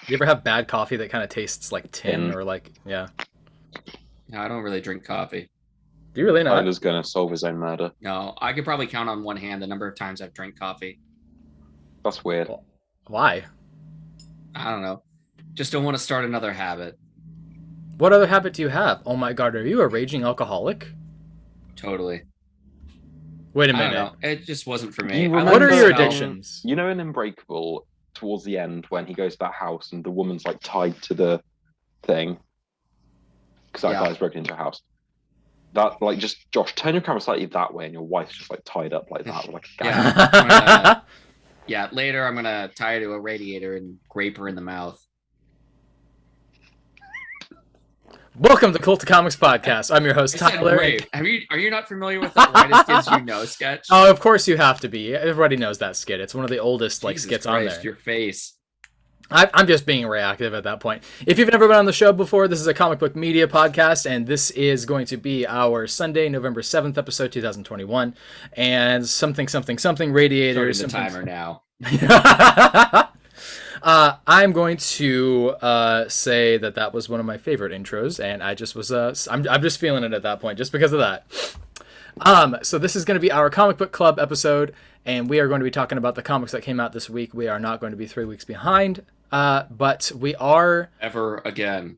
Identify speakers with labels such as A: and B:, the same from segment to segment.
A: You ever have bad coffee that kind of tastes like tin or like, yeah?
B: No, I don't really drink coffee.
A: Do you really not?
C: Tyler's going to solve his own murder.
B: No, I could probably count on one hand the number of times I've drank coffee.
C: That's weird.
A: Why?
B: I don't know. Just don't want to start another habit.
A: What other habit do you have? Oh my god, are you a raging alcoholic?
B: Totally.
A: Wait a
B: I
A: minute.
B: don't know. It just wasn't for me.
A: What are your addictions?
C: You know in Unbreakable, towards the end, when he goes to that house and the woman's like tied to the thing, because that guy's broken into a house. That, like, just, Josh, turn your camera slightly that way and your wife's just, like, tied up like that. Like a
B: Yeah. Yeah, later I'm going to tie her to a radiator and grape her in the mouth.
A: Welcome to Cult of Comics Podcast. I'm your host, Tyler.
B: Are you not familiar with the Whitest Kids You Know sketch?
A: Oh, of course you have to be. Everybody knows that skit. It's one of the oldest
B: Jesus
A: skits
B: Christ,
A: on there.
B: Your face.
A: I'm just being reactive at that point. If you've never been on the show before, this is a comic book media podcast, and this is going to be our Sunday, November 7th episode, 2021. And something radiators.
B: The timer now.
A: I'm going to say that was one of my favorite intros, and I just was I'm just feeling it at that point, just because of that. So this is going to be our comic book club episode, and we are going to be talking about the comics that came out this week. We are not going to be 3 weeks behind, but we are
B: ever again,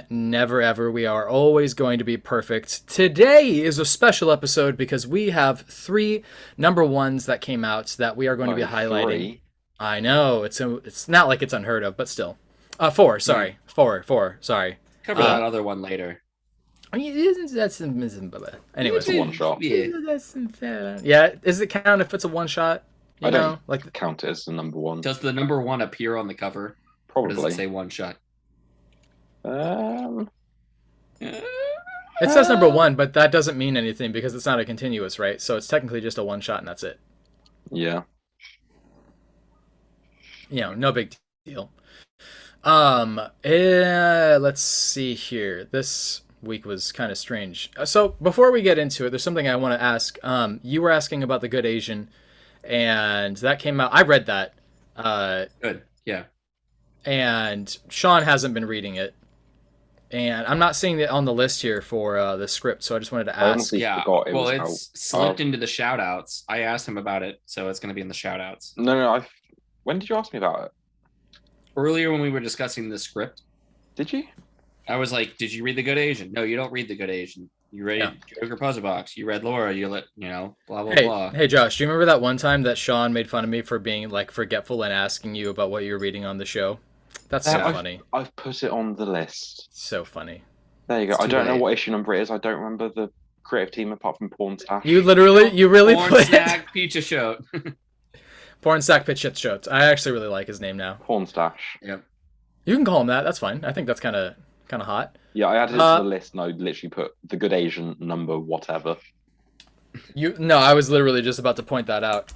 A: never ever. We are always going to be perfect. Today is a special episode because we have 3 number ones that came out that we are going to be highlighting. 3? I know it's not like it's unheard of, but still, 4. Sorry, 4. Sorry.
B: Cover that other one later.
A: Anyways,
C: it's a one shot.
A: Yeah, does it count if it's a one shot?
C: I don't count it as the number one.
B: Does the number one appear on the cover?
C: Probably.
B: Or does it say one shot?
A: It says number one, but that doesn't mean anything because it's not a continuous, right? So it's technically just a one shot and that's it.
C: Yeah.
A: No big deal. Let's see here. This week was kind of strange. So before we get into it, there's something I want to ask. You were asking about The Good Asian, and that came out. I read that.
B: Good. Yeah.
A: And Sean hasn't been reading it. And I'm not seeing it on the list here for the script, so I just wanted to ask.
B: It's slipped into the shoutouts. I asked him about it, so it's going to be in the shoutouts.
C: No. When did you ask me about it?
B: Earlier when we were discussing the script.
C: Did you?
B: I was like, did you read The Good Asian? No, you don't read The Good Asian. You read Joker Puzzlebox. You read Laura. Blah, blah, blah.
A: Hey, Josh, do you remember that one time that Sean made fun of me for being, forgetful and asking you about what you were reading on the show? That's so funny.
C: I've put it on the list.
A: So funny.
C: There you go. I don't know what issue number it is. I don't remember the creative team apart from Porn Stash.
A: You really
B: Porn
A: put
B: Snack Pizza Show.
A: Porn Stack Pizza Show. I actually really like his name now.
C: Porn Stash.
B: Yep.
A: You can call him that. That's fine. I think that's kind of hot.
C: Yeah, I added it to the list and I literally put The Good Asian number whatever.
A: No, I was literally just about to point that out.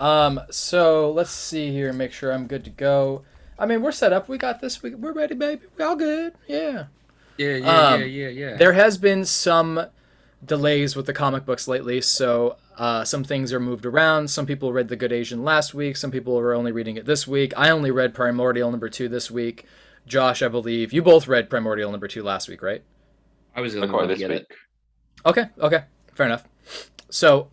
A: So let's see here, make sure I'm good to go. I mean, we're set up. We got this. We're ready, baby. We're all good. Yeah.
B: Yeah.
A: There has been some delays with the comic books lately, so some things are moved around. Some people read The Good Asian last week. Some people were only reading it this week. I only read Primordial number 2 this week. Josh, I believe you both read Primordial number 2 last week, right?
B: I was going to get it.
A: Okay, fair enough. So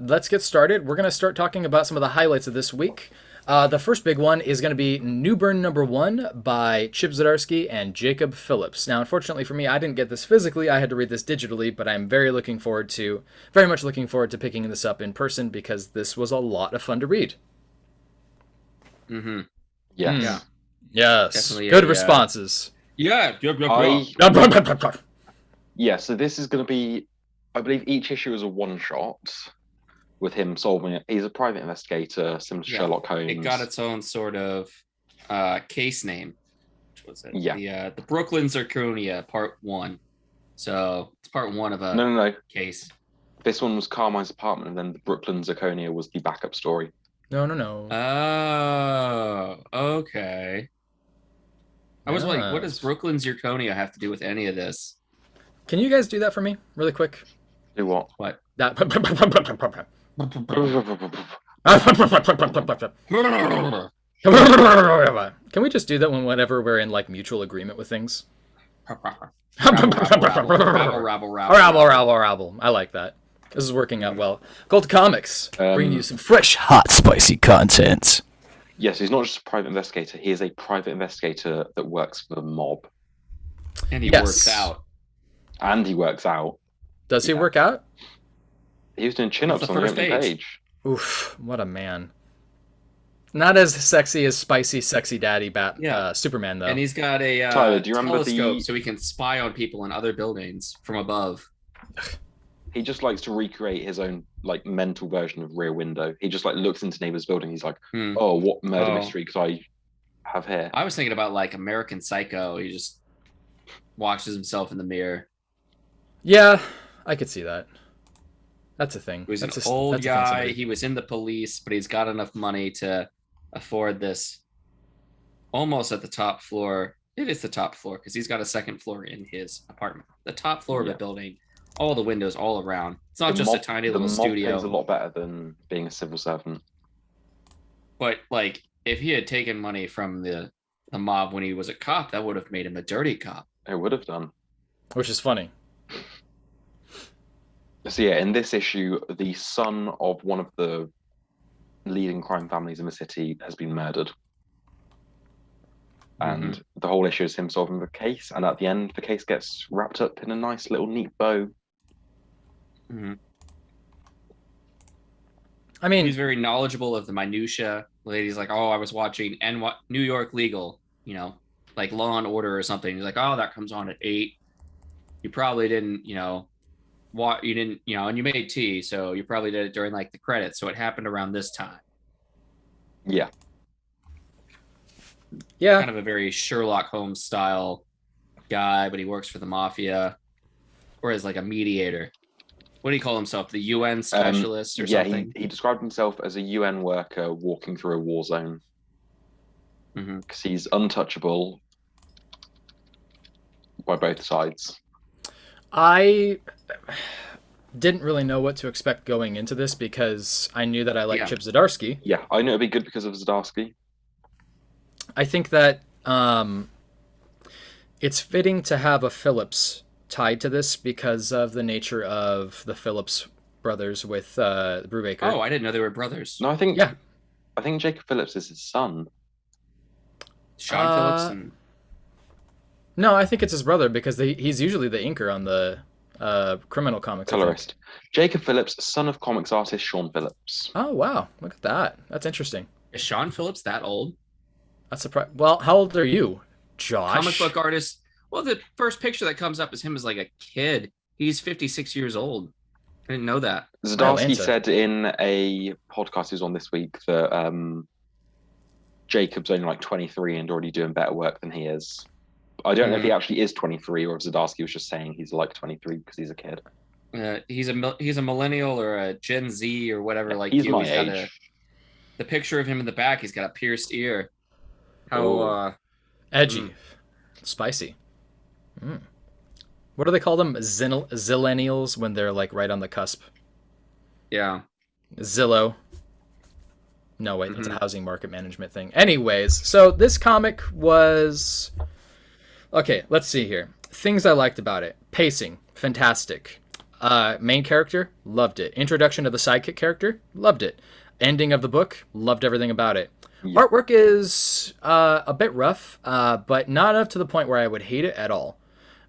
A: let's get started. We're going to start talking about some of the highlights of this week. The first big one is going to be Newburn number 1 by Chip Zdarsky and Jacob Phillips. Now, unfortunately for me, I didn't get this physically. I had to read this digitally, but I'm very much looking forward to picking this up in person because this was a lot of fun to read.
B: Mm-hmm.
C: Yes.
B: Yeah.
A: Yes.
B: Definitely
A: good responses.
B: Yeah.
C: Yeah, so this is going to be, I believe each issue is a one-shot with him solving it. He's a private investigator, similar to Sherlock Holmes.
B: It got its own sort of case name. Which was it?
C: Yeah.
B: The Brooklyn Zirconia, Part 1. So it's Part 1 of a
C: No.
B: case.
C: This one was Carmine's apartment, and then the Brooklyn Zirconia was the backup story.
A: No.
B: Oh, okay. I was like, what does Brooklyn Zirconia have to do with any of this?
A: Can you guys do that for me really quick?
C: Do what?
B: What?
A: That. Can we just do that whenever we're in like mutual agreement with things? Rabble. I like that. This is working out well. Cult Comics, bringing you some fresh, hot, spicy content.
C: Yes, he's not just a private investigator. He is a private investigator that works for the mob.
B: And he works out.
C: And he works out.
A: Does he work out?
C: He was doing chin-ups on the first page.
A: Oof, what a man. Not as sexy as spicy, sexy daddy Superman, though.
B: And he's got a
C: Tyler, do you remember
B: telescope so he can spy on people in other buildings from above.
C: He just likes to recreate his own like mental version of Rear Window. He just like looks into neighbor's building. He's like, oh, what murder mystery could I have here?
B: I was thinking about like American Psycho. He just watches himself in the mirror.
A: Yeah, I could see that. That's a thing.
B: He's an old guy. He was in the police, but he's got enough money to afford this almost at the top floor. It is the top floor because he's got a second floor in his apartment. The top floor of the building, all the windows all around. It's not just a tiny little studio.
C: It's a lot better than being a civil servant.
B: But like, if he had taken money from the mob when he was a cop, that would have made him a dirty cop.
C: It would have done.
A: Which is funny.
C: So yeah, in this issue, the son of one of the leading crime families in the city has been murdered. And the whole issue is him solving the case, and at the end, the case gets wrapped up in a nice little neat bow.
A: I mean,
B: he's very knowledgeable of the minutia. The lady's like, "Oh, I was watching New York Legal, like Law and Order or something." He's like, "Oh, that comes on at 8. You probably didn't, you didn't, and you made tea, so you probably did it during like the credits, so it happened around this time."
C: Yeah.
B: Kind of a very Sherlock Holmes style guy, but he works for the mafia, or as like a mediator. What do you call himself? The UN specialist or something?
C: Yeah, he described himself as a UN worker walking through a war zone. Because he's untouchable by both sides.
A: I didn't really know what to expect going into this because I knew that I liked Chip Zdarsky.
C: Yeah, I knew it'd be good because of Zdarsky.
A: I think that it's fitting to have a Phillips tied to this because of the nature of the Phillips brothers with Brubaker.
B: Oh, I didn't know they were brothers.
C: No, I think Jacob Phillips is his son.
B: Sean Phillips and...
A: No, I think it's his brother because he's usually the inker on the criminal comics.
C: Colorist. Jacob Phillips, son of comics artist Sean Phillips.
A: Oh, wow. Look at that. That's interesting.
B: Is Sean Phillips that old?
A: That's surprising. Well, how old are you, Josh?
B: Comic book artist. Well, the first picture that comes up is him as like a kid. He's 56 years old. I didn't know that.
C: Zdarsky said in a podcast he was on this week that Jacob's only like 23 and already doing better work than he is. I don't know if he actually is 23 or if Zdarsky was just saying he's like 23 because he's a kid.
B: He's a millennial or a Gen Z or whatever.
C: Yeah,
B: like
C: he's my age.
B: The picture of him in the back, he's got a pierced ear. How
A: edgy, spicy. What do they call them? Zillennials when they're like right on the cusp.
B: Yeah.
A: Zillow. No, wait, that's a housing market management thing. Anyways, so this comic was... Okay, let's see here. Things I liked about it. Pacing, fantastic. Main character, loved it. Introduction to the sidekick character, loved it. Ending of the book, loved everything about it. Yeah. Artwork is a bit rough, but not enough to the point where I would hate it at all.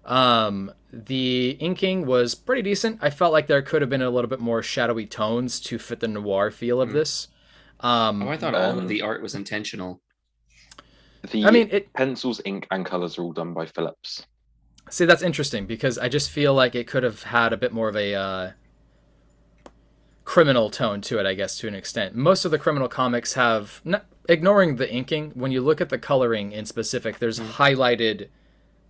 A: The inking was pretty decent. I felt like there could have been a little bit more shadowy tones to fit the noir feel of this.
B: I thought all of the art was intentional.
C: Pencils, ink, and colors are all done by Phillips.
A: See, that's interesting because I just feel like it could have had a bit more of a criminal tone to it, I guess, to an extent. Most of the criminal comics have, ignoring the inking, when you look at the coloring in specific, there's highlighted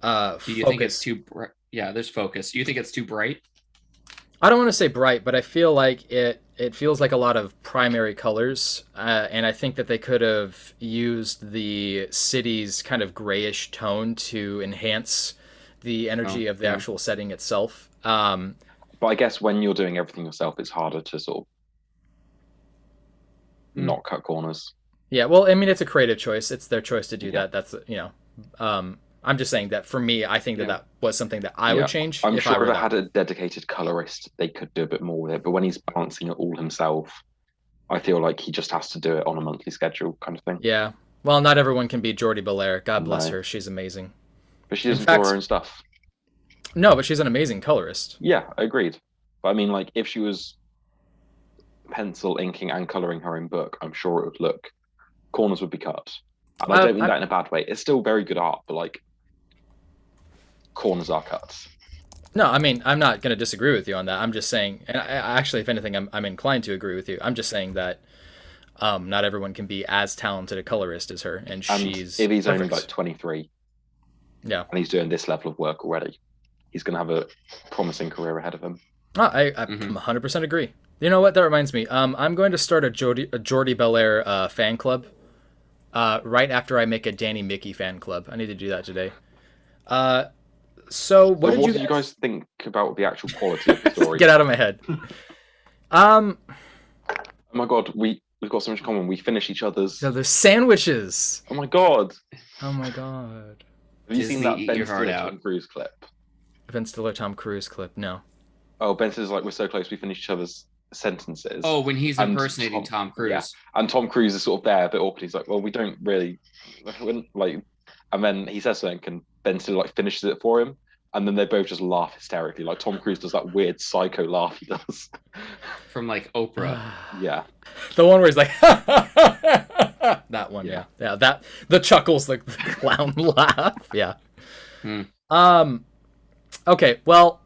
B: Do you think it's too bright? Yeah, there's focus. You think it's too bright?
A: I don't want to say bright, but I feel like it feels like a lot of primary colors, and I think that they could have used the city's kind of grayish tone to enhance the energy of the actual setting itself.
C: But I guess when you're doing everything yourself, it's harder to sort of not cut corners.
A: Yeah, well, I mean, it's a creative choice. It's their choice to do
C: Yeah.
A: that. That's, I'm just saying that for me, I think that
C: Yeah.
A: that was something that I would change
C: I'm
A: if I
C: sure
A: were
C: if it
A: them.
C: had a dedicated colorist, they could do a bit more with it. But when he's balancing it all himself, I feel like he just has to do it on a monthly schedule kind of thing.
A: Yeah. Well, not everyone can be Jordi Belair. God bless
C: No.
A: her. She's amazing.
C: But she
A: In
C: doesn't
A: fact-
C: draw her own stuff.
A: No, but she's an amazing colorist.
C: Yeah, agreed. But I mean, like, if she was pencil, inking, and coloring her own book, I'm sure it would look. Corners would be cut. And I don't mean that in a bad way. It's still very good art, but like, corners are cut.
A: No, I mean, I'm not going to disagree with you on that. I'm just saying, and actually, if anything, I'm inclined to agree with you. I'm just saying that not everyone can be as talented a colorist as her, and
C: And
A: she's
C: if he's only
A: perfect.
C: like 23
A: Yeah.
C: and he's doing this level of work already, he's going to have a promising career ahead of him.
A: I
B: Mhm.
A: 100% agree. You know what? That reminds me. I'm going to start a Jordi Belair fan club right after I make a Danny Mickey fan club. I need to do that today. So what
C: But
A: did
C: what
A: you
C: did you guys think about the actual quality of the story?
A: get out of my head?
C: Oh my god, we've got so much in common. We finish each other's.
A: So there's sandwiches.
C: Oh my god.
A: Oh my god.
C: Have you
B: Disney,
C: seen that
B: eat
C: Ben
B: your heart
C: Stiller
B: out.
C: Tom Cruise clip?
A: Ben Stiller, Tom Cruise clip. No.
C: Oh, Ben Stiller's like, we're so close, we finish each other's sentences.
B: Oh, when he's
C: And
B: impersonating Tom Cruise.
C: yeah. And Tom Cruise is sort of there, a bit awkward. He's like, well, we don't really, like, and then he says something, and Ben Stiller like finishes it for him, and then they both just laugh hysterically. Like Tom Cruise does that weird psycho laugh he does.
B: From like Oprah.
C: Yeah,
A: The one where he's like, that one,
C: Yeah.
A: yeah, that the chuckles, like the clown laugh, yeah.
B: Hmm.
A: Okay, well,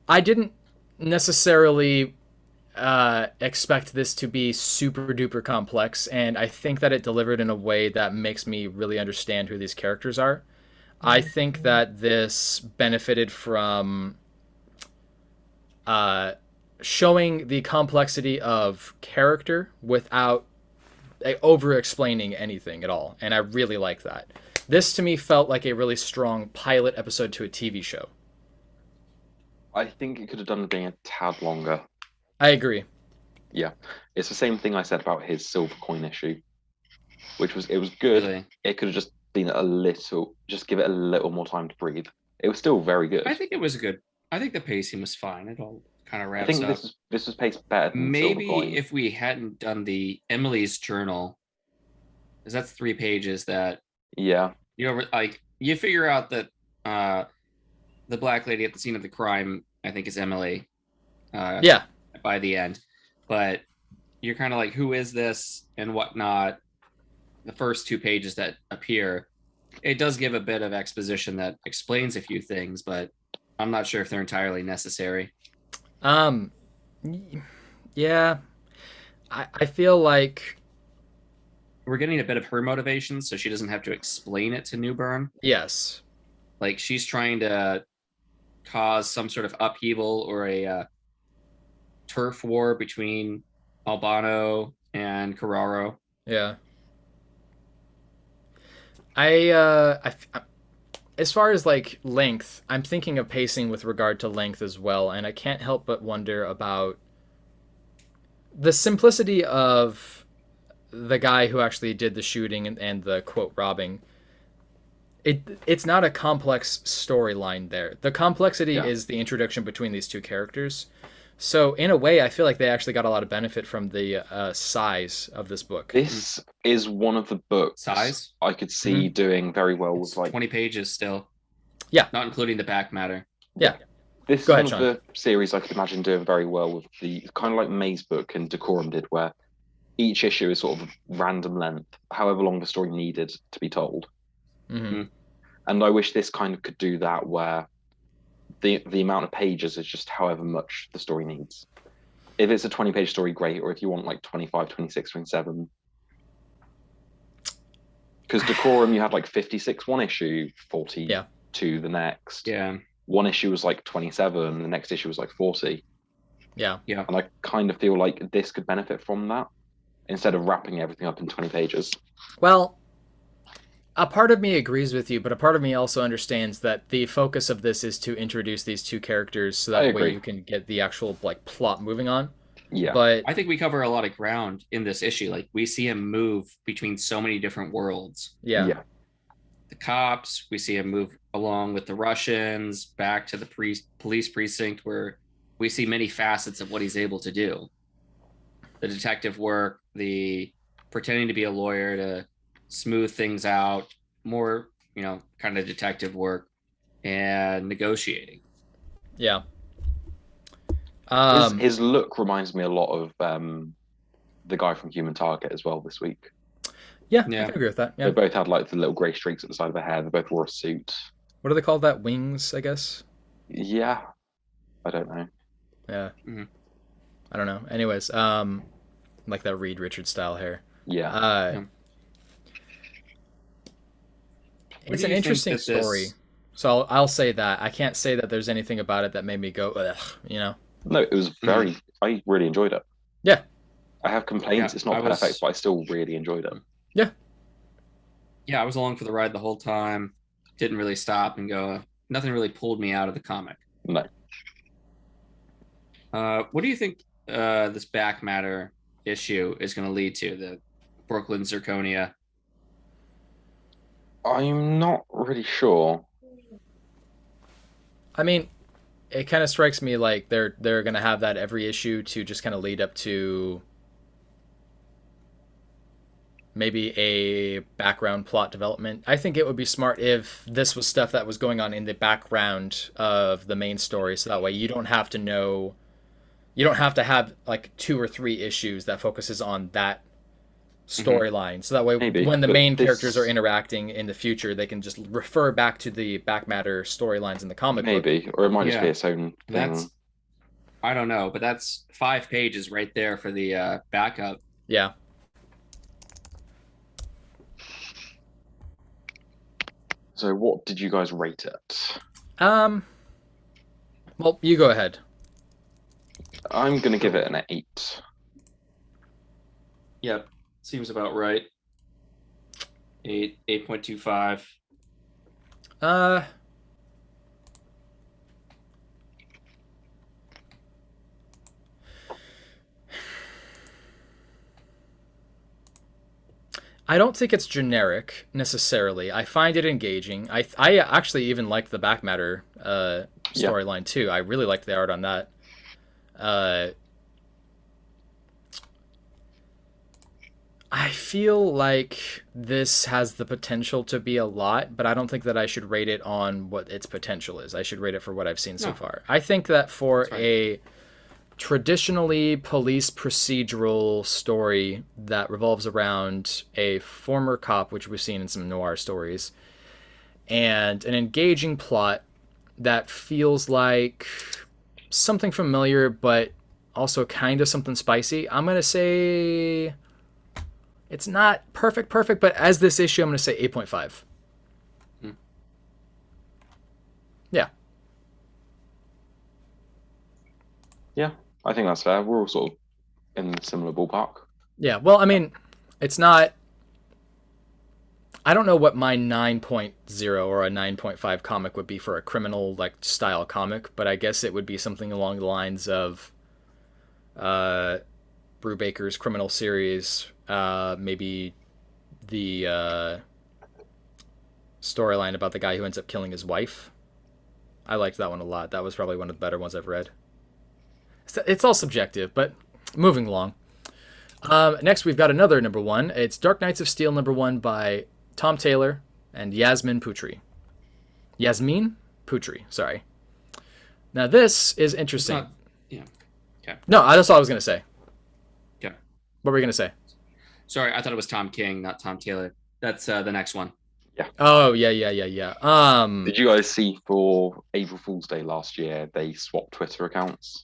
A: I didn't necessarily expect this to be super duper complex, and I think that it delivered in a way that makes me really understand who these characters are. I think that this benefited from showing the complexity of character without over explaining anything at all, and I really like that. This to me felt like a really strong pilot episode to a TV show.
C: I think it could have done with being a tad longer.
A: I agree.
C: Yeah, it's the same thing I said about his silver coin issue, which was it was good.
B: Really.
C: It could have just been a little, just give it a little more time to breathe. It was still very good.
B: I think it was good. I think the pacing was fine. It all kind of
C: I
B: wraps
C: think
B: up.
C: this was paced better than Silver
B: Maybe
C: Coin.
B: if we hadn't done the Emily's journal, because that's 3 pages that
C: Yeah,
B: like you figure out that the black lady at the scene of the crime, I think, is Emily.
A: Yeah.
B: By the end, but you're kind of like, who is this and whatnot. The first 2 pages that appear, it does give a bit of exposition that explains a few things, but I'm not sure if they're entirely necessary.
A: Yeah. I feel like,
B: We're getting a bit of her motivation, so she doesn't have to explain it to Newburn.
A: yes.
B: Like she's trying to cause some sort of upheaval or a turf war between Albano and Carraro.
A: Yeah. I as far as like length, I'm thinking of pacing with regard to length as well, and I can't help but wonder about the simplicity of the guy who actually did the shooting and the quote robbing. It's not a complex storyline there. The complexity
C: Yeah.
A: is the introduction between these two characters. So in a way, I feel like they actually got a lot of benefit from the size of this book.
C: this is one of the books
B: Size?
C: I could see doing very well with
B: It's
C: like
B: 20 pages still.
A: Yeah.
B: Not including the back matter.
A: Yeah.
C: this is
A: Go
C: one
A: ahead,
C: of the series I could imagine doing very well with the kind of like May's book and Decorum did, where each issue is sort of random length, however long the story needed to be told.
A: hmm
C: And I wish this kind of could do that, where the amount of pages is just however much the story needs. If it's a 20-page story, great. Or if you want like 25, 26, 27. Because Decorum, you had like 56 one issue, 42 the next.
B: Yeah.
C: One issue was like 27, the next issue was like 40.
A: Yeah.
C: And I kind of feel like this could benefit from that instead of wrapping everything up in 20 pages.
A: Well, a part of me agrees with you, but a part of me also understands that the focus of this is to introduce these two characters so
C: I
A: that way
C: agree.
A: you can get the actual like plot moving on.
C: Yeah.
A: But
B: I think we cover a lot of ground in this issue. Like we see him move between so many different worlds.
A: yeah.
B: The cops, we see him move along with the Russians back to the police precinct, where we see many facets of what he's able to do. The detective work, the pretending to be a lawyer to smooth things out, more, kind of detective work, and negotiating.
A: Yeah.
C: His look reminds me a lot of the guy from Human Target as well this week.
A: Yeah, I can agree with that. Yeah.
C: They both had like the little grey streaks at the side of their hair. They both wore a suit.
A: What do they call that? Wings, I guess?
C: Yeah. I don't know.
A: Yeah.
B: Mm-hmm.
A: I don't know. Anyways, like that Reed Richards style hair.
C: Yeah.
A: It's an interesting story. So I'll say that. I can't say that there's anything about it that made me go, ugh,
C: No, it was very... I really enjoyed it.
A: Yeah.
C: I have complaints. It's not perfect, but I still really enjoyed it.
A: Yeah.
B: Yeah, I was along for the ride the whole time. Didn't really stop and go. Nothing really pulled me out of the comic.
C: No.
B: What do you think this back matter issue is going to lead to? The Brooklyn Zirconia?
C: I'm not really sure.
A: I mean, it kind of strikes me like they're going to have that every issue to just kind of lead up to maybe a background plot development. I think it would be smart if this was stuff that was going on in the background of the main story, so that way you don't have to have like 2 or 3 issues that focuses on that storyline. So that way when the main characters are interacting in the future, they can just refer back to the back matter storylines in the comic book.
C: Maybe, or it might just be its own thing.
B: I don't know, but that's 5 pages right there for the backup.
A: Yeah.
C: So what did you guys rate it?
A: Well, you go ahead.
C: I'm going to give it an 8.
B: Yep. Seems about right. 8.25.
A: I don't think it's generic necessarily. I find it engaging. I actually even liked the back matter storyline too. I really liked the art on that. I feel like this has the potential to be a lot, but I don't think that I should rate it on what its potential is. I should rate it for what I've seen so far. I think that for a traditionally police procedural story that revolves around a former cop, which we've seen in some noir stories, and an engaging plot that feels like something familiar, but also kind of something spicy, I'm going to say it's not perfect, but as this issue, I'm going to say 8.5. Yeah.
C: Yeah, I think that's fair. We're all sort of in a similar ballpark.
A: Yeah, well, I mean, it's not... I don't know what my 9.0 or a 9.5 comic would be for a criminal like style comic, but I guess it would be something along the lines of Brubaker's criminal series, maybe the storyline about the guy who ends up killing his wife. I liked that one a lot. That was probably one of the better ones I've read. It's all subjective, but moving along. Next, we've got another number 1. It's Dark Knights of Steel number 1 by Tom Taylor and Yasmin Putri. Yasmin Putri, sorry. Now, this is interesting.
B: Okay.
A: No, that's all I was going to say.
B: Okay.
A: What were you going to say?
B: Sorry, I thought it was Tom King, not Tom Taylor. That's the next one.
C: Yeah.
A: Oh, yeah.
C: Did you guys see for April Fool's Day last year, they swapped Twitter accounts?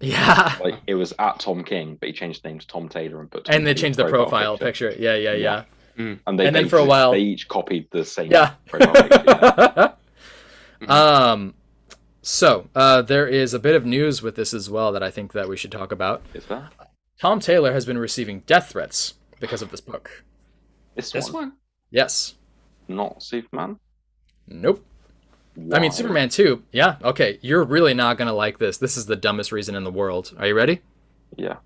A: Yeah.
C: Like, it was at Tom King, but he changed the name to Tom Taylor and put Tom
A: and they
C: King's
A: changed the profile picture. Yeah.
C: And
A: then for a while...
C: they each copied the same
A: profile
C: picture.
A: So, there is a bit of news with this as well that I think that we should talk about.
C: Is that?
A: Tom Taylor has been receiving death threats because of this book.
C: This one?
A: Yes.
C: Not Superman?
A: Nope.
C: Why?
A: I mean, Superman 2. Yeah, okay. You're really not going to like this. This is the dumbest reason in the world. Are you ready?
C: Yeah.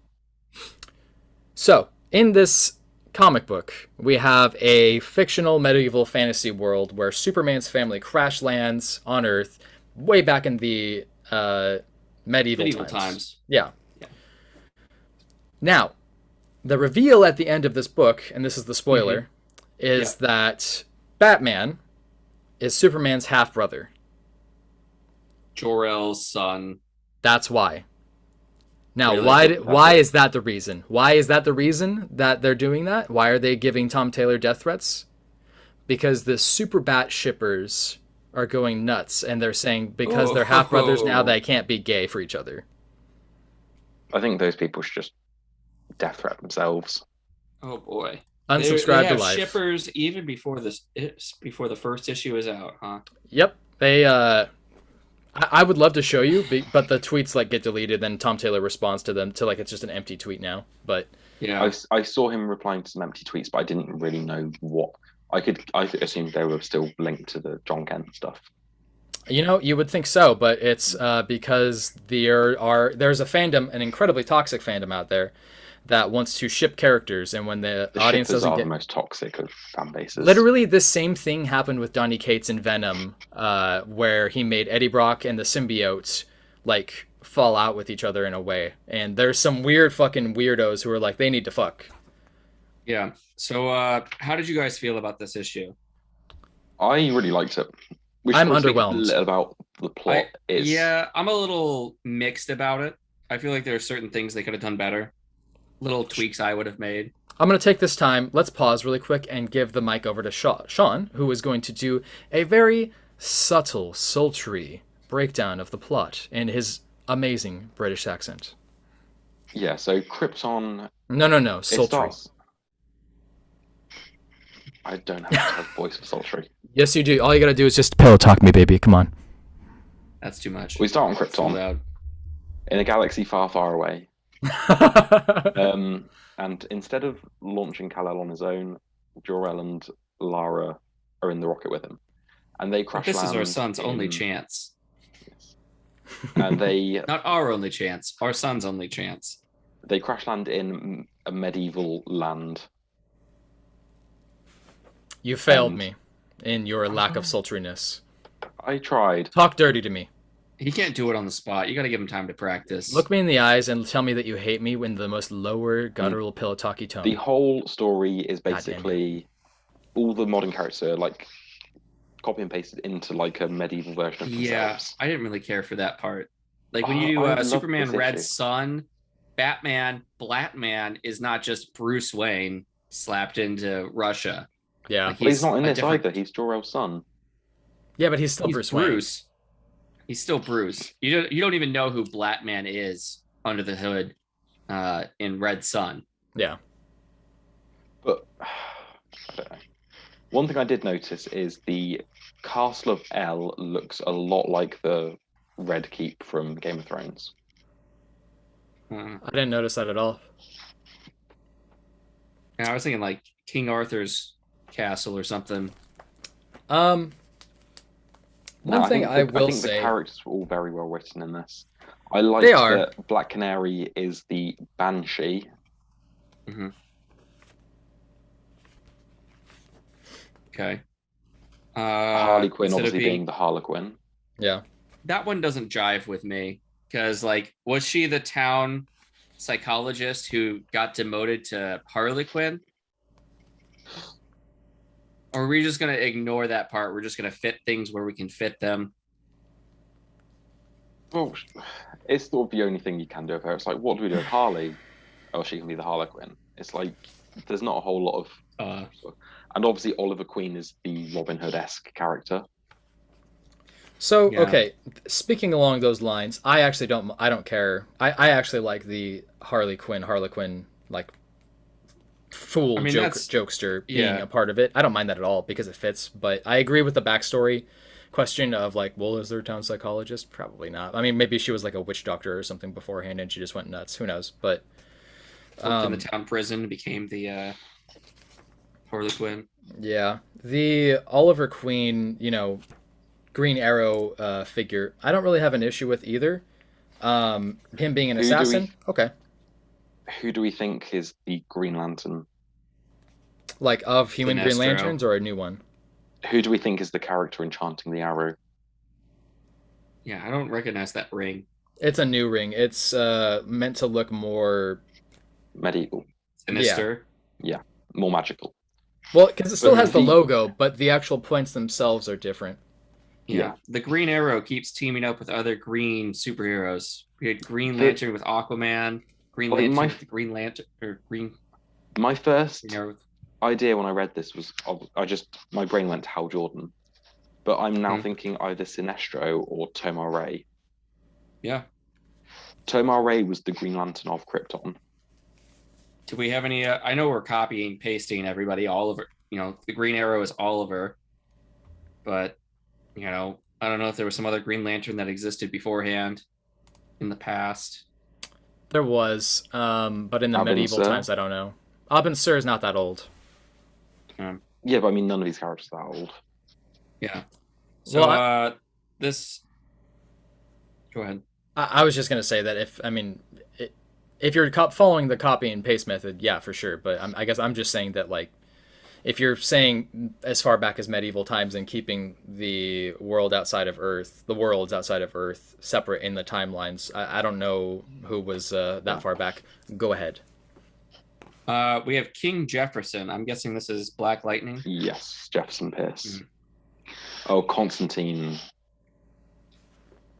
A: So, in this comic book, we have a fictional medieval fantasy world where Superman's family crash lands on Earth way back in the medieval times. Yeah. Now, the reveal at the end of this book, and this is the spoiler, is that Batman is Superman's half-brother.
B: Jor-El's son.
A: That's why. Now,
B: Really?
A: why is that the reason? Why is that the reason that they're doing that? Why are they giving Tom Taylor death threats? Because the Super Bat shippers are going nuts, and they're saying because they're half-brothers now, they can't be gay for each other.
C: I think those people should just death threat themselves.
B: Oh boy.
A: Unsubscribe
B: they
A: to life.
B: Shippers even before the first issue is out, huh?
A: Yep. They I would love to show you, but the tweets like get deleted, then Tom Taylor responds to them to like it's just an empty tweet now. But
B: yeah,
C: I saw him replying to some empty tweets, but I didn't really know what. I assumed they were still linked to the John Kent stuff.
A: You know, you would think so, but it's because there's a fandom, an incredibly toxic fandom out there that wants to ship characters, and when the audience doesn't
C: are
A: get
C: the most toxic of fan bases.
A: Literally, this same thing happened with Donny Cates in Venom, where he made Eddie Brock and the symbiotes like fall out with each other in a way, and there's some weird fucking weirdos who are like they need to fuck.
B: Yeah. So, how did you guys feel about this issue?
C: I really liked it.
A: I'm underwhelmed.
C: A little about the plot.
B: Yeah, I'm a little mixed about it. I feel like there are certain things they could have done better. Little tweaks I would have made.
A: I'm going to take this time, let's pause really quick and give the mic over to Sean, who is going to do a very subtle, sultry breakdown of the plot in his amazing British accent.
C: Yeah, so Krypton...
A: No, sultry.
C: I don't have a voice for sultry.
A: Yes, you do. All you got to do is just pillow talk me, baby. Come on.
B: That's too much.
C: We start on Krypton, in a galaxy far, far away. And instead of launching Kal-El on his own, Jor-El and Lara are in the rocket with him, and they crash land.
B: This is our son's only chance.
C: Yes. And they
B: not our only chance, our son's only chance.
C: They crash land in a medieval land.
A: You failed me in your lack of sultriness.
C: I tried.
A: Talk dirty to me.
B: He can't do it on the spot. You got to give him time to practice.
A: Look me in the eyes and tell me that you hate me in the most lower, guttural, pillow talky tone.
C: The whole story is basically all the modern characters are like copy and pasted into like a medieval version of themselves.
B: Yeah, I didn't really care for that part. Like when you do Superman Red Sun, Batman, Blatman is not just Bruce Wayne slapped into Russia.
A: Yeah.
B: Like
C: he's not in this either. He's Jor-El's son.
A: Yeah, but he's still Bruce Wayne.
B: He's still Bruce. You don't even know who Blatman is under the hood in Red Sun.
A: Yeah.
C: But I don't know. One thing I did notice is the Castle of El looks a lot like the Red Keep from Game of Thrones.
A: I didn't notice that at all.
B: Yeah, I was thinking like King Arthur's castle or something.
A: One thing I will
C: think
A: say,
C: the characters were all very well written in this. I like that Black Canary is the Banshee.
B: Mm-hmm. Okay.
C: Harley Quinn obviously being the Harlequin.
A: Yeah.
B: That one doesn't jive with me because, like, was she the town psychologist who got demoted to Harley Quinn? Or are we just going to ignore that part? We're just going to fit things where we can fit them.
C: Well, it's sort of the only thing you can do with her. It's like, what do we do with Harley? Oh, she can be the Harlequin. It's like, there's not a whole lot of... and obviously Oliver Queen is the Robin Hood-esque character.
A: So, okay, speaking along those lines, I don't care. I actually like the Harlequin, like, fool jokester being a part of it. I don't mind that at all because it fits, but I agree with the backstory question of like, well, is there a town psychologist? Probably not. I mean, maybe she was like a witch doctor or something beforehand and she just went nuts. Who knows? But
B: worked in the town prison, became the Harley Quinn.
A: Yeah. The Oliver Queen, Green Arrow figure, I don't really have an issue with either. Him being an assassin, okay.
C: Who do we think is the Green Lantern?
A: Like of human Green
B: Sinestro.
A: Lanterns or a new one?
C: Who do we think is the character enchanting the arrow?
B: Yeah, I don't recognize that ring.
A: It's a new ring. It's meant to look more
C: Medieval.
B: Sinister.
C: More magical.
A: well, because it still
C: But
A: has the
C: the-
A: logo, but the actual points themselves are different.
B: Yeah. The Green Arrow keeps teaming up with other green superheroes. We had Green
C: The-
B: Lantern with Aquaman, Green
C: Like,
B: Lantern
C: my-
B: with the Green Lantern, or Green
C: My first
B: Arrow with
C: idea when I read this was my brain went to Hal Jordan, but I'm now
B: Mhm.
C: thinking either Sinestro or Tomar Ray.
B: Yeah.
C: Tomar Ray was the Green Lantern of Krypton.
B: Do we have any? I know we're copying, pasting everybody. Oliver, the Green Arrow is Oliver, but I don't know if there was some other Green Lantern that existed beforehand in the past.
A: There was, but in the
C: Abin
A: medieval
C: Sur?
A: times, I don't know. Abin Sur is not that old.
C: Yeah, but I mean, none of these characters are that old.
B: Yeah. So
A: Well,
B: this. Go ahead.
A: I was just gonna say that if you're following the copy and paste method, yeah, for sure. But I guess I'm just saying that, like, if you're saying as far back as medieval times and keeping the worlds outside of Earth separate in the timelines, I don't know who was that far back. Go ahead.
B: We have King Jefferson. I'm guessing this is Black Lightning.
C: Yes, Jefferson Pierce.
B: Mhm.
C: Oh, Constantine.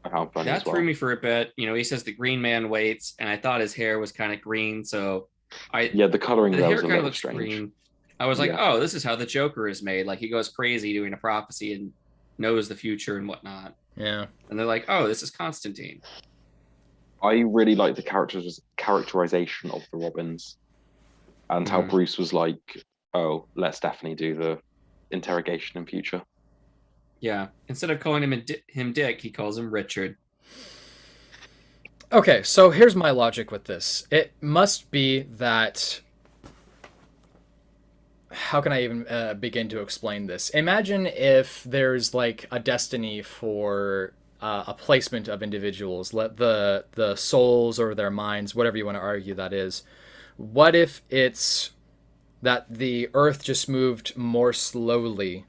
C: I found funny
B: That
C: as well.
B: threw me for a bit. He says the Green Man waits, and I thought his hair was kind of green, so
C: Yeah, the coloring
B: the
C: there
B: hair
C: was a
B: kind of
C: little
B: looks
C: strange.
B: green. I was like,
C: Yeah.
B: oh, this is how the Joker is made. Like, he goes crazy doing a prophecy and knows the future and whatnot.
A: Yeah.
B: And they're like, oh, this is Constantine.
C: I really like the characterization of the Robins and how
B: Mhm.
C: Bruce was like, oh, let Stephanie do the interrogation in future.
B: Yeah. Instead of calling him Dick, he calls him Richard.
A: Okay, so here's my logic with this. It must be that. How can I even begin to explain this? Imagine if there's like a destiny for a placement of individuals, let the souls or their minds, whatever you want to argue that is. What if it's that the Earth just moved more slowly,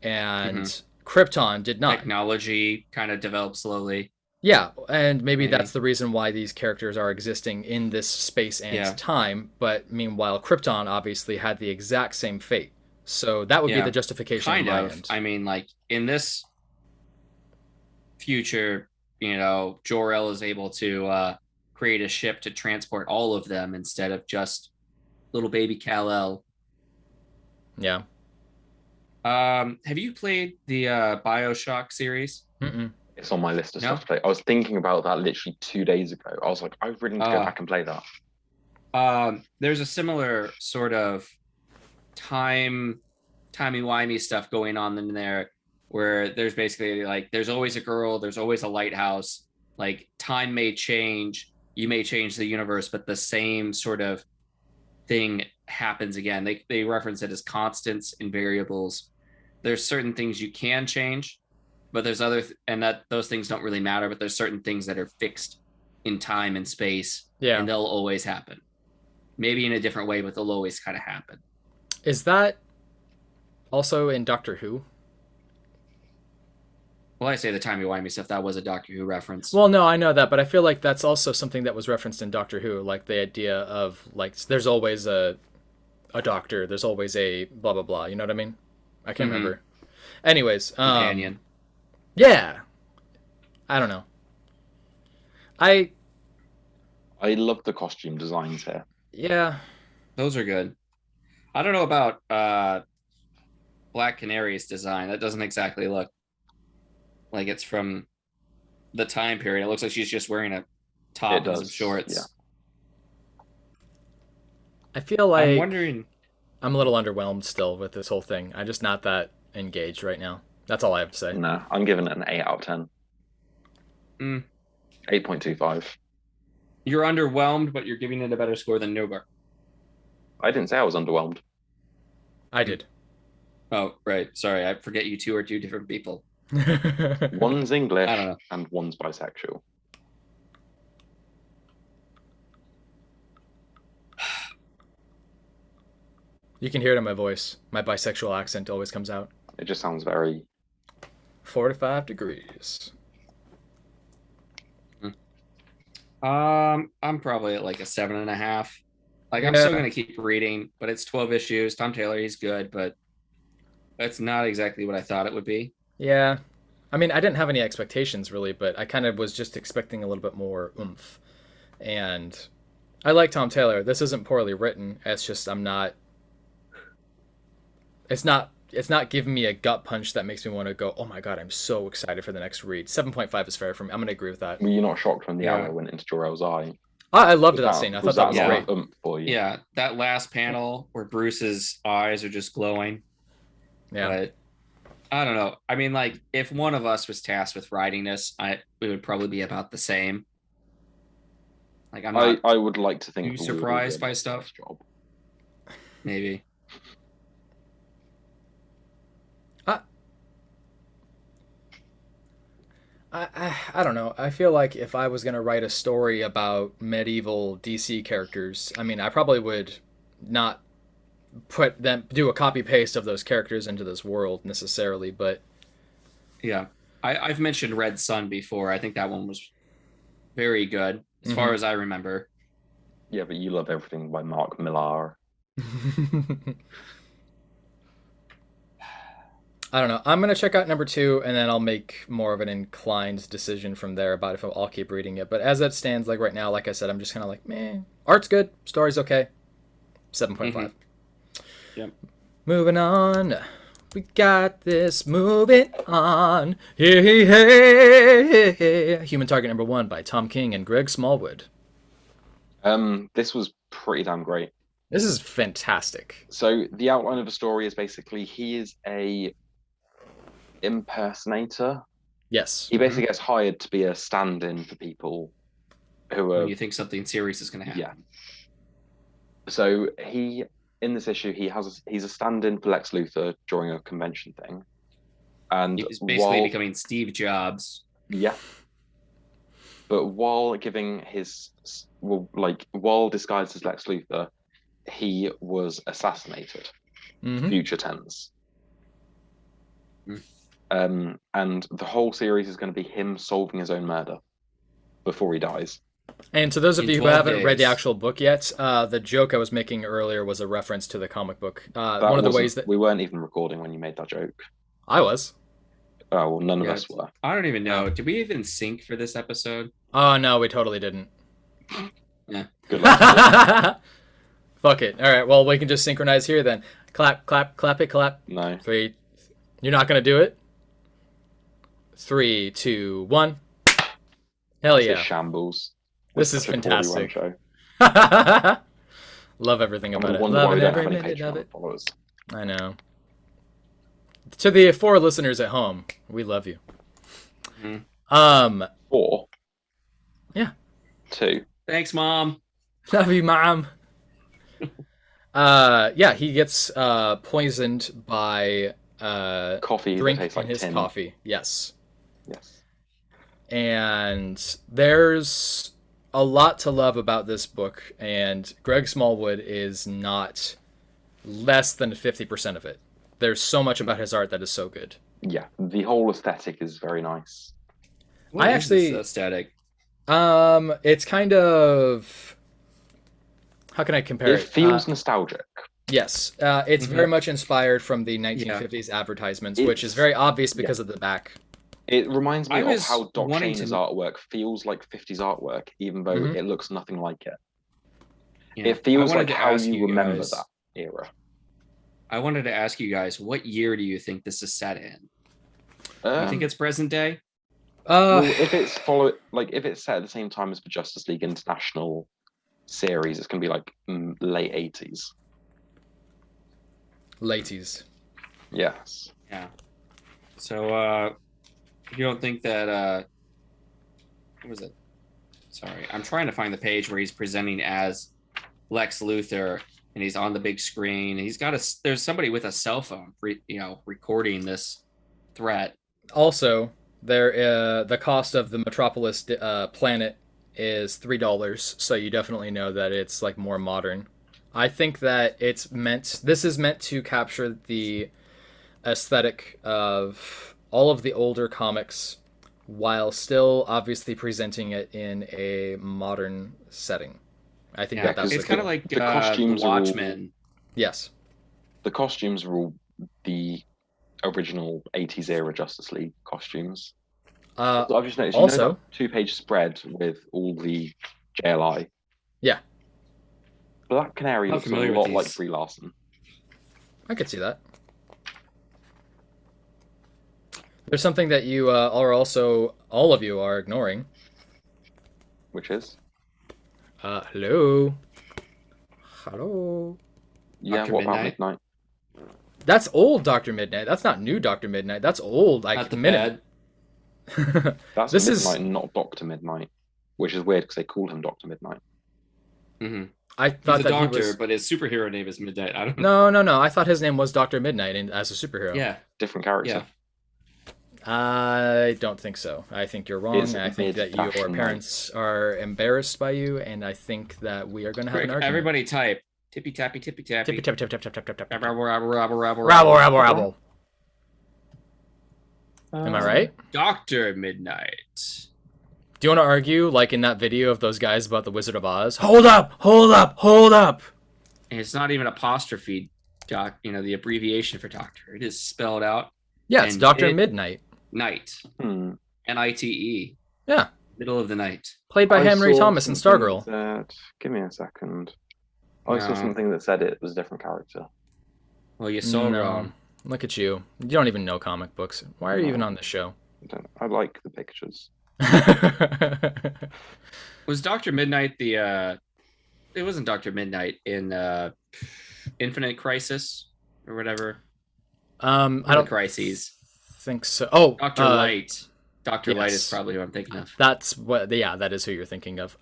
A: and Krypton did not?
B: Technology kind of develops slowly.
A: Yeah, and maybe
B: Maybe.
A: that's the reason why these characters are existing in this space and
B: Yeah.
A: time. But meanwhile, Krypton obviously had the exact same fate. So that would be
B: Yeah,
A: the justification
B: Kind
A: on my
B: of.
A: end.
B: I mean, like, in this future, Jor-El is able to create a ship to transport all of them instead of just little baby Kal-El.
A: Yeah.
B: Have you played the BioShock series?
A: Mm-mm.
C: It's on my list of
B: No?
C: stuff to play. I was thinking about that literally 2 days ago. I was like, I really need to go back and play that.
B: There's a similar sort of timey-wimey stuff going on in there, where there's basically like, there's always a girl, there's always a lighthouse. Like, time may change, you may change the universe, but the same sort of thing happens again. They reference it as constants and variables. There's certain things you can change, but there's those things don't really matter, but there's certain things that are fixed in time and space,
A: Yeah.
B: and they'll always happen. Maybe in a different way, but they'll always kind of happen.
A: Is that also in Doctor Who?
B: Well, I say the timey-wimey stuff, that was a Doctor Who reference.
A: Well, no, I know that, but I feel like that's also something that was referenced in Doctor Who, like the idea of, like, there's always a doctor, there's always a blah, blah, blah. You know what I mean? I can't remember. Anyways.
B: Companion.
A: Yeah. I don't know.
C: I love the costume designs here.
A: Yeah.
B: Those are good. I don't know about Black Canary's design. That doesn't exactly look like it's from the time period. It looks like she's just wearing a top and some shorts.
C: Yeah.
A: I feel like
B: I'm wondering.
A: I'm a little underwhelmed still with this whole thing. I'm just not that engaged right now. That's all I have to say.
C: No, I'm giving it an 8 out of 10. 8.25.
B: You're underwhelmed, but you're giving it a better score than Newburn.
C: I didn't say I was underwhelmed.
A: I did.
B: Oh, right. Sorry, I forget you two are two different people.
C: One's English
B: I don't know.
C: and one's bisexual.
A: You can hear it in my voice. My bisexual accent always comes out.
C: It just sounds very.
A: 4 to 5 degrees.
B: I'm probably at like a 7.5. Like, I'm still gonna keep reading, but it's 12 issues. Tom Taylor, he's good, but that's not exactly what I thought it would be.
A: Yeah. I mean, I didn't have any expectations really, but I kind of was just expecting a little bit more oomph. And I like Tom Taylor. This isn't poorly written. It's just it's not giving me a gut punch that makes me want to go, oh my god, I'm so excited for the next read. 7.5 is fair for me. I'm going to agree with that.
C: Were you not shocked when the arrow went into Jor-El's eye?
A: I loved that scene. I thought that was great.
C: For you?
B: Yeah, that last panel where Bruce's eyes are just glowing.
A: Yeah.
B: But I don't know. I mean, like, if one of us was tasked with writing this, it would probably be about the same. Like,
C: I would like to think
B: too surprised by stuff.
C: Job.
B: Maybe.
A: I don't know. I feel like if I was going to write a story about medieval DC characters, I mean, I probably would not do a copy paste of those characters into this world necessarily, but
B: yeah, I've mentioned Red Sun before. I think that one was very good as far as I remember.
C: Yeah, but you love everything by Mark Millar.
A: I don't know. I'm going to check out number 2, and then I'll make more of an inclined decision from there about if I'll keep reading it. But as it stands, like right now, like I said, I'm just kind of like, meh. Art's good. Story's okay. 7.5.
B: Yep.
A: Moving on. We got this. Moving on. Hey, hey, hey. Human Target number 1 by Tom King and Greg Smallwood.
C: This was pretty damn great.
A: This is fantastic.
C: So the outline of the story is basically he is a impersonator.
A: Yes.
C: He basically gets hired to be a stand-in for people who are...
B: When you think something serious is going to happen.
C: Yeah. So in this issue, he's a stand-in for Lex Luthor during a convention thing. And
B: he's basically becoming Steve Jobs.
C: Yeah. But while while disguised as Lex Luthor, he was assassinated. Future tense. And the whole series is going to be him solving his own murder before he dies.
A: And to those of you who haven't read the actual book yet, the joke I was making earlier was a reference to the comic book. One of the ways that
C: we weren't even recording when you made that joke.
A: I was.
C: Oh, well, none of us were.
B: I don't even know. Did we even sync for this episode?
A: Oh no, we totally didn't.
B: Yeah.
C: Good luck.
A: Fuck it. All right. Well, we can just synchronize here then. Clap, clap, clap it, clap.
C: No.
A: 3. You're not gonna do it. 3, 2, 1. Hell yeah!
C: Shambles.
A: This is fantastic. Love everything about it.
C: Love
A: it every minute of it. I know. To the 4 listeners at home, we love you.
C: 4.
A: Yeah.
C: 2.
B: Thanks, Mom.
A: Love you, Mom. Yeah, he gets poisoned by
C: coffee
A: drink
C: that tastes
A: in
C: like
A: his
C: tin.
A: coffee. Yes.
C: Yes.
A: And there's a lot to love about this book, and Greg Smallwood is not less than 50% of it. There's so much about his art that is so good.
C: Yeah, the whole aesthetic is very nice.
B: What is this aesthetic?
A: It's kind of... How can I compare it?
C: It feels nostalgic.
A: Yes. It's very much inspired from the 1950s advertisements, which is very obvious because of the back.
C: It reminds me of how Doc
B: wanting
C: Shaner's artwork feels like 50s artwork, even though it looks nothing like it.
B: Yeah.
C: It feels like how you remember that era.
B: I wanted to ask you guys, what year do you think this is set in? You think it's present day?
C: Well, if it's if it's set at the same time as the Justice League International series, it's gonna be like late 80s.
A: Lateys.
C: Yes.
B: Yeah. So you don't think that what was it? Sorry, I'm trying to find the page where he's presenting as Lex Luthor, and he's on the big screen. He's got there's somebody with a cell phone, recording this threat.
A: Also, the cost of the Metropolis planet is $3, so you definitely know that it's like more modern. I think that this is meant to capture the aesthetic of all of the older comics while still obviously presenting it in a modern setting. I think
B: Yeah,
A: that's
B: it's
A: the
B: kind of
A: goal.
B: like
C: the costumes are all-
B: Watchmen.
A: Yes.
C: The costumes are all the original 80s era Justice League costumes. So I've just noticed,
A: also,
C: that 2-page spread with all the JLI?
A: Yeah.
C: Black Canary
B: Not
C: looks a
B: familiar with
C: lot like
B: these.
C: Brie Larson.
A: I could see that. There's something that you are also, all of you are ignoring.
C: Which is?
A: Hello? Hello?
C: Yeah,
B: Dr.
C: what about
B: Midnight?
C: Midnight?
A: That's old Dr. Midnight. That's not new Dr. Midnight. That's old, like,
B: Not the
A: minute.
B: bad.
C: That's
A: This
C: Midnight,
A: is-
C: not Dr. Midnight. Which is weird because they call him Dr. Midnight.
B: Mm-hmm.
A: I
B: He's
A: thought
B: a
A: that
B: doctor,
A: he was...
B: but his superhero name is Midnight. I don't know.
A: No. I thought his name was Dr. Midnight as a superhero.
B: Yeah,
C: Different character.
B: yeah.
A: I don't think so. I think you're wrong.
C: It's
A: I think that
C: mid-dash
A: your
C: and
A: parents are embarrassed by you, and I think that we are going to have an
B: Quick,
A: argument.
B: everybody type. Tippy tappy, tippy tappy.
A: Tippy tap tap tap tap tap tap tap.
B: Rabble, rabble, rabble, rabble,
A: Rabble rabble rabble.
C: Uh,
A: Am I right?
B: Dr. Midnight.
A: Do you want to argue, like in that video of those guys about the Wizard of Oz? Hold up! Hold up! Hold up!
B: And it's not even apostrophe, the abbreviation for doctor. It is spelled out.
A: Yeah, it's
B: And
A: Dr.
B: it-
A: Midnight.
B: Night.
C: Hmm.
B: Nite.
A: Yeah.
B: Middle of the night.
A: Played by
C: I
A: Henry
C: saw
A: Thomas and
C: something
A: Stargirl.
C: Give me a second. I saw
B: No.
C: something that said it was a different character.
B: Well, you're so
A: No.
B: wrong.
A: Look at you. You don't even know comic books. Why are you even on this show?
C: I like the pictures.
B: Was Dr. Midnight it wasn't Dr. Midnight in Infinite Crisis or whatever.
A: I don't
B: Crises.
A: think so. Oh,
B: Dr. Light. Dr. Light is
A: yes.
B: probably who I'm thinking of.
A: That's what. Yeah, that is who you're thinking of.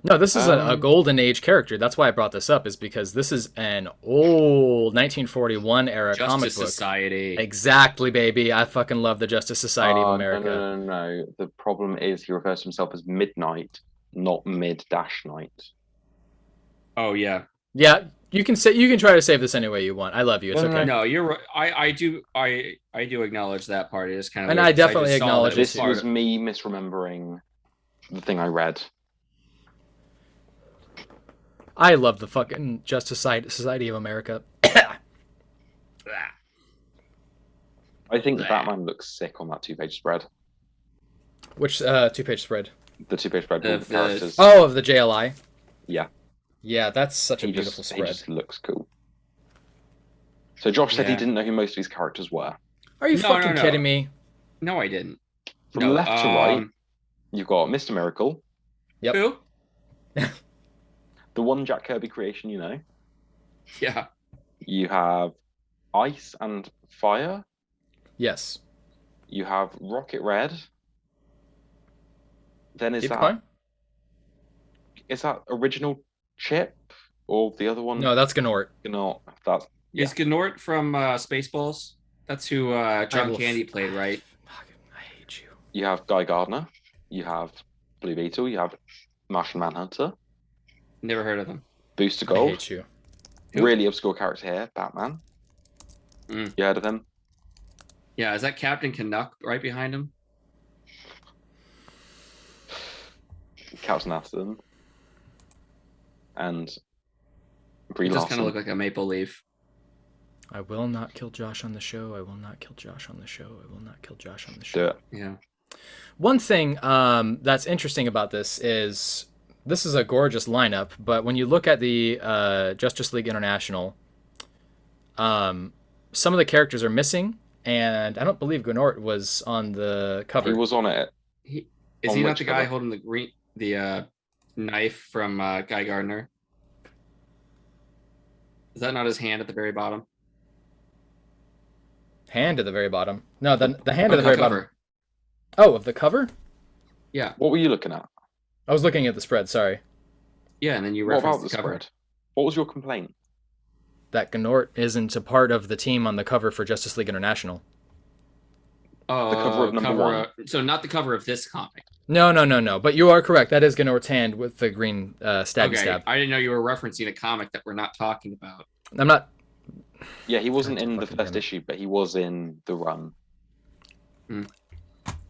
A: No, this is a golden age character. That's why I brought this up, is because this is an old 1941 era comic
B: Justice
A: book.
B: Society.
A: Exactly, baby. I fucking love the Justice Society of America.
C: No. The problem is he refers to himself as Midnight, not Mid-Night.
B: Oh yeah.
A: Yeah, you can try to save this any way you want. I love you. It's
C: No,
A: okay.
B: No, you're right. I do acknowledge that part. It is kind of
A: And
B: weird
A: I
B: 'cause
A: definitely
B: just saw
A: acknowledge
B: that it
C: This
B: part
C: was
B: of-
C: me misremembering the thing I read.
A: I love the fucking Justice Society of America.
C: I think
B: Blah.
C: Batman looks sick on that 2-page spread.
A: Which 2-page spread?
C: The 2-page spread with
B: Of
C: the
B: the-
C: characters.
A: Oh, of the JLI.
C: Yeah.
A: Yeah, that's such a
C: He
A: beautiful
C: just, he
A: spread.
C: just looks cool. So Josh said he
B: Yeah.
C: didn't know who most of these characters were.
A: Are you
B: No,
A: fucking
B: no.
A: kidding me?
B: No, I didn't.
C: From
B: No,
C: left to right, you've got Mr. Miracle,
A: Yep.
B: Who?
C: the one Jack Kirby creation,
B: Yeah.
C: You have Ice and Fire.
A: Yes.
C: You have Rocket Red. Then
A: Keep going.
C: is that original Chip or the other one?
A: No, that's Gnort.
C: No, that's
B: Is Gnort from Spaceballs? That's who John
A: will
B: Candy played, right?
A: Fucking, I hate you.
C: you have Guy Gardner. You have Blue Beetle. You have Martian Manhunter.
B: Never heard of them.
C: Booster
A: I
C: Gold.
A: hate you.
B: Who?
C: Really obscure character here, Batman.
B: Mm.
C: You heard of him?
B: Yeah, is that Captain Canuck right behind him?
C: Captain Atom. And Brie
B: It does
C: Larson.
B: kind of look like a maple leaf.
A: I will not kill Josh on the show. I will not kill Josh on the show. I will not kill Josh on the
C: Do
A: show.
C: it.
B: Yeah.
A: One thing that's interesting about this is a gorgeous lineup, but when you look at the Justice League International, some of the characters are missing, and I don't believe Gnort was on the cover.
C: He was on it.
B: Is
C: On
B: he not
C: which
B: the guy
C: cover?
B: holding the knife from Guy Gardner? Is that not his hand at the very bottom?
A: Hand at the very bottom. No, the hand
B: Or
A: at the very bottom.
B: cover?
A: Oh, of the cover?
B: Yeah.
C: What were you looking at?
A: I was looking at the spread, sorry.
B: Yeah, and then you
C: What about
B: referenced
C: the
B: the cover.
C: spread? What was your complaint?
A: That Gnort isn't a part of the team on the cover for Justice League International.
B: Oh,
C: The cover of number one.
B: So not the cover of this comic.
A: No. But you are correct. That is Gnort's hand with the green stabby
B: Okay,
A: stab.
B: I didn't know you were referencing a comic that we're not talking about.
A: I'm not.
C: Yeah, he wasn't in the
A: Fucking
C: first
A: damn it.
C: issue, but he was in the run.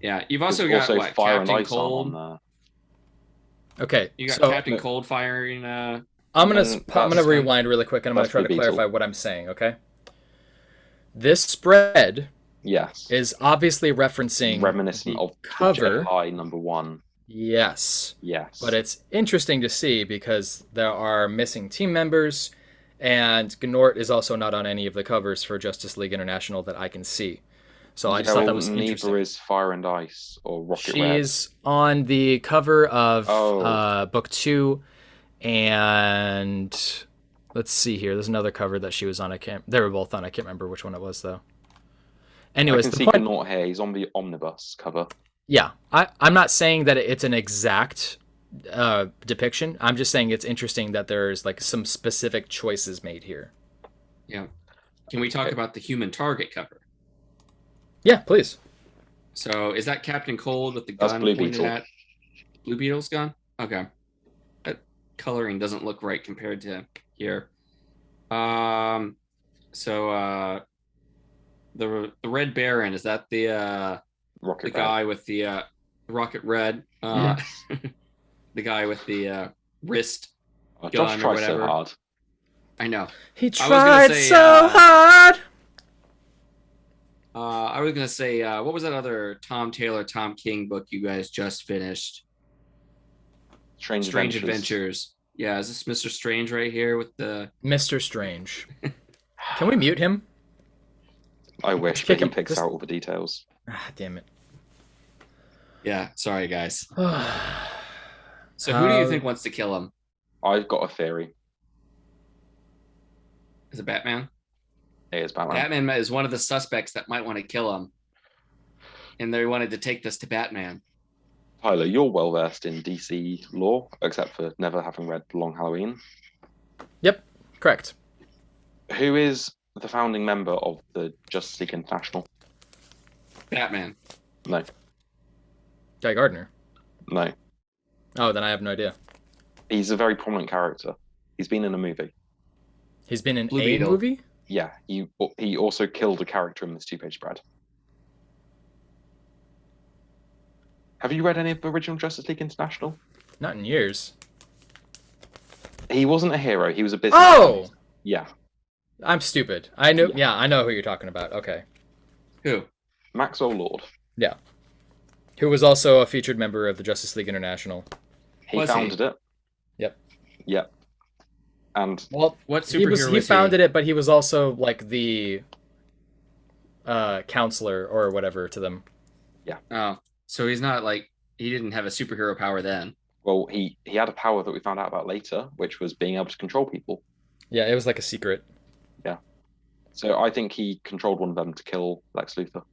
B: Yeah, you've
C: There's
B: also got what,
C: Fire and
B: Captain
C: Ice on
B: Cold.
C: there.
A: Okay,
B: You got
A: so
B: Captain Cold firing.
A: I'm
C: and
A: gonna
C: that's-
A: rewind really quick, and I'm gonna
C: that's
A: try to
C: Blue Beetle.
A: clarify what I'm saying. Okay. This spread
C: Yes.
A: is obviously referencing
C: Reminiscent
A: the
C: of
A: cover.
C: July number one.
A: Yes.
C: Yes.
A: But it's interesting to see because there are missing team members, and Gnort is also not on any of the covers for Justice League International that I can see. So I just thought that was interesting.
C: Neither is Fire and Ice or Rocket Red.
A: She's on the cover of
C: Oh.
A: book 2, and let's see here. There's another cover that she was on. They were both on. I can't remember which one it was though. Anyways,
C: I can
A: the
C: see
A: point,
C: Gnort here. He's on the omnibus cover.
A: yeah, I'm not saying that it's an exact depiction. I'm just saying it's interesting that there's like some specific choices made here.
B: Yeah. Can we talk about the Human Target cover?
A: Yeah, please.
B: So is that Captain Cold with the
C: That's
B: gun
C: Blue
B: pointed
C: Beetle.
B: at Blue Beetle's gun? Okay. That coloring doesn't look right compared to here. So the Red Baron, is that the
C: Rocket Red.
B: guy with the Rocket Red?
C: Yes.
B: The guy with the wrist
C: Oh,
B: gun
C: Josh
B: or
C: tries so
B: whatever.
C: hard.
B: I know.
A: He
B: gonna
A: tried
B: say,
A: so hard.
B: I was gonna say, what was that other Tom Taylor, Tom King book you guys just finished?
C: Strange
B: Strange
C: Adventures.
B: Adventures. Yeah, is this Mr. Strange right here with the?
A: Mr. Strange. Can we mute him?
C: I wish,
A: Kick
C: but he
A: him.
C: picks
A: Just-
C: out all the details.
A: Ah, damn it.
B: Yeah, sorry guys. So who do you think wants to kill him?
C: I've got a theory.
B: Is it Batman?
C: It is Batman.
B: Batman is one of the suspects that might want to kill him, and they wanted to take this to Batman.
C: Tyler, you're well versed in DC lore, except for never having read Long Halloween.
A: Yep, correct.
C: Who is the founding member of the Justice League International?
B: Batman.
C: No,
A: Guy Gardner.
C: no.
A: Oh, then I have no idea.
C: He's a very prominent character. He's been in a movie.
A: He's been in
B: Blue
A: a
B: Beetle.
A: movie?
C: Yeah, he also killed a character in this two-page spread. Have you read any of the original Justice League International?
A: Not in years.
C: He wasn't a hero. He was a business.
A: Oh!
C: Yeah,
A: I'm stupid. I know.
C: Yeah.
A: Yeah, I know who you're talking about. Okay.
B: Who?
C: Maxwell Lord.
A: Who was also a featured member of the Justice League International.
C: He
B: Was he?
C: founded it.
A: Yep.
C: Yep. And
A: Well,
B: What superhero
A: he founded it, but he was also like the counselor or whatever to them.
B: Oh, so he's not like he didn't have a superhero power then.
C: well, he had a power that we found out about later, which was being able to control people.
A: Yeah, it was like a secret.
C: So I think he controlled one of them to kill Lex Luthor.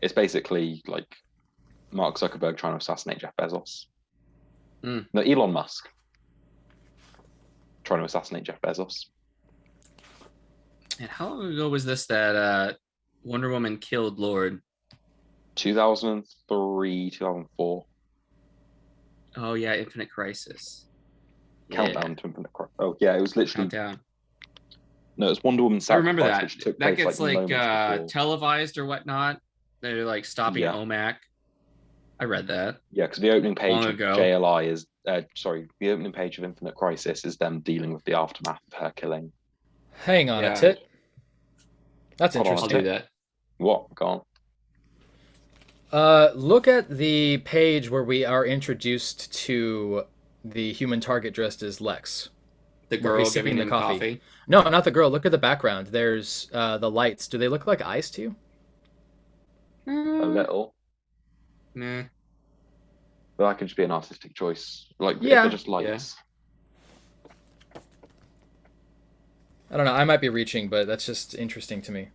C: It's basically like Mark Zuckerberg trying to assassinate Jeff Bezos.
B: Mm.
C: No, Elon Musk trying to assassinate Jeff Bezos.
B: And how long ago was this that Wonder Woman killed Lord?
C: 2003, 2004.
B: Oh yeah, Infinite Crisis.
C: Countdown to Infinite Crisis. Oh yeah, it was literally
B: Countdown.
C: no, it's Wonder Woman.
B: I remember
C: Sacrifice,
B: that.
C: which took
B: That
C: place,
B: gets like
C: moments before.
B: televised or whatnot. They're like stopping
C: Yeah.
B: OMAC. I read that.
C: Yeah, because the opening page
B: long
C: of
B: ago.
C: JLI is the opening page of Infinite Crisis is them dealing with the aftermath of her killing.
A: Hang on
B: Yeah.
A: a tit. That's
C: Hold on a
B: I'll
A: interesting.
B: do that.
C: What? Go on.
A: Look at the page where we are introduced to the human target dressed as Lex.
B: The
A: Where
B: girl
A: he's sipping
B: giving
A: the
B: them
A: coffee.
B: coffee.
A: No, not the girl. Look at the background. There's the lights. Do they look like eyes to you?
C: A
B: Mm,
C: little.
B: nah.
C: But that could just be an artistic choice. Like, if
A: Yeah.
C: they're just lights.
A: I don't know. I might be reaching, but that's just interesting to me.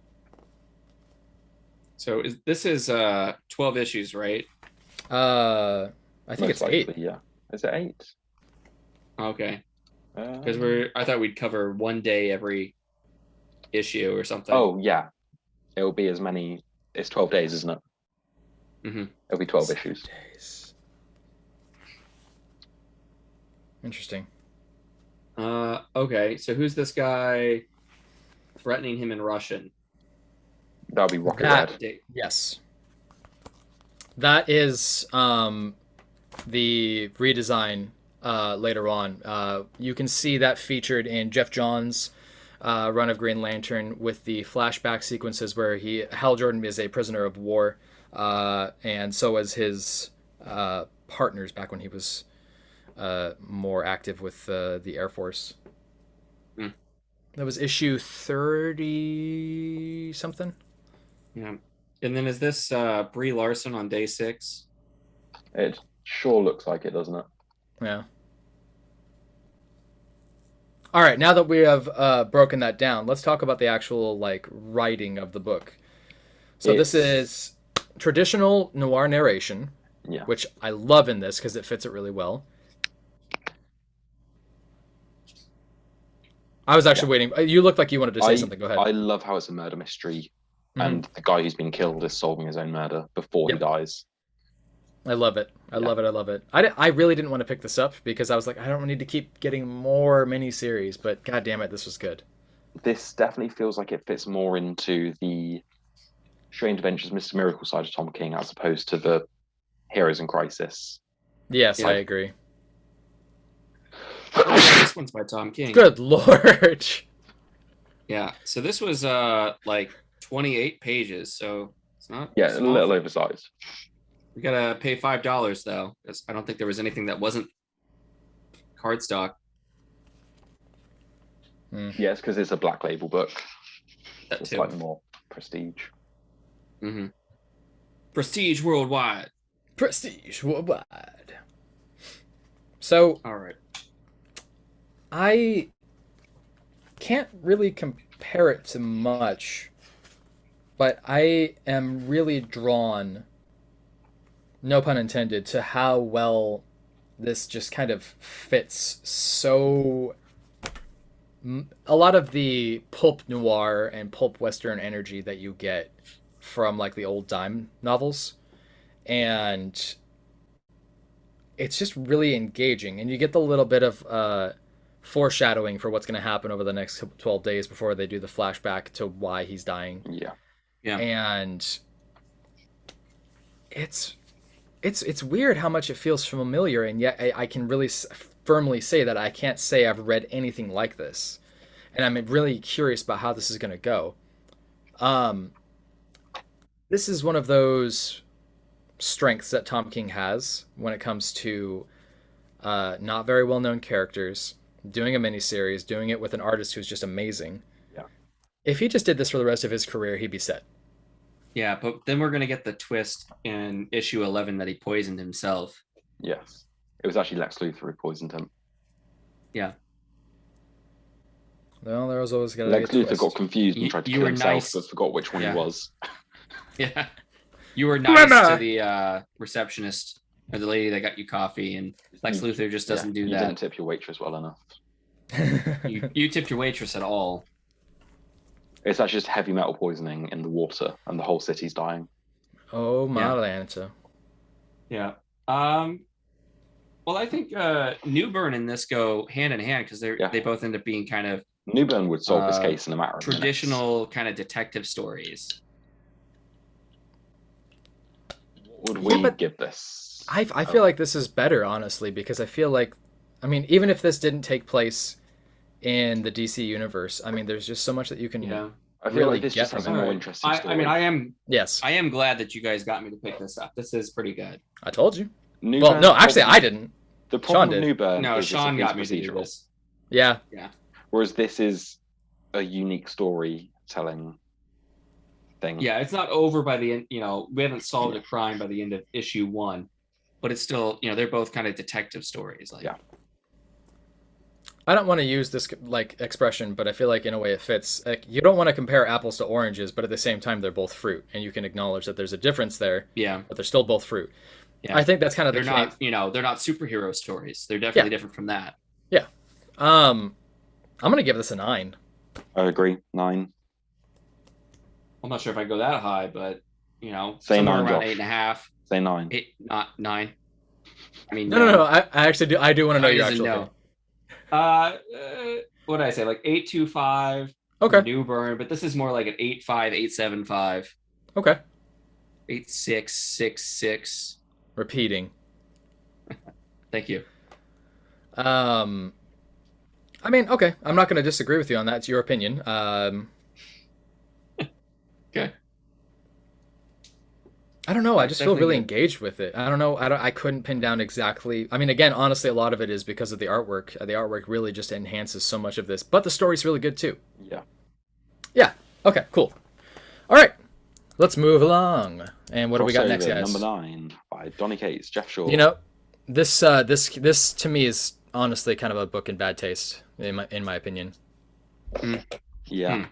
B: So this is 12 issues, right?
A: I think
C: Most
A: it's 8.
C: likely, yeah. Is it 8?
B: Okay. Because I thought we'd cover one day every issue or something.
C: Oh yeah, it'll be as many. It's 12 days, isn't it?
B: Mm-hmm.
C: It'll be 12 issues.
A: Days. Interesting.
B: Okay, so who's this guy threatening him in Russian?
C: That'll be Rocket
A: That-
C: Red.
A: Yes. That is the redesign later on. You can see that featured in Geoff Johns' run of Green Lantern with the flashback sequences where Hal Jordan is a prisoner of war, and so was his partners back when he was more active with the Air Force.
B: Mm.
A: That was issue 30 something.
B: Yeah. And then is this Brie Larson on day 6?
C: It sure looks like it, doesn't it?
A: Yeah. All right, now that we have broken that down, let's talk about the actual writing of the book. So this is traditional noir narration,
C: Yeah.
A: which I love in this because it fits it really well. I was actually waiting. You looked like you wanted to say something. Go ahead.
C: I love how it's a murder mystery, and the guy who's been killed is solving his own murder before he dies.
A: I love it. I love it. I really didn't want to pick this up because I was like, I don't need to keep getting more miniseries, but god damn it, this was good.
C: This definitely feels like it fits more into the Strange Adventures Mr. Miracle side of Tom King as opposed to the Heroes in Crisis.
A: Yes, I agree.
B: Oh, this one's by Tom King.
A: Good lord.
B: Yeah. So this was 28 pages, so it's not
C: Yeah,
B: small.
C: a little oversized.
B: We gotta pay $5 though, because I don't think there was anything that wasn't cardstock.
C: Yes, because it's a Black Label book.
B: That
C: It's
B: too.
C: slightly more prestige.
B: Mm-hmm. Prestige worldwide.
A: Prestige worldwide. So
B: All right.
A: I can't really compare it to much, but I am really drawn, no pun intended, to how well this just kind of fits so... A lot of the pulp noir and pulp western energy that you get from the old dime novels, and it's just really engaging, and you get the little bit of foreshadowing for what's going to happen over the next 12 days before they do the flashback to why he's dying.
B: Yeah.
A: And it's weird how much it feels familiar, and yet I can really firmly say that I can't say I've read anything like this, and I'm really curious about how this is going to go. This is one of those strengths that Tom King has when it comes to not very well-known characters, doing a miniseries, doing it with an artist who's just amazing.
C: Yeah.
A: If he just did this for the rest of his career, he'd be set.
B: Yeah, but then we're gonna get the twist in issue 11 that he poisoned himself.
C: Yes. It was actually Lex Luthor who poisoned him.
B: Yeah.
A: Well, there was always going to be
C: Lex
A: a
C: Luthor
A: twist.
C: got confused and tried to
B: You
C: kill
B: were
C: himself,
B: nice.
C: but forgot which one
B: Yeah.
C: he was.
B: Yeah. You were nice
A: Mama!
B: to the receptionist or the lady that got you coffee, and Lex Luthor just doesn't do
C: You
B: that.
C: didn't tip your waitress well enough.
B: You tipped your waitress at all.
C: It's actually just heavy metal poisoning in the water, and the whole city's dying.
A: Oh, Malanta.
B: Yeah. Well, I think Newburn and this go hand in hand because they both end up being kind of
C: Newburn would solve this case in a matter of
B: traditional kind of detective stories.
C: What would we give this?
A: I feel like this is better, honestly, because I feel like, even if this didn't take place in the DC universe, there's just so much that you can
C: I feel
A: really
C: like this
A: get
C: just has a
A: from it.
C: more interesting story.
B: I am
A: Yes,
B: I am glad that you guys got me to pick this up. This is pretty good.
A: I told you.
C: Newburn,
A: Well, no, actually, I didn't.
C: The problem
A: Sean
C: with
A: did.
C: Newburn
B: No,
C: is
B: Sean
C: it's
B: got me to do
C: procedural.
B: this.
A: Yeah.
C: Whereas this is a unique storytelling thing.
B: Yeah, it's not over by the end. We haven't solved a crime by the end of issue 1, but it's still, they're both kind of detective stories.
C: Yeah.
A: I don't want to use this expression, but I feel like in a way it fits. You don't want to compare apples to oranges, but at the same time they're both fruit, and you can acknowledge that there's a difference there.
B: Yeah.
A: But they're still both fruit.
B: Yeah.
A: I think that's kind of
B: They're
A: the
B: not, they're not superhero stories. They're definitely different from that.
A: Yeah. I'm gonna give this a 9.
C: I agree. 9.
B: I'm not sure if I go that high, but you know,
C: Say
B: somewhere
C: 9,
B: around
C: Josh.
B: 8.5.
C: Say 9.
B: 8, not 9. I mean,
A: No. I actually do. I do want to know
B: 9
A: your
B: is a
A: actual
B: no.
A: opinion.
B: What did I say? Like 8.25
A: Okay.
B: for Newburn, but this is more like an 8.5, 8.75,
A: Okay.
B: 8.666.
A: Repeating.
B: Thank you.
A: I mean, okay. I'm not going to disagree with you on that. It's your opinion.
B: Okay.
A: I don't know. I
B: It's
A: just feel
B: definitely
A: really
B: good.
A: engaged with it. I don't know. I couldn't pin down exactly. I mean, again, honestly, a lot of it is because of the artwork. The artwork really just enhances so much of this. But the story's really good too.
C: Yeah.
A: Yeah. Okay. Cool. All right. Let's move along. And what do we got next,
C: Crossover,
A: guys?
C: Number 9 by Donny Cates, Geoff Shaw.
A: You know, this to me is honestly kind of a book in bad taste, in my opinion.
C: Yeah.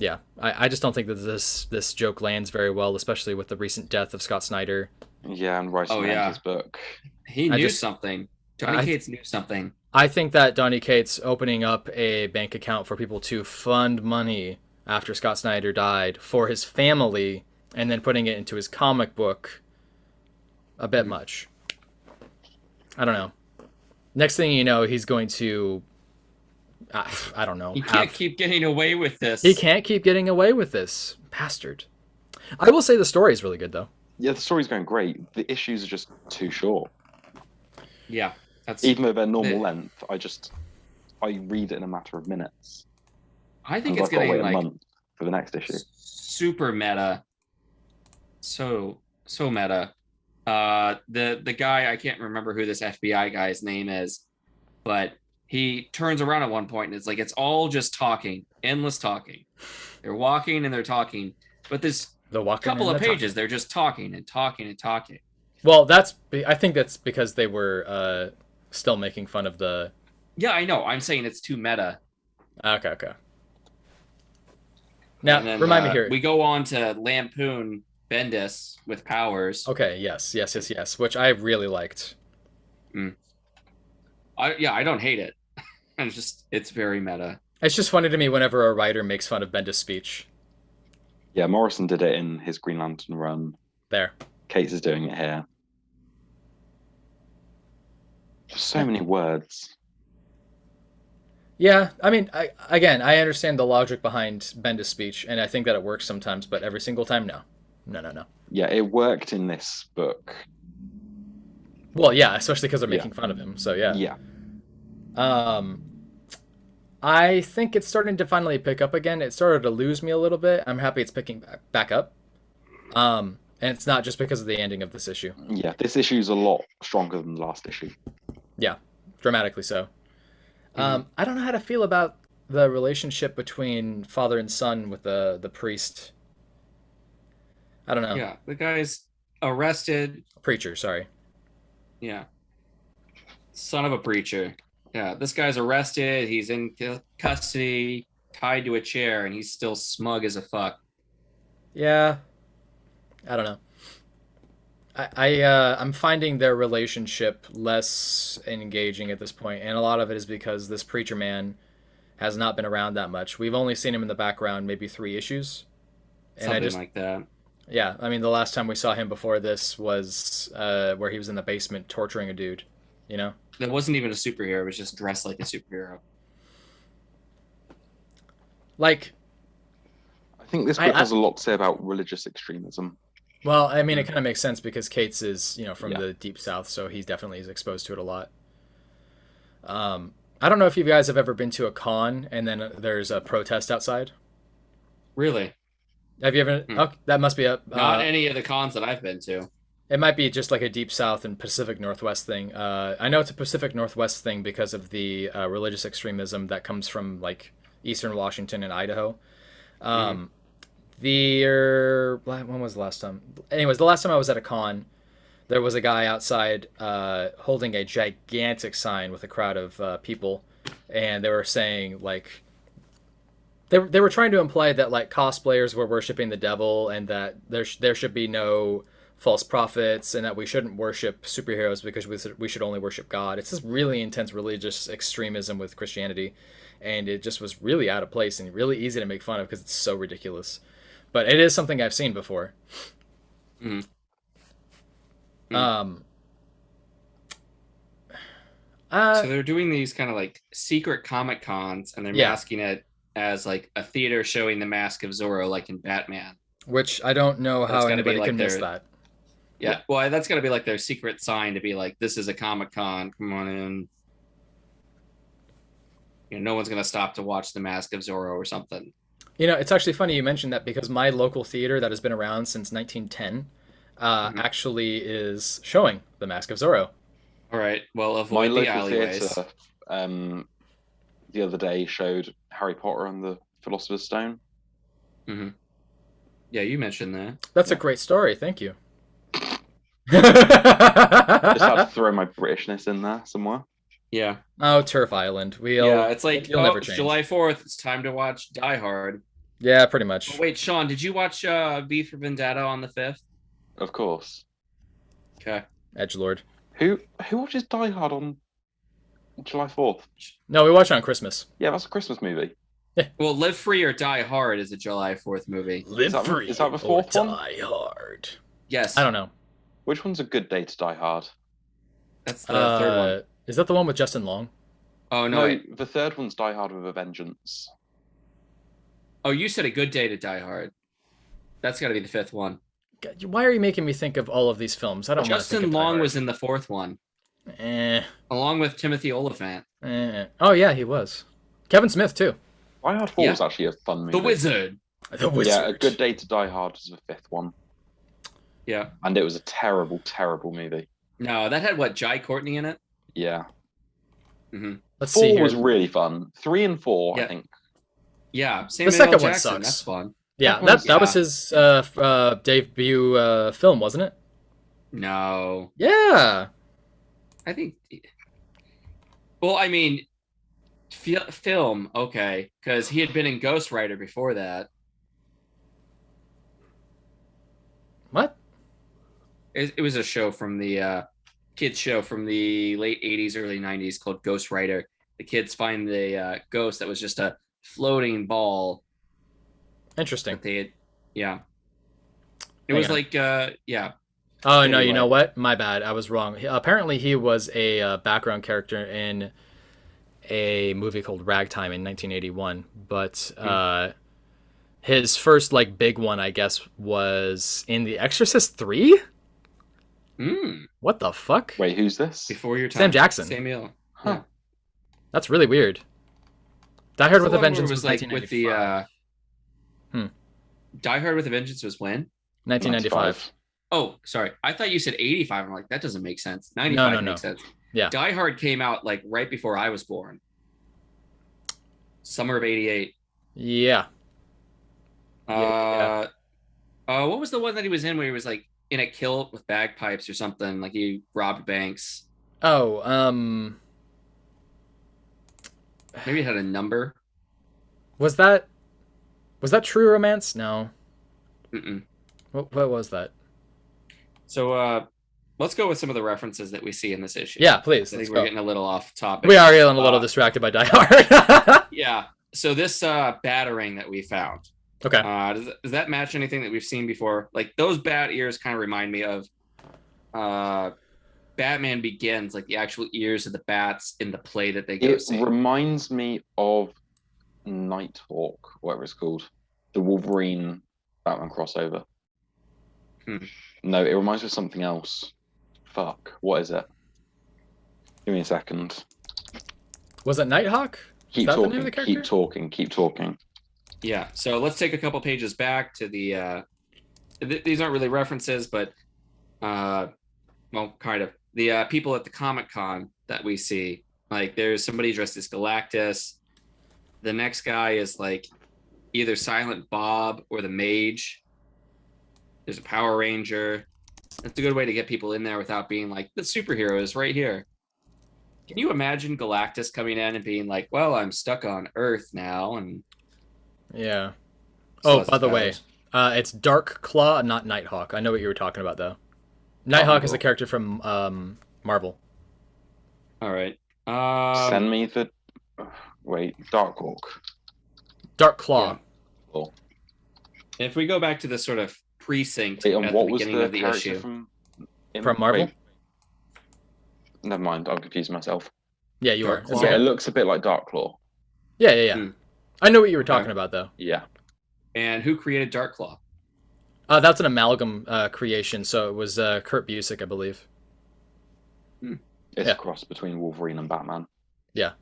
A: Yeah, I just don't think that this joke lands very well, especially with the recent death of Scott Snyder.
C: Yeah, and writing his book.
B: He knew something. Donny Cates knew something.
A: I think that Donny Cates opening up a bank account for people to fund money after Scott Snyder died for his family and then putting it into his comic book, a bit much. I don't know. Next thing you know, he's going to... I don't know.
B: He can't keep getting away with this.
A: He can't keep getting away with this. Bastard. I will say the story is really good, though.
C: Yeah, the story's going great. The issues are just too short.
B: Yeah.
C: Even though they're normal length, I read it in a matter of minutes.
B: I think
C: And
B: it's
C: I've got to
B: getting
C: wait a
B: like
C: month for the next issue.
B: super meta. So meta. The guy, I can't remember who this FBI guy's name is, but he turns around at one point and it's like it's all just talking, endless talking. They're walking and they're talking, but this couple of pages they're just talking and talking and talking.
A: Well, I think that's because they were still making fun of the...
B: Yeah, I know. I'm saying it's too meta.
A: Okay. Now,
B: then,
A: remind me here.
B: We go on to lampoon Bendis with powers.
A: Okay, yes, which I really liked.
B: I don't hate it. It's very meta.
A: It's just funny to me whenever a writer makes fun of Bendis' speech.
C: Yeah, Morrison did it in his Green Lantern run.
A: There.
C: Cates is doing it here. Just so many words.
A: Yeah, I mean, I understand the logic behind Bendis' speech, and I think that it works sometimes, but every single time, no.
C: Yeah, it worked in this book.
A: Well, yeah, especially because they're making fun of him, so yeah.
C: Yeah.
A: I think it's starting to finally pick up again. It started to lose me a little bit. I'm happy it's picking back up. And it's not just because of the ending of this issue.
C: Yeah, this issue's a lot stronger than the last issue.
A: Yeah, dramatically so. I don't know how to feel about the relationship between father and son with the priest. I don't know.
B: Yeah, the guy's arrested.
A: Preacher, sorry.
B: Yeah. Son of a preacher. Yeah, this guy's arrested. He's in custody, tied to a chair, and he's still smug as a fuck.
A: Yeah. I don't know. I'm finding their relationship less engaging at this point, and a lot of it is because this preacher man has not been around that much. We've only seen him in the background maybe 3 issues. And
B: Something like that.
A: Yeah, I mean, the last time we saw him before this was where he was in the basement torturing a dude, you know?
B: That wasn't even a superhero. It was just dressed like a superhero.
A: Like...
C: I think this book has a lot to say about religious extremism.
A: Well, I mean, it kind of makes sense because Cates is, from the Deep South, so he definitely is exposed to it a lot. I don't know if you guys have ever been to a con and then there's a protest outside.
B: Really?
A: Have you ever? Oh, that must be a...
B: Not any of the cons that I've been to.
A: It might be just like a Deep South and Pacific Northwest thing. I know it's a Pacific Northwest thing because of the religious extremism that comes from like Eastern Washington and Idaho. When was the last time? Anyways, the last time I was at a con, there was a guy outside holding a gigantic sign with a crowd of people, and they were saying like they were trying to imply that like cosplayers were worshiping the devil and that there should be no false prophets and that we shouldn't worship superheroes because we should only worship God. It's this really intense religious extremism with Christianity. and it just was really out of place and really easy to make fun of because it's so ridiculous. But it is something I've seen before.
B: Mm.
A: Um.
B: So they're doing these kind of like secret Comic Cons, and they're masking it as like a theater showing the Mask of Zorro, like in Batman.
A: Which I don't know how anybody can miss that.
B: Yeah, well, that's got to be like their secret sign to be like, this is a Comic Con. Come on in. You know, no one's gonna stop to watch the Mask of Zorro or something.
A: You know, it's actually funny you mentioned that because my local theater that has been around since 1910 actually is showing the Mask of Zorro.
B: All right. Well, avoid the alleyways.
C: Theater, the other day showed Harry Potter and the Philosopher's Stone.
B: Mm-hmm. Yeah, you mentioned that.
A: That's a great story. Thank you.
C: Just had to throw my Britishness in there somewhere.
B: Yeah.
A: Oh, Turf Island.
B: It's like
A: you'll never change.
B: July 4th. It's time to watch Die Hard.
A: Yeah, pretty much.
B: Oh, wait, Sean, did you watch V for Vendetta on the 5th?
C: Of course.
B: Okay.
A: Edgelord.
C: Who watches Die Hard on July 4th?
A: No, we watch it on Christmas.
C: Yeah, that's a Christmas movie.
B: Well, Live Free or Die Hard is a July 4th movie.
A: Live Free
C: is that the fourth one?
A: Die Hard.
B: Yes.
A: I don't know.
C: Which one's a good day to Die Hard?
B: That's the third one.
A: Is that the one with Justin Long?
B: Oh, no.
C: The third one's Die Hard with a Vengeance.
B: Oh, you said a good day to Die Hard. That's got to be the 5th one.
A: God, why are you making me think of all of these films? I don't.
B: Justin Long was in the 4th one. Along with Timothy Oliphant.
A: Oh yeah, he was. Kevin Smith too.
C: Die Hard 4 was actually a fun movie.
B: The Wizard.
C: Yeah, A Good Day to Die Hard was the 5th one.
B: Yeah.
C: And it was a terrible, terrible movie.
B: No, that had Jai Courtney in it?
C: Yeah.
B: Mm-hmm.
A: Let's
C: 4
A: see here.
C: was really fun. 3 and 4, I think.
B: Yeah,
A: the second one
B: Jackson.
A: sucks.
B: That's fun.
A: Yeah, that was his debut film, wasn't it?
B: No.
A: Yeah.
B: I think. Well, I mean, film, okay, because he had been in Ghost Rider before that.
A: What?
B: It was a show from the kids show from the late 80s, early 90s called Ghost Rider. The kids find the ghost that was just a floating ball.
A: Interesting.
B: It was like, yeah.
A: Oh, anyway. No, you know what? My bad. I was wrong. Apparently, he was a background character in a movie called Ragtime in 1981. But his first, big one, I guess, was in The Exorcist 3? What the fuck?
C: Wait, who's this?
B: Before your time.
A: Sam Jackson.
B: Samuel.
C: Huh.
B: Yeah.
A: That's really weird. Die Hard with a Vengeance
B: was like with the Die Hard with a Vengeance was when?
A: 1995.
B: Oh, sorry. I thought you said 85. I'm like, that doesn't make sense. 95 makes sense.
A: Yeah.
B: Die Hard came out right before I was born. Summer of 88.
A: Yeah.
B: What was the one that he was in where he was in a kilt with bagpipes or something? Like he robbed banks.
A: Oh,
B: maybe it had a number.
A: Was that True Romance? No.
B: Mm-mm.
A: What was that?
B: So let's go with some of the references that we see in this issue.
A: Yeah, please.
B: I think we're getting a little off topic.
A: We are getting a little distracted by Die Hard.
B: Yeah. So this batarang that we found.
A: Okay.
B: Does that match anything that we've seen before? Like those bat ears kind of remind me of Batman Begins, like the actual ears of the bats in the play that they go see.
C: It reminds me of Nighthawk, whatever it's called, the Wolverine Batman crossover. No, it reminds me of something else. Fuck, what is it? Give me a second.
A: Was it Nighthawk?
C: Keep talking.
B: Yeah, so let's take a couple pages back to the these aren't really references, but well, kind of. The people at the Comic-Con that we see, there's somebody dressed as Galactus. The next guy is either Silent Bob or the Mage. There's a Power Ranger. That's a good way to get people in there without being the superhero is right here. Can you imagine Galactus coming in and being well, I'm stuck on Earth now, and
A: yeah. Oh, by the way, it's Dark Claw, not Nighthawk. I know what you were talking about, though. Nighthawk is a character from Marvel.
B: All right.
C: Send me the Wait, Darkhawk.
A: Dark Claw.
B: Yeah.
C: Cool.
B: If we go back to the sort of precinct
C: Wait, and
B: at
C: what
B: the
C: was
B: beginning
C: the
B: of the
C: character
B: issue.
C: from
A: Marvel?
C: Wait, never mind, I'm confused myself.
A: Yeah, you
B: Dark
A: are.
B: Claw?
A: It's
C: Yeah, it
A: okay.
C: looks a bit like Darklaw.
A: Yeah.
B: Hmm.
A: I know what you were
B: Okay.
A: talking about, though.
C: Yeah.
B: And who created Darklaw?
A: That's an amalgam creation, so it was Kurt Busiek, I believe.
C: It's
A: Yeah.
C: a cross between Wolverine and Batman.
A: Yeah.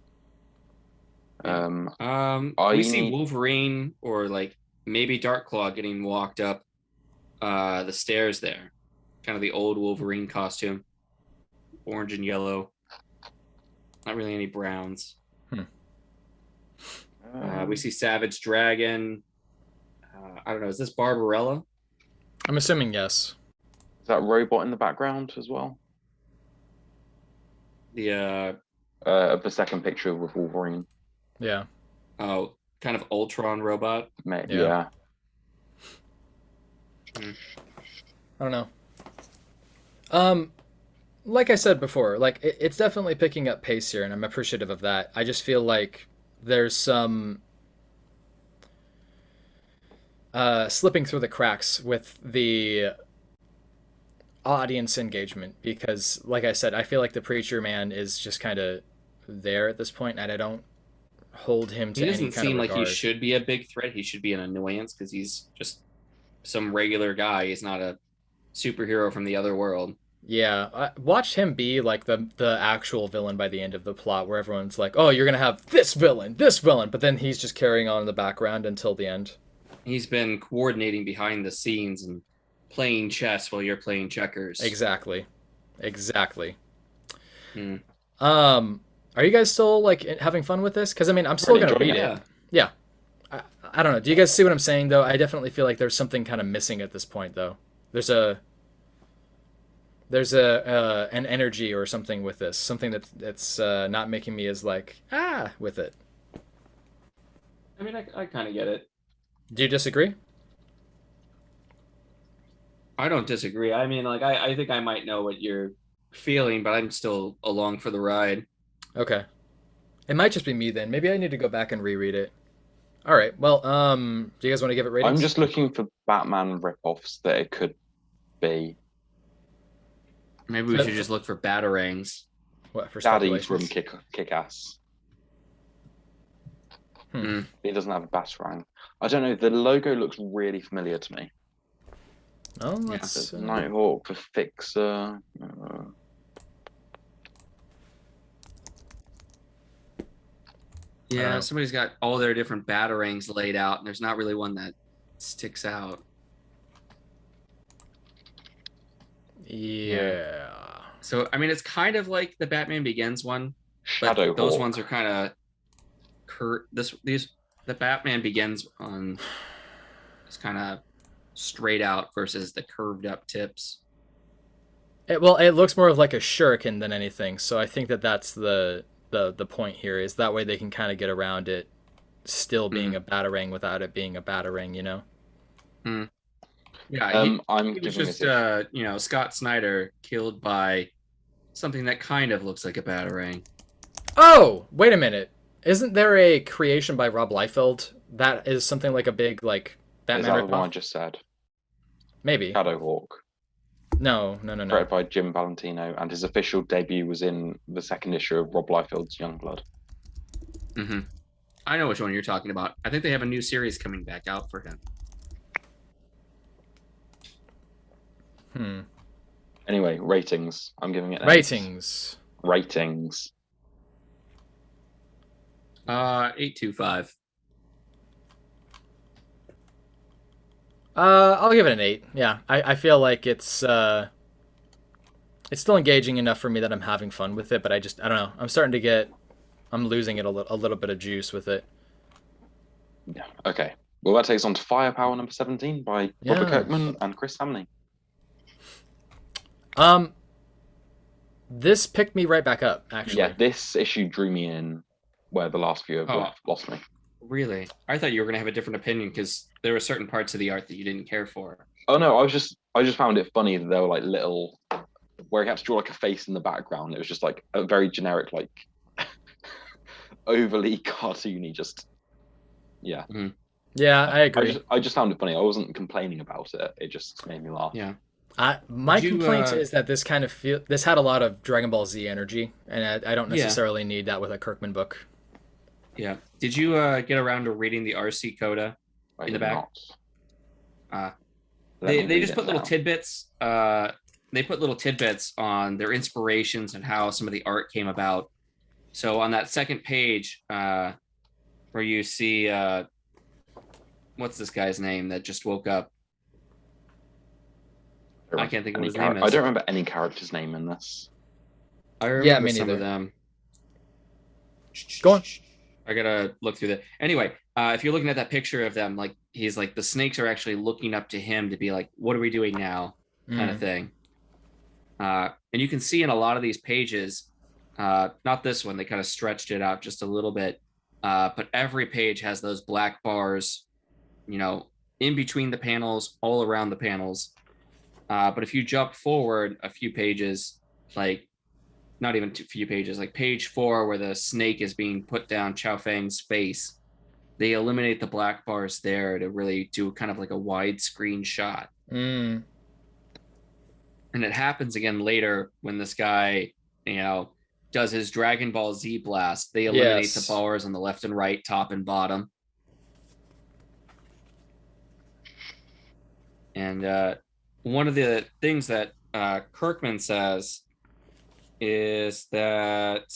B: We see Wolverine or like maybe Darklaw getting walked up the stairs there. Kind of the old Wolverine costume. Orange and yellow. Not really any browns. We see Savage Dragon. I don't know. Is this Barbarella?
A: I'm assuming yes.
C: Is that robot in the background as well?
B: The
C: The second picture with Wolverine.
A: Yeah.
B: kind of Ultron robot.
C: Yeah.
A: I don't know. Like I said before, like it's definitely picking up pace here, and I'm appreciative of that. I just feel like there's some slipping through the cracks with the audience engagement because, like I said, I feel like the Preacher Man is just kind of there at this point, and I don't hold him to
B: He
A: any
B: doesn't
A: kind
B: seem
A: of
B: like he
A: regard.
B: should be a big threat. He should be an annoyance because he's just some regular guy. He's not a superhero from the other world.
A: Yeah, I watched him be like the actual villain by the end of the plot, where everyone's like, "Oh, you're gonna have this villain," but then he's just carrying on in the background until the end.
B: He's been coordinating behind the scenes and playing chess while you're playing checkers.
A: Exactly.
B: Hmm.
A: Are you guys still like having fun with this? Because I mean, I'm still
C: Pretty
A: gonna read
C: enjoying
A: it. Yeah. I don't know. Do you guys see what I'm saying though? I definitely feel like there's something kind of missing at this point though. There's an energy or something with this, something that's not making me as like with it.
B: I mean, I kind of get it.
A: Do you disagree?
B: I don't disagree. I mean, like, I think I might know what you're feeling, but I'm still along for the ride.
A: Okay. It might just be me then. Maybe I need to go back and reread it. All right. Well, do you guys want to give it ratings?
C: I'm just looking for Batman ripoffs that it could be.
B: Maybe we should just look for batarangs.
A: What for?
C: Daddy from
A: speculations?
C: Kick-Ass.
B: Hmm.
C: He doesn't have a batarang. I don't know. The logo looks really familiar to me.
A: Oh, let's.
C: Nighthawk for Fixer.
B: Yeah, somebody's got all their different batarangs laid out, and there's not really one that sticks out.
A: Yeah.
B: So, I mean, it's kind of like the Batman Begins one, but
C: Shadowhawk.
B: those ones are kind of the Batman Begins one is kind of straight out versus the curved up tips.
A: It looks more of like a shuriken than anything. So I think that's the point here is that way they can kind of get around it, still being a batarang without it being a batarang. You know.
B: Yeah, he was
C: giving
B: just Scott Snyder killed by something that kind of looks like a batarang.
A: Oh, wait a minute! Isn't there a creation by Rob Liefeld that is something like a big like Batman
C: Is that the one I
A: ripoff?
C: just said?
A: Maybe.
C: Shadowhawk.
A: No.
C: Created by Jim Valentino, and his official debut was in the second issue of Rob Liefeld's Youngblood.
B: Mm-hmm. I know which one you're talking about. I think they have a new series coming back out for him.
C: Anyway, ratings. I'm giving it
A: Ratings.
B: 8.25.
A: I'll give it an 8. Yeah, I feel like it's still engaging enough for me that I'm having fun with it, but I don't know. I'm losing it a little bit of juice with it.
C: Yeah. Okay. Well, that takes on to Firepower number 17 by Robert Kirkman and Chris Samnee.
A: This picked me right back up, actually.
C: Yeah, this issue drew me in where the last few have lost me.
B: Really? I thought you were going to have a different opinion because there were certain parts of the art that you didn't care for.
C: Oh no, I just found it funny that there were like little where he had to draw like a face in the background. It was just like a very generic like overly cartoony. Just yeah.
A: Yeah, I agree.
C: I just found it funny. I wasn't complaining about it. It just made me laugh.
B: Yeah.
A: My complaint is that this kind of this had a lot of Dragon Ball Z energy, and I don't necessarily need that with a Kirkman book.
B: Yeah. Did you get around to reading the RC Coda in the back? They just put little tidbits. They put little tidbits on their inspirations and how some of the art came about. So on that second page, where you see what's this guy's name that just woke up? I can't think of what his name is.
C: I don't remember any character's name in this.
B: I remember some of them.
A: Go on.
B: I gotta look through that. Anyway, if you're looking at that picture of them, like he's like the snakes are actually looking up to him to be like, "What are we doing now?" kind of thing. And you can see in a lot of these pages, not this one, they kind of stretched it out just a little bit, but every page has those black bars, in between the panels, all around the panels. But if you jump forward a few pages, like not even a few pages, like page 4 where the snake is being put down Chow Fang's face, they eliminate the black bars there to really do kind of like a widescreen shot. And it happens again later when this guy, does his Dragon Ball Z blast. They eliminate the bars on the left and right, top and bottom. And one of the things that Kirkman says is that,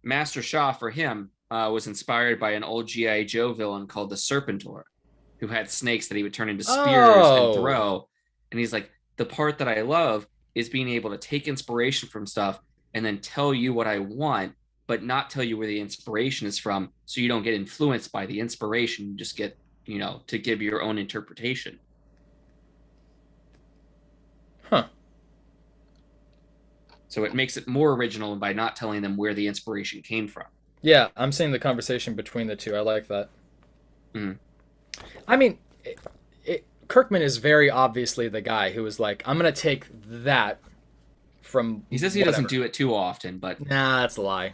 B: Master Shaw for him was inspired by an old G.I. Joe villain called the Serpentor, who had snakes that he would turn into spears and throw. And he's like, the part that I love is being able to take inspiration from stuff and then tell you what I want, but not tell you where the inspiration is from, so you don't get influenced by the inspiration. You just get, to give your own interpretation.
A: Huh.
B: So it makes it more original by not telling them where the inspiration came from.
A: Yeah, I'm seeing the conversation between the two. I like that. I mean, Kirkman is very obviously the guy who was like, I'm going to take that from
B: He says he doesn't do it too often, but...
A: Nah, that's a lie.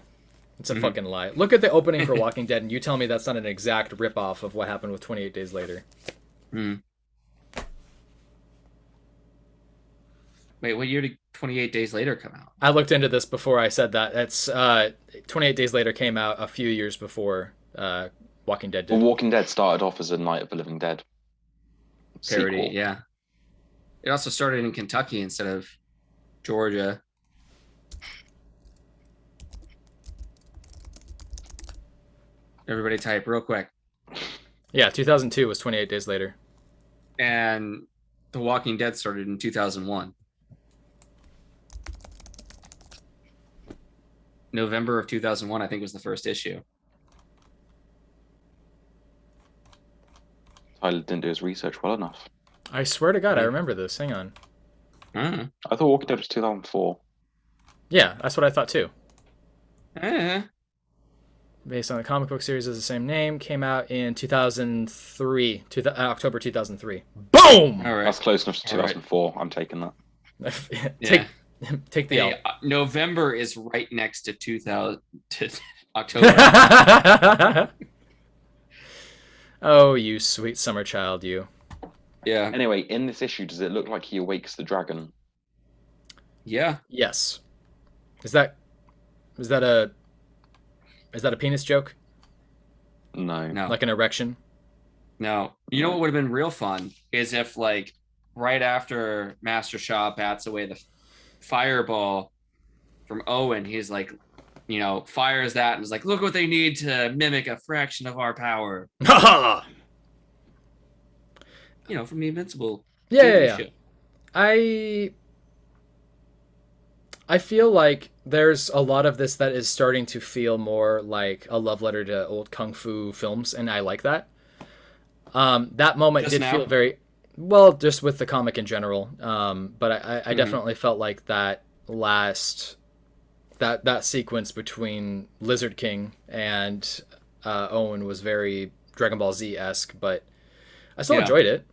A: It's a fucking lie. Look at the opening for Walking Dead, and you tell me that's not an exact ripoff of what happened with 28 Days Later.
B: Wait, what year did 28 Days Later come out?
A: I looked into this before I said that. It's 28 Days Later came out a few years before Walking Dead did.
C: Well, Walking Dead started off as a Night of the Living Dead
B: parody,
C: sequel.
B: Yeah. It also started in Kentucky instead of Georgia. Everybody type real quick.
A: Yeah, 2002 was 28 Days Later.
B: And The Walking Dead started in 2001. November of 2001, I think, was the first issue.
C: Tyler didn't do his research well enough.
A: I swear to God, I remember this. Hang on.
C: I thought Walking Dead was 2004.
A: Yeah, that's what I thought too. Based on the comic book series of the same name, came out in 2003, October 2003. Boom!
B: All right.
C: That's close enough to 2004. Right. I'm taking
A: that. Take the L.
B: November is right next to 2000 to October.
A: Oh, you sweet summer child, you.
B: Yeah.
C: Anyway, in this issue, does it look like he awakes the dragon?
B: Yeah.
A: Yes. Is that a penis joke?
C: No.
A: Like an erection?
B: No. You know what would have been real fun is if, like, right after Master Shaw bats away the fireball from Owen, he's like, fires that and is like, look what they need to mimic a fraction of our power. From the Invincible.
A: Yeah. I feel like there's a lot of this that is starting to feel more like a love letter to old kung fu films, and I like that. That moment feel very well, just with the comic in general. But I definitely felt like that sequence between Lizard King and Owen was very Dragon Ball Z-esque, but I still enjoyed it.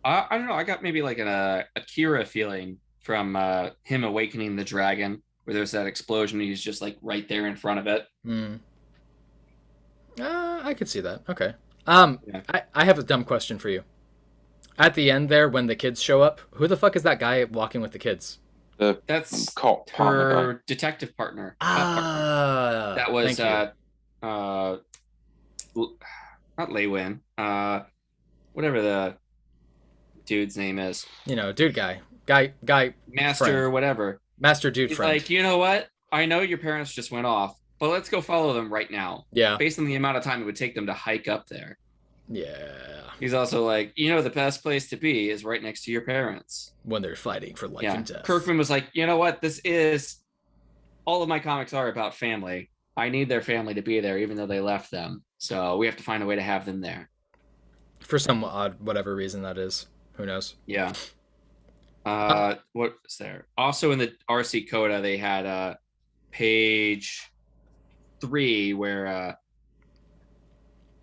B: I don't know. I got maybe like an Akira feeling from him awakening the dragon, where there's that explosion and he's just like right there in front of it.
A: I could see that. Okay.
B: Yeah.
A: I have a dumb question for you. At the end there, when the kids show up, who the fuck is that guy walking with the kids?
B: That's
C: cop partner guy.
B: her detective partner. That was
A: thank
B: not Leywin. Whatever the dude's name is.
A: you. Dude guy.
B: Master,
A: friend.
B: whatever.
A: Master dude
B: He's
A: friend.
B: like, you know what? I know your parents just went off, but let's go follow them right now.
A: Yeah.
B: Based on the amount of time it would take them to hike up there.
A: Yeah.
B: He's also like, the best place to be is right next to your parents.
A: When they're fighting for life and death.
B: Kirkman was like, you know what? All of my comics are about family. I need their family to be there, even though they left them. So we have to find a way to have them there.
A: For some odd, whatever reason that is. Who knows?
B: Yeah. What was there? Also in the RC Coda, they had page 3 where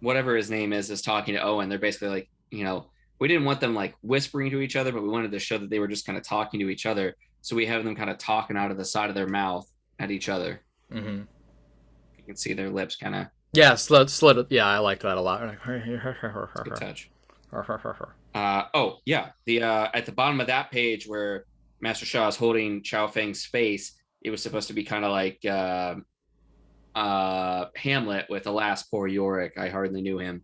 B: whatever his name is talking to Owen. They're basically like, we didn't want them like whispering to each other, but we wanted to show that they were just kind of talking to each other. So we have them kind of talking out of the side of their mouth at each other.
A: Mm-hmm.
B: You can see their lips kind of.
A: Yeah, slid. Yeah, I liked that a lot.
B: Good touch. Oh yeah, the at the bottom of that page where Master Sha is holding Chow Feng's face, it was supposed to be kind of like Hamlet with "Alas, poor Yorick, I hardly knew him."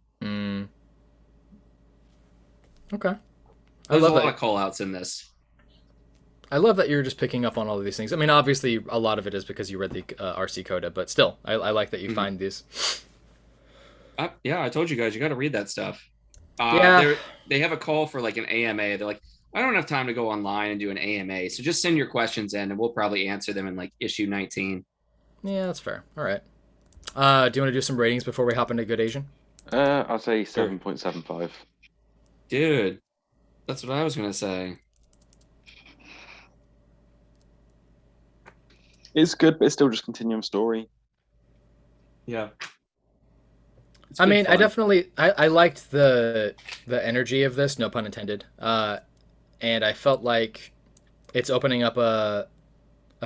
A: Okay.
B: There's a lot of call outs in this.
A: I love that you're just picking up on all of these things. I mean, obviously, a lot of it is because you read the RC Coda, but still, I like that you find these.
B: Yeah, I told you guys, you got to read that stuff. They have a call for like an AMA. They're like, I don't have time to go online and do an AMA, so just send your questions in, and we'll probably answer them in like issue 19.
A: Yeah, that's fair. All right. Do you want to do some ratings before we hop into Good Asian?
C: I'll say 7.75.
B: Dude, that's what I was gonna say.
C: It's good, but it's still just continuum story.
B: Yeah.
A: I mean, fun. I definitely I liked the energy of this, no pun intended. And I felt like it's opening up a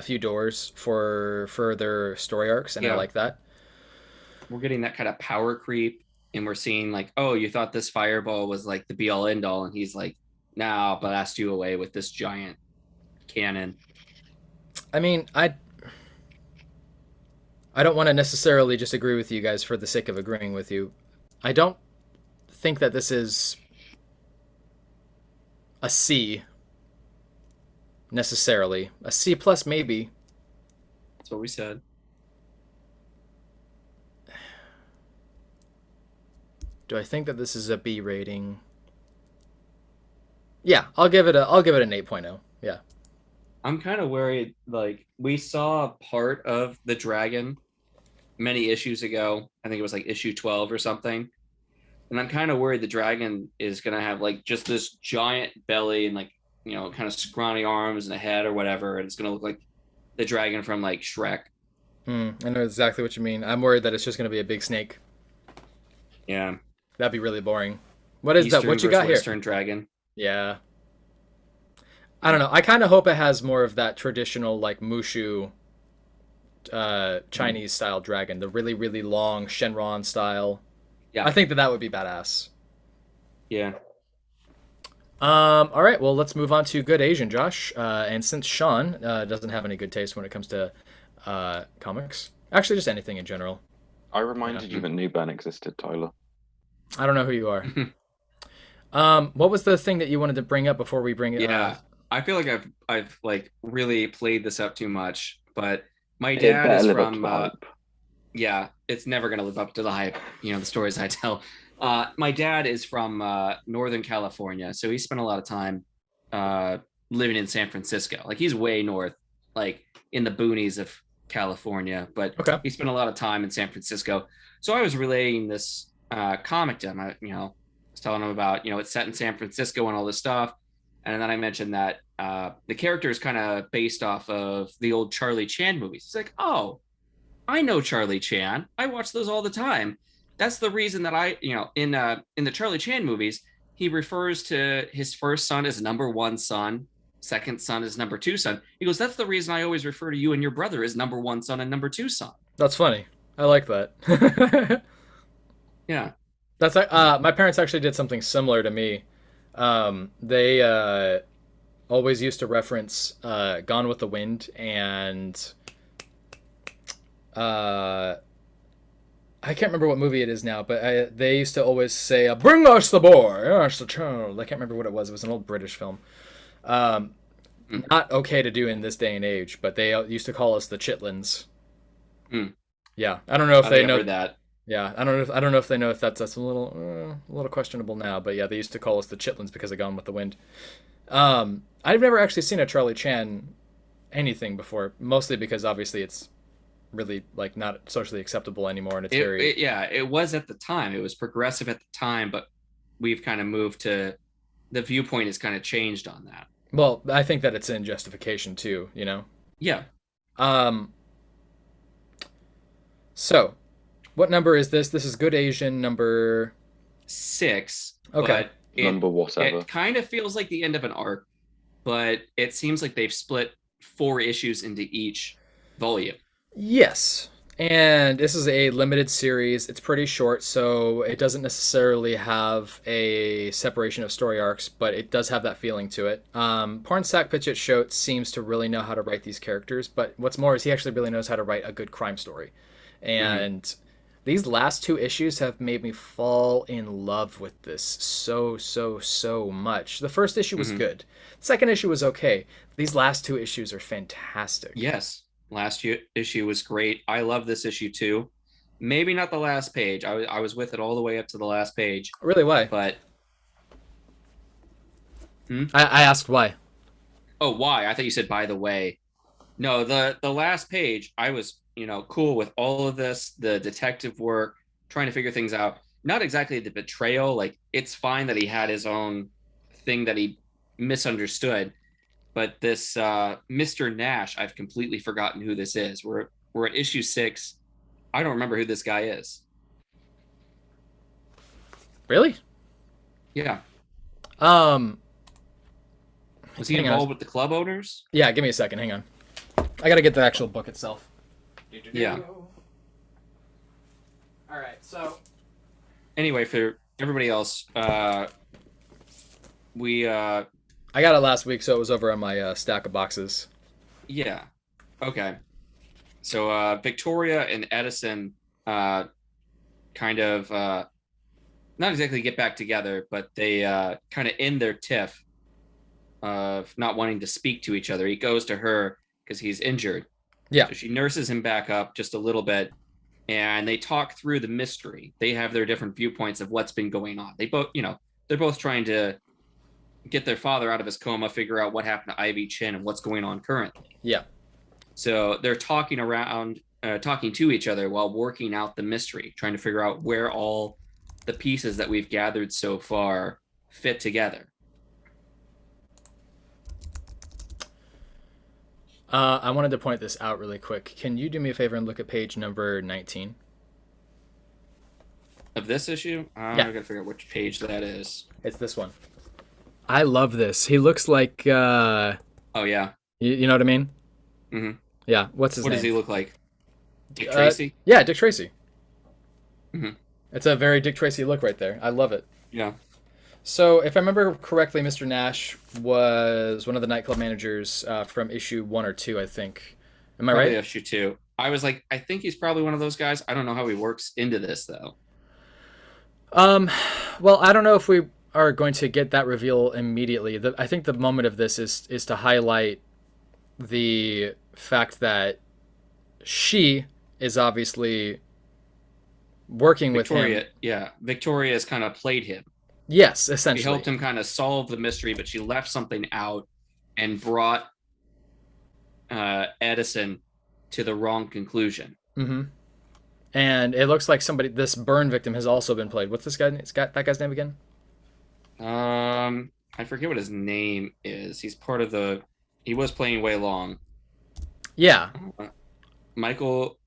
A: few doors for further story arcs, and I like that.
B: We're getting that kind of power creep, and we're seeing like, oh, you thought this fireball was like the be all end all, and he's like, nah, I'll blast you away with this giant cannon.
A: I mean, I don't want to necessarily just agree with you guys for the sake of agreeing with you. I don't think that this is a C necessarily. A C plus maybe.
B: That's what we said.
A: Do I think that this is a B rating? Yeah, I'll give it an 8.0. Yeah.
B: I'm kind of worried, like, we saw part of the dragon many issues ago. I think it was like issue 12 or something. And I'm kind of worried the dragon is going to have like just this giant belly and like, kind of scrawny arms and a head or whatever. And it's going to look like the dragon from like Shrek.
A: I know exactly what you mean. I'm worried that it's just going to be a big snake.
B: Yeah.
A: That'd be really boring. What is that? What you got here?
B: Western dragon.
A: Yeah. I don't know. I kind of hope it has more of that traditional like Mushu Chinese style dragon, the really, really long Shenron style. Yeah. I think that would be badass.
B: Yeah.
A: All right. Well, let's move on to Good Asian, Josh. And since Sean doesn't have any good taste when it comes to comics, actually just anything in general.
C: I reminded you that Newburn existed, Tyler.
A: I don't know who you are. What was the thing that you wanted to bring up before we bring it?
B: Yeah. I feel like I've like really played this up too much, but my dad is from yeah, it's never gonna live up to the hype, the stories I tell. My dad is from Northern California, so he spent a lot of time living in San Francisco. Like he's way north, like in the boonies of California, but he spent a lot of time in San Francisco. So I was relating this comic to him. I was telling him about, it's set in San Francisco and all this stuff. And then I mentioned that the character is kind of based off of the old Charlie Chan movies. He's like, oh, I know Charlie Chan. I watch those all the time. That's the reason that I, in the Charlie Chan movies, he refers to his first son as number one son. second son is number 2 son. He goes, that's the reason I always refer to you and your brother as number 1 son and number 2 son.
A: That's funny. I like that.
B: Yeah.
A: That's my parents actually did something similar to me. They always used to reference Gone with the Wind and I can't remember what movie it is now, but they used to always say, "Bring us the boy, yes, the child." I can't remember what it was. It was an old British film. Not okay to do in this day and age, but they used to call us the Chitlins. Yeah, I don't know if they know
B: that.
A: Yeah, I don't know if they know if that's a little questionable now, but yeah, they used to call us the Chitlins because of Gone with the Wind. I've never actually seen a Charlie Chan anything before, mostly because obviously it's really like not socially acceptable anymore, and it's
B: it was at the time. It was progressive at the time, but we've kind of moved to the viewpoint has kind of changed on that.
A: Well, I think that it's in justification too, you know.
B: Yeah.
A: So, what number is this? This is Good Asian number
B: 6.
A: Okay.
C: Number whatever.
B: It kind of feels like the end of an arc, but it seems like they've split 4 issues into each volume.
A: Yes. And this is a limited series. It's pretty short, so it doesn't necessarily have a separation of story arcs, but it does have that feeling to it. Pornsak Pitchett seems to really know how to write these characters, but what's more is he actually really knows how to write a good crime story. And these last 2 issues have made me fall in love with this so much. The first issue was good. The second issue was okay. These last 2 issues are fantastic.
B: Yes. Last issue was great. I love this issue too. Maybe not the last page. I was with it all the way up to the last page.
A: Really, why?
B: But
A: I asked why.
B: Oh, why? I thought you said by the way. No, the last page, I was, cool with all of this, the detective work, trying to figure things out. Not exactly the betrayal. Like, it's fine that he had his own thing that he misunderstood. But this Mr. Nash, I've completely forgotten who this is. We're at issue 6. I don't remember who this guy is.
A: Really?
B: Yeah.
A: Was
B: he involved with the club owners?
A: Yeah, give me a second. Hang on. I gotta get the actual book itself.
B: Yeah.
A: All right. So.
B: Anyway, for everybody else, we.
A: I got it last week, so it was over on my stack of boxes.
B: Yeah. Okay. So Victoria and Edison kind of not exactly get back together, but they kind of end their tiff of not wanting to speak to each other. He goes to her because he's injured.
A: Yeah.
B: So she nurses him back up just a little bit, and they talk through the mystery. They have their different viewpoints of what's been going on. They both, they're both trying to get their father out of his coma, figure out what happened to Ivy Chin and what's going on currently.
A: Yeah.
B: So they're talking to each other while working out the mystery, trying to figure out where all the pieces that we've gathered so far fit together.
A: I wanted to point this out really quick. Can you do me a favor and look at page number 19?
B: Of this issue?
A: Yeah.
B: I gotta figure out which page that is.
A: It's this one. I love this. He looks like
B: oh yeah.
A: You know what I mean?
B: Mm-hmm.
A: Yeah. What's his name?
B: What does he look like? Dick Tracy?
A: Yeah, Dick Tracy.
B: Mm-hmm.
A: It's a very Dick Tracy look right there. I love it.
B: Yeah.
A: So, if I remember correctly, Mr. Nash was one of the nightclub managers from issue 1 or 2, I think. Am I
B: probably
A: right?
B: Issue 2. I was like, I think he's probably one of those guys. I don't know how he works into this though.
A: Well, I don't know if we are going to get that reveal immediately. I think the moment of this is to highlight the fact that she is obviously working with him.
B: Yeah, Victoria has kind of played him.
A: Yes, essentially.
B: She helped him kind of solve the mystery, but she left something out and brought Edison to the wrong conclusion.
A: Mm-hmm. And it looks like this burn victim has also been played. What's this guy? That guy's name again?
B: I forget what his name is. He's part of he was playing Wei Long.
A: Yeah.
B: Michael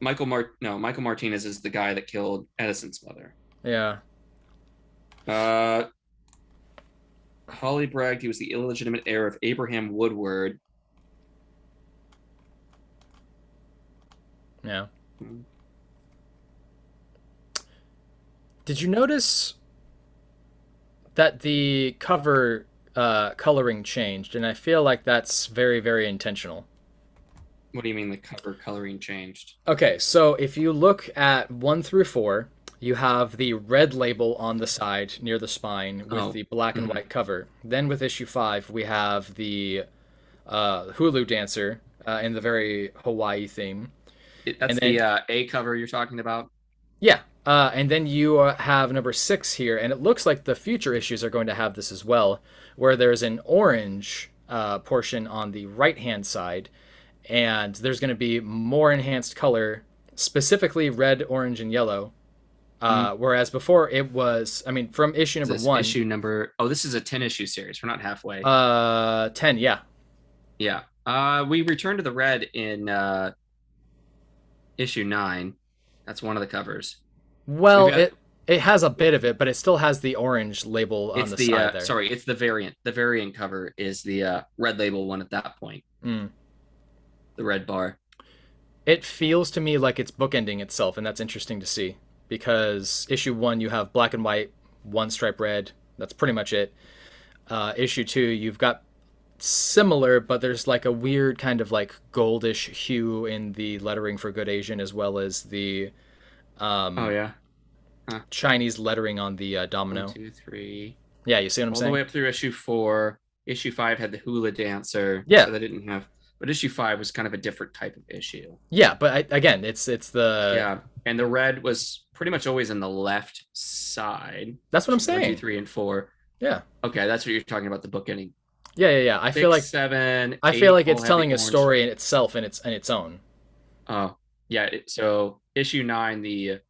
B: Martinez is the guy that killed Edison's mother.
A: Yeah.
B: Holly bragged he was the illegitimate heir of Abraham Woodward.
A: Yeah. Did you notice that the cover coloring changed? And I feel like that's very, very intentional.
B: What do you mean the cover coloring changed?
A: Okay, so if you look at 1 through 4, you have the red label on the side near the spine with the black and white cover. Then with issue 5, we have the Hulu dancer in the very Hawaii theme.
B: That's then, the A cover you're talking about?
A: Yeah. And then you have number 6 here, and it looks like the future issues are going to have this as well, where there's an orange portion on the right-hand side, and there's going to be more enhanced color, specifically red, orange, and yellow. Whereas before it was, I mean, from issue number 1.
B: Issue number, this is a 10-issue series. We're not halfway.
A: 10, yeah.
B: Yeah. We returned to the red in issue 9. That's one of the covers.
A: Well, it has a bit of it, but it still has the orange label on the side there.
B: Sorry, it's the variant. The variant cover is the red label one at that point. The red bar.
A: It feels to me like it's bookending itself, and that's interesting to see. Because issue 1, you have black and white, 1 stripe red. That's pretty much it. Issue 2, you've got similar, but there's like a weird kind of like goldish hue in the lettering for Good Asian, as well as the Chinese lettering on the domino.
B: 1, 2, 3.
A: Yeah, you see what I'm saying?
B: All the way up through issue 4. Issue 5 had the hula dancer.
A: Yeah.
B: So they didn't have... But issue 5 was kind of a different type of issue.
A: Yeah, but again, it's the...
B: Yeah, and the red was pretty much always in the left side.
A: That's what I'm saying.
B: 1, 2, 3, and 4.
A: Yeah.
B: Okay, that's what you're talking about, the bookending.
A: Yeah. I
B: 6,
A: feel like
B: 7,
A: I
B: 8
A: feel like it's
B: all
A: telling
B: have
A: a
B: the
A: story
B: orange.
A: in itself in its own.
B: Oh, yeah. So issue 9, the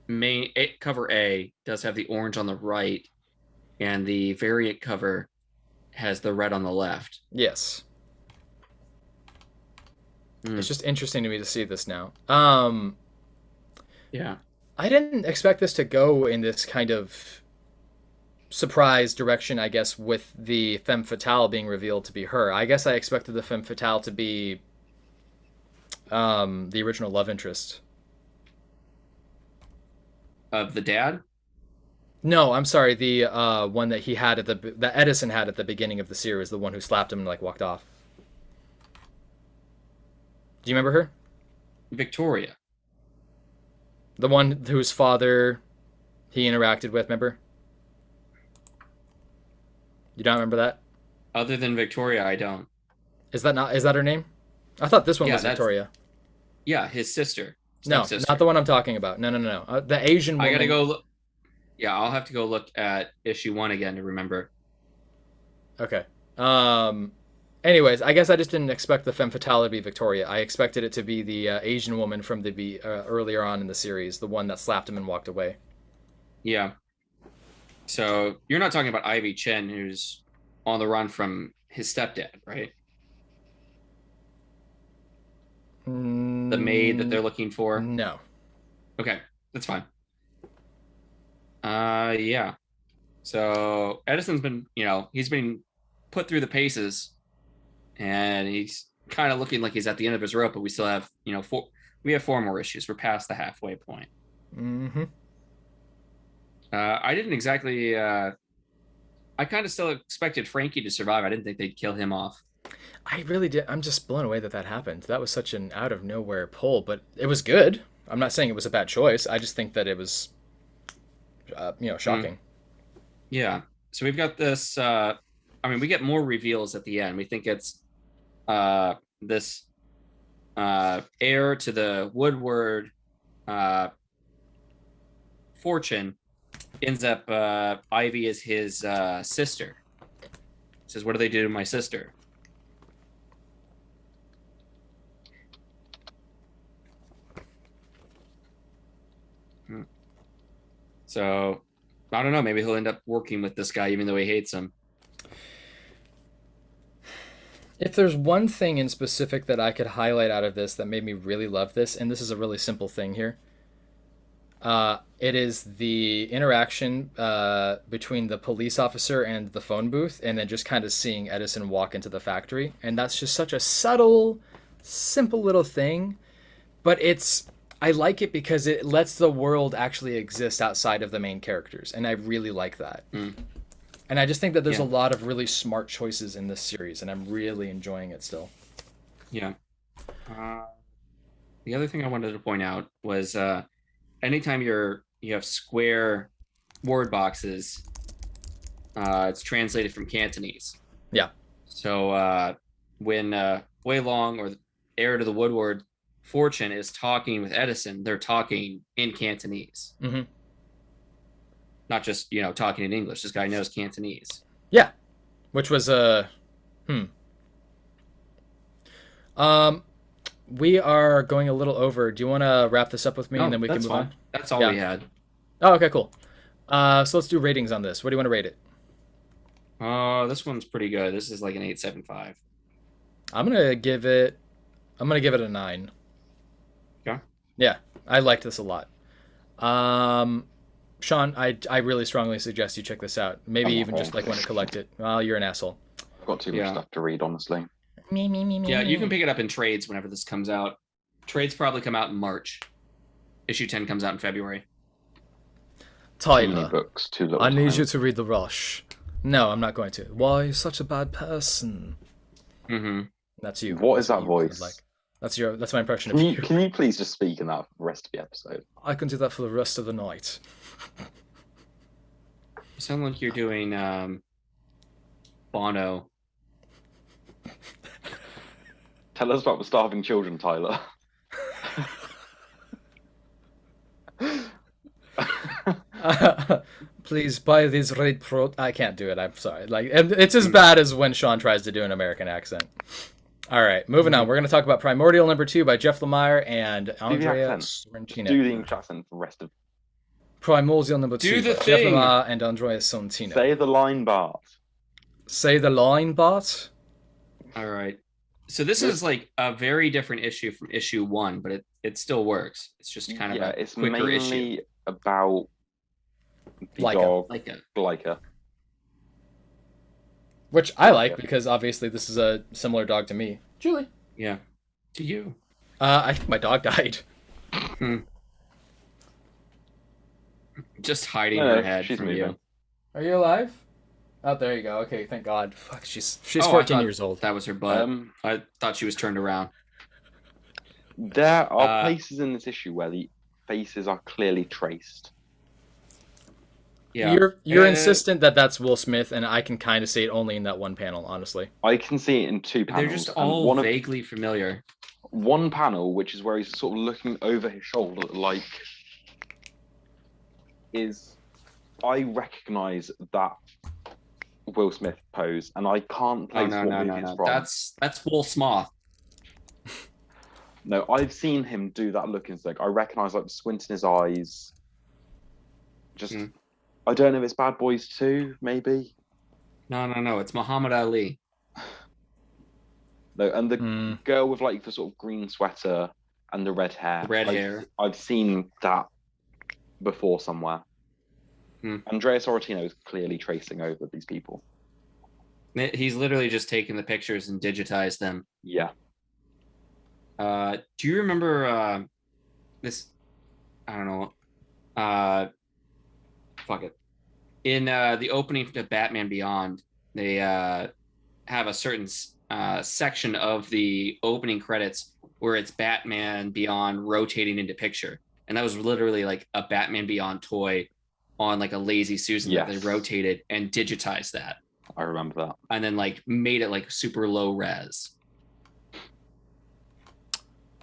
B: main cover A does have the orange on the right, and the variant cover has the red on the left.
A: Yes. It's just interesting to me to see this now.
B: Yeah.
A: I didn't expect this to go in this kind of surprise direction, I guess, with the femme fatale being revealed to be her. I guess I expected the femme fatale to be the original love interest.
B: Of the dad?
A: No, I'm sorry. The one that he had that Edison had at the beginning of the series, the one who slapped him and like walked off. Do you remember her?
B: Victoria.
A: The one whose father he interacted with, remember? You don't remember that?
B: Other than Victoria, I don't.
A: Is that her name? I thought this one was Victoria.
B: Yeah, his sister.
A: No, not the one I'm talking about. No. The Asian woman.
B: I gotta go look. Yeah, I'll have to go look at issue 1 again to remember.
A: Okay. Anyways, I guess I just didn't expect the femme fatale to be Victoria. I expected it to be the Asian woman from the earlier on in the series, the one that slapped him and walked away.
B: Yeah. So you're not talking about Ivy Chen, who's on the run from his stepdad, right? The maid that they're looking for?
A: No.
B: Okay, that's fine. Yeah. So Edison's been, he's been put through the paces, and he's kind of looking like he's at the end of his rope, but we still have, we have 4 more issues. We're past the halfway point.
A: Mm-hmm.
B: I didn't exactly, I kind of still expected Frankie to survive. I didn't think they'd kill him off.
A: I really did. I'm just blown away that happened. That was such an out of nowhere pull, but it was good. I'm not saying it was a bad choice. I just think that it was, shocking.
B: Yeah. So we've got this, we get more reveals at the end. We think it's this heir to the Woodward fortune. Ends up, Ivy is his sister. Says, what do they do to my sister? So, I don't know. Maybe he'll end up working with this guy, even though he hates him.
A: If there's one thing in specific that I could highlight out of this that made me really love this, and this is a really simple thing here. It is the interaction between the police officer and the phone booth, and then just kind of seeing Edison walk into the factory. And that's just such a subtle, simple little thing. But I like it because it lets the world actually exist outside of the main characters. And I really like that.
B: Mm.
A: And I just think that there's
B: Yeah.
A: a lot of really smart choices in this series, and I'm really enjoying it still.
B: Yeah. The other thing I wanted to point out was anytime you have square word boxes, it's translated from Cantonese.
A: Yeah.
B: So when Wei Long or the heir to the Woodward Fortune is talking with Edison, they're talking in Cantonese.
A: Mm-hmm.
B: Not just, talking in English. This guy knows Cantonese.
A: Yeah. Which was we are going a little over. Do you want to wrap this up with me, and then we can
B: that's
A: move
B: fine.
A: on?
B: That's all
A: Yeah.
B: we had.
A: Oh, okay, cool. So let's do ratings on this. What do you want to rate it?
B: This one's pretty good. This is like an 8.75.
A: I'm gonna give it a 9.
B: Okay.
A: Yeah, I liked this a lot. Sean, I really strongly suggest you check this out. Maybe even just like want to collect it. Well, you're an asshole.
C: I've got too much stuff to read, honestly.
A: Me.
B: Yeah, you can pick it up in trades whenever this comes out. Trades probably come out in March. Issue 10 comes out in February.
C: Too many
A: Tyler,
C: books, too little
A: I need
C: time.
A: you to read the Rush. No, I'm not going to. Why, you're such a bad person.
B: Mm-hmm.
A: That's you.
C: What
A: That's
C: is that
A: you
C: voice?
A: Like. That's my impression of
C: Can
A: you.
C: you, can you please just speak in that for the rest of the episode?
A: I can do that for the rest of the night.
B: You sound like you're doing Bono.
C: Tell us about the starving children, Tyler.
A: Please buy these red pro. I can't do it. I'm sorry. Like it's as bad as when Sean tries to do an American accent. All right, moving on. We're going to talk about Primordial #2 by Geoff Lemire and Andrea Sorrentino.
C: Do the English accent for the rest of.
A: Primordial #2
B: Do the
A: by Geoff
B: thing.
A: Lemire and Andrea Sorrentino.
C: Say the line, Bart.
A: Say the line, Bart.
B: All right. So this is like a very different issue from issue 1, but it still works. It's just kind of a
C: it's
B: quicker
C: mainly
B: issue.
C: about the
A: Leica.
C: dog
B: Like a
C: Leica.
A: Which I like because obviously this is a similar dog to me. Julie.
B: yeah. To you.
A: I think my dog died.
B: Just hiding
C: No,
B: her head
C: she's
B: from
C: moving.
B: you.
A: Are you alive? Oh, there you go. Okay, thank God. Fuck, she's
B: Oh, I
A: 14
B: thought
A: years old.
B: That was her butt. I thought she was turned around.
C: There are places in this issue where the faces are clearly traced.
B: Yeah.
A: You're insistent that that's Will Smith, and I can kind of see it only in that one panel, honestly.
C: I can see it in two panels.
B: They're just
C: and
B: all vaguely familiar.
C: one panel, which is where he's sort of looking over his shoulder, like, I recognise that Will Smith pose, and I can't place what movie it's from.
B: That's Will Smith.
C: No, I've seen him do that look in like I recognise like the squint in his eyes. Just I don't know if it's Bad Boys 2, maybe.
B: No. It's Muhammad Ali.
C: No, and the girl with like the sort of green sweater and the red hair.
B: Hair.
C: I've seen that before somewhere. Andrea Sorrentino is clearly tracing over these people.
B: He's literally just taken the pictures and digitized them.
C: Yeah.
B: Do you remember this? I don't know. Fuck it. In the opening to Batman Beyond, they have a certain section of the opening credits where it's Batman Beyond rotating into picture, and that was literally like a Batman Beyond toy on like a Lazy Susan that they rotated and digitized that.
C: I remember that.
B: And then like made it like super low res.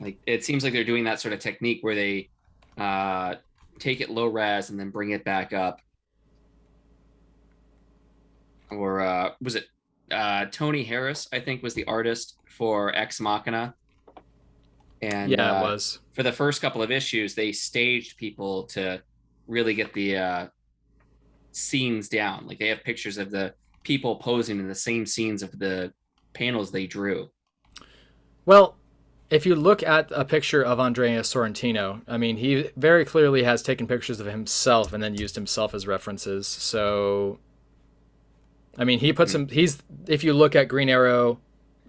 B: Like it seems like they're doing that sort of technique where they take it low res and then bring it back up. Or was it Tony Harris, I think, was the artist for Ex Machina. And
A: yeah, it was.
B: For the first couple of issues, they staged people to really get the scenes down. Like they have pictures of the people posing in the same scenes of the panels they drew.
A: Well, if you look at a picture of Andrea Sorrentino, I mean, he very clearly has taken pictures of himself and then used himself as references. So, I mean, he puts him. He's if you look at Green Arrow,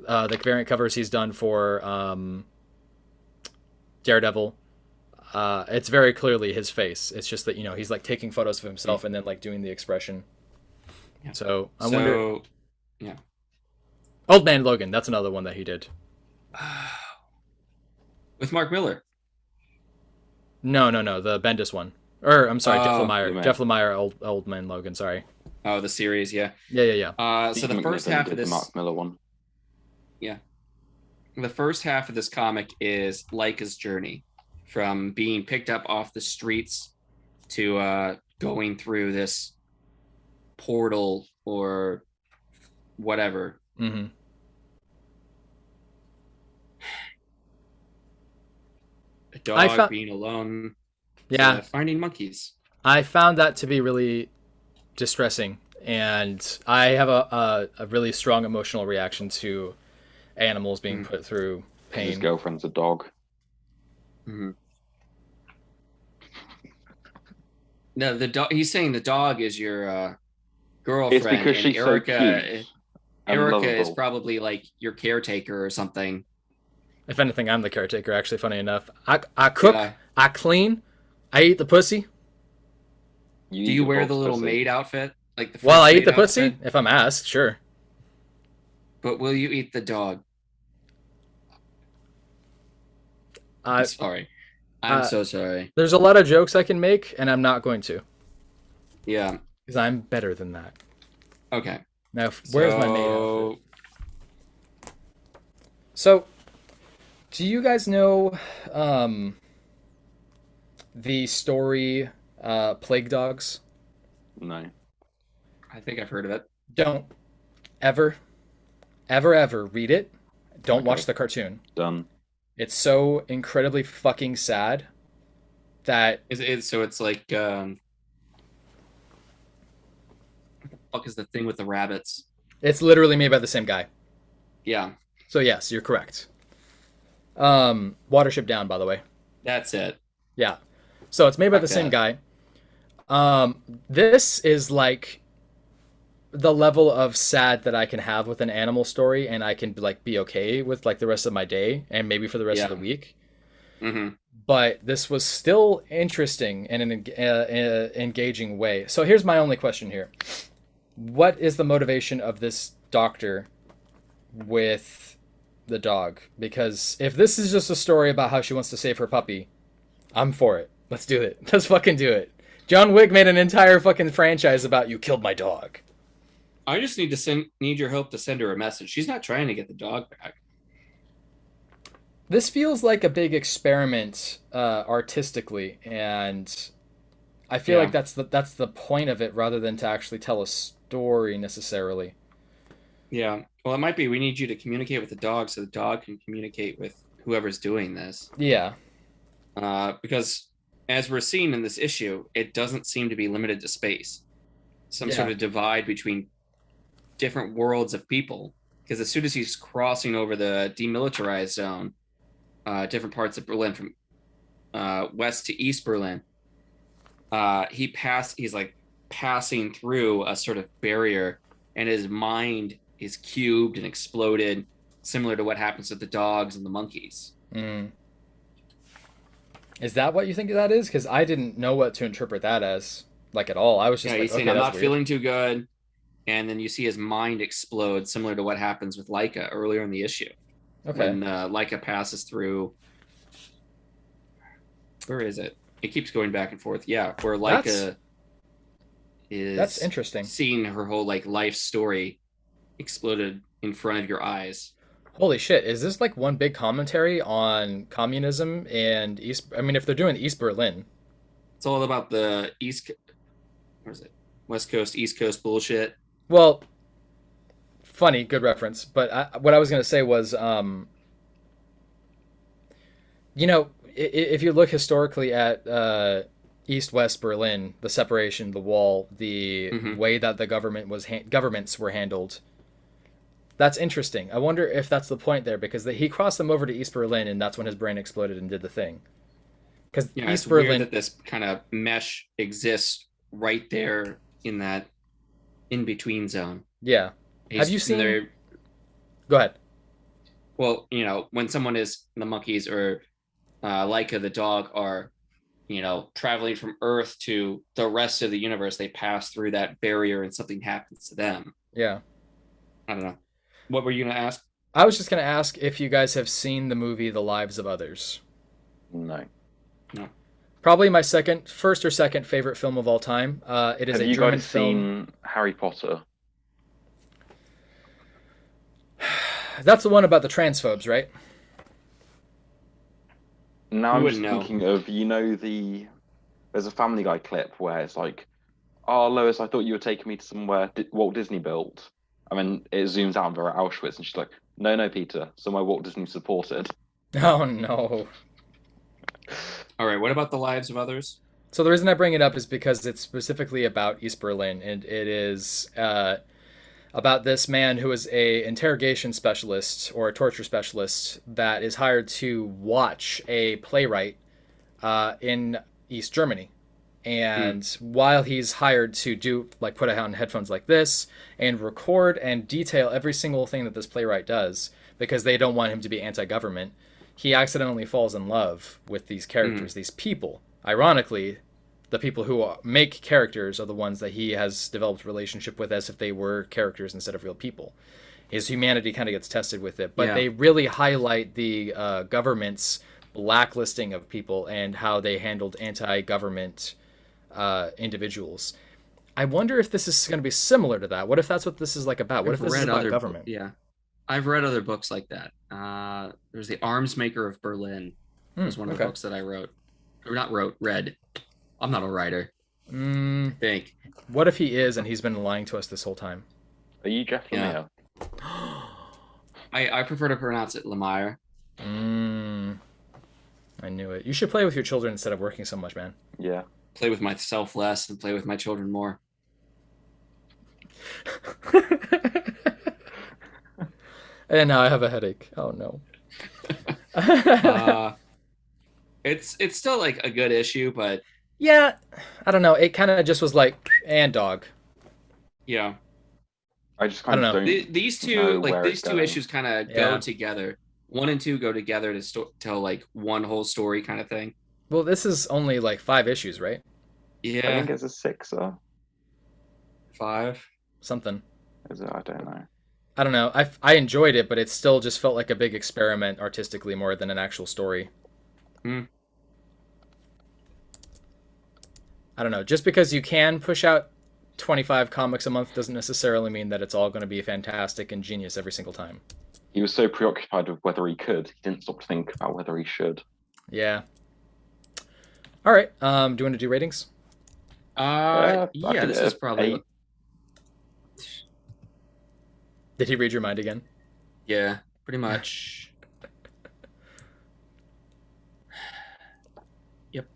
A: the variant covers he's done for Daredevil, it's very clearly his face. It's just that he's like taking photos of himself and then like doing the expression.
B: Yeah.
A: So I wonder.
B: Yeah.
A: Old Man Logan. That's another one that he did.
B: With Mark Miller.
A: No, the Bendis one. Or I'm sorry, Jeff Lemire.
C: Lemire.
A: Jeff Lemire, Old Man Logan. Sorry.
B: Oh, the series, yeah.
A: Yeah.
B: So the first half of this,
C: the Mark Miller one.
B: Yeah, the first half of this comic is Laika's journey from being picked up off the streets to going through this portal or whatever.
A: Mm-hmm.
B: A dog being alone.
A: Yeah.
B: Finding monkeys.
A: I found that to be really distressing, and I have a really strong emotional reaction to animals being put through pain.
C: His girlfriend's a dog.
B: Mm-hmm. No, the dog. He's saying the dog is your girlfriend.
C: It's because she's
B: Erica,
C: so cute.
B: Erica is probably like your caretaker or something.
A: If anything, I'm the caretaker. Actually, funny enough, I cook,
B: Yeah.
A: I clean, I eat the pussy.
B: Do you wear the little maid outfit? Like the
A: Well, I
B: first
A: eat the
B: maid
A: pussy
B: outfit?
A: if I'm asked. Sure.
B: But will you eat the dog? I'm sorry. I'm so sorry.
A: There's a lot of jokes I can make, and I'm not going to.
B: Yeah.
A: Because I'm better than that.
B: Okay.
A: Now, where's my maid outfit?
B: So
A: So, do you guys know the story Plague Dogs?
C: No.
B: I think I've heard of it.
A: Don't ever read it. Don't
C: Okay.
A: watch the cartoon.
C: Done.
A: It's so incredibly fucking sad that
B: Is it so it's like what the fuck is the thing with the rabbits?
A: it's literally made by the same guy.
B: Yeah,
A: So yes, you're correct. Watership Down, by the way.
B: that's it.
A: Yeah. So it's made by the
B: Fuck
A: same
B: that.
A: guy. This is like the level of sad that I can have with an animal story, and I can like be okay with like the rest of my day and maybe for the rest of
B: Yeah.
A: the week.
B: Mm-hmm.
A: But this was still interesting in an engaging way. So here's my only question here: what is the motivation of this doctor with the dog? Because if this is just a story about how she wants to save her puppy, I'm for it. Let's do it. Let's fucking do it. John Wick made an entire fucking franchise about you killed my dog.
B: I just need your help to send her a message. She's not trying to get the dog back.
A: This feels like a big experiment artistically, and I feel
B: Yeah.
A: like that's the point of it rather than to actually tell a story necessarily.
B: Yeah. Well, it might be we need you to communicate with the dog so the dog can communicate with whoever's doing this.
A: Yeah.
B: Because as we're seeing in this issue, it doesn't seem to be limited to space. Some sort
A: Yeah.
B: of divide between different worlds of people. Because as soon as he's crossing over the demilitarized zone, different parts of Berlin from west to east Berlin, he's like passing through a sort of barrier, and his mind is cubed and exploded, similar to what happens with the dogs and the monkeys.
A: Mm. Is that what you think that is? Because I didn't know what to interpret that as, like, at all. I was just
B: Yeah,
A: like,
B: he's saying,
A: okay,
B: I'm
A: that's
B: not
A: weird.
B: feeling too good. And then you see his mind explode, similar to what happens with Laika earlier in the issue.
A: Okay.
B: When Laika passes through. Where is it? It keeps going back and forth. Yeah, where Laika is.
A: That's interesting.
B: Seeing her whole like life story exploded in front of your eyes.
A: Holy shit, is this like one big commentary on communism and East... I mean, if they're doing East Berlin.
B: It's all about the where is it? West Coast, East Coast bullshit.
A: Well, funny, good reference. But what I was going to say was, if you look historically at East-West Berlin, the separation, the wall, the
B: Mhm.
A: way that the governments were handled, That's interesting. I wonder if that's the point there, because he crossed them over to East Berlin, and that's when his brain exploded and did the thing. Because
B: Yeah,
A: East
B: it's
A: Berlin,
B: weird that this kind of mesh exists right there in that in-between zone.
A: yeah. Have you seen? Go ahead.
B: Well, when someone is the monkeys or Laika the dog are, traveling from Earth to the rest of the universe, they pass through that barrier and something happens to them.
A: Yeah.
B: I don't know. What were you going to ask?
A: I was just going to ask if you guys have seen the movie The Lives of Others.
C: No.
B: No.
A: Probably my first or second favorite film of all time. It is
C: Have
A: a
C: you
A: German
C: guys
A: film.
C: seen Harry Potter?
A: That's the one about the transphobes, right?
C: Now
B: You
C: I'm
B: wouldn't
C: just
B: know.
C: thinking of, there's a Family Guy clip where it's like, "Oh, Lois, I thought you were taking me to somewhere Walt Disney built." I mean, it zooms out and they're at Auschwitz, and she's like, "No, no, Peter, somewhere Walt Disney supported."
A: Oh no.
B: All right. What about the lives of others?
A: So the reason I bring it up is because it's specifically about East Berlin, and it is about this man who is a interrogation specialist or a torture specialist that is hired to watch a playwright in East Germany. And while he's hired to put on headphones like this and record and detail every single thing that this playwright does, because they don't want him to be anti-government, he accidentally falls in love with these characters, these people. Ironically, the people who make characters are the ones that he has developed a relationship with as if they were characters instead of real people. His humanity kind of gets tested with it, but they really highlight the government's blacklisting of people and how they handled anti-government individuals. I wonder if this is going to be similar to that. What if that's what this is like about? What if this is about government?
B: Yeah, I've read other books like that. There's The Arms Maker of Berlin. Was one of the books that I wrote. Or not wrote, read. I'm not a writer. I think.
A: What if he is and he's been lying to us this whole time?
C: Are you Geoff Lemire?
B: I prefer to pronounce it Lemire.
A: I knew it. You should play with your children instead of working so much, man.
C: Yeah.
B: Play with myself less and play with my children more.
A: And now I have a headache. Oh no.
B: It's still like a good issue, but
A: yeah, I don't know. It kind of just was like, and dog.
B: Yeah.
C: I just kind of don't.
B: These two issues kind of go together. 1 and 2 go together to tell like one whole story kind of thing.
A: Well, this is only like 5 issues, right?
B: Yeah.
C: I think it's a 6er.
B: 5.
A: Something.
C: Is it? I don't know.
A: I don't know. I enjoyed it, but it still just felt like a big experiment artistically more than an actual story. I don't know. Just because you can push out 25 comics a month doesn't necessarily mean that it's all going to be fantastic and genius every single time.
C: He was so preoccupied with whether he could, he didn't stop to think about whether he should.
A: Yeah. All right. Do you want to do ratings?
B: Yeah, this is probably
C: 8.
A: Did he read your mind again?
B: Yeah, pretty much. Yep.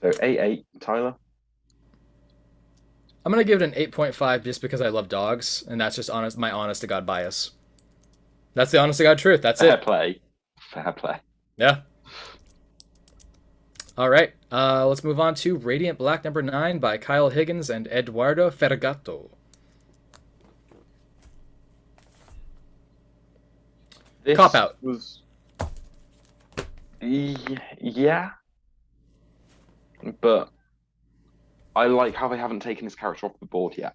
C: So 8, Tyler.
A: I'm gonna give it an 8.5 just because I love dogs, and that's just my honest to God bias. That's the honest to God truth. That's
C: Fair
A: it.
C: Fair play.
A: Yeah. All right. Let's move on to Radiant Black number 9 by Kyle Higgins and Eduardo Ferigato.
C: This
A: Cop out.
C: Was... Yeah. But I like how they haven't taken his character off the board yet.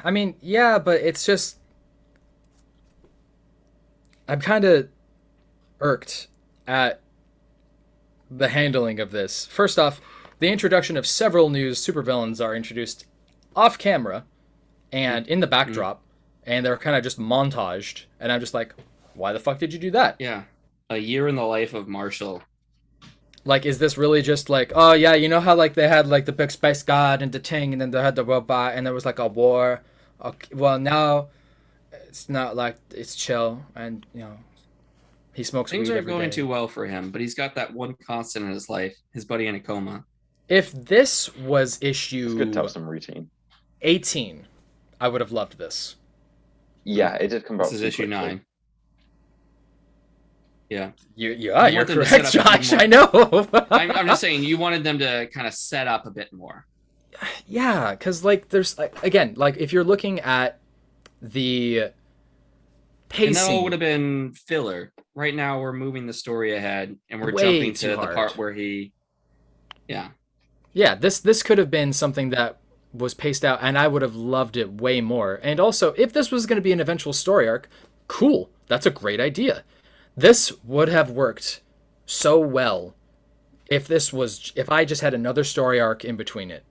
A: I mean, yeah, but it's just... I'm kind of irked at the handling of this. First off, the introduction of several new supervillains are introduced off camera and in the backdrop, and they're kind of just montaged, and I'm just like, why the fuck did you do that?
B: Yeah. A year in the life of Marshall.
A: Like, is this really just like, oh yeah, you know how like they had like the big space god and the thing, and then they had the robot, and there was like a war. Okay, well, now it's not like it's chill, and He smokes
B: Things
A: weed
B: aren't
A: every
B: going
A: day.
B: too well for him, but he's got that one constant in his life, his buddy in a coma.
A: If this was
C: It's
A: issue
C: good to have some routine.
A: 18, I would have loved this.
C: Yeah, it did come back.
B: This is issue 9. Yeah.
A: You're
B: want them to set
A: correct,
B: up a bit
A: Josh.
B: more.
A: I know.
B: I'm just saying, you wanted them to kind of set up a bit more.
A: Yeah, because like there's again, like if you're looking at the pacing,
B: And that all would have been filler. Right now, we're moving the story ahead, and we're
A: Way
B: jumping
A: too
B: to the
A: hard.
B: part where he,
A: yeah, this could have been something that was paced out, and I would have loved it way more. And also, if this was going to be an eventual story arc, cool, that's a great idea. This would have worked so well if I just had another story arc in between it.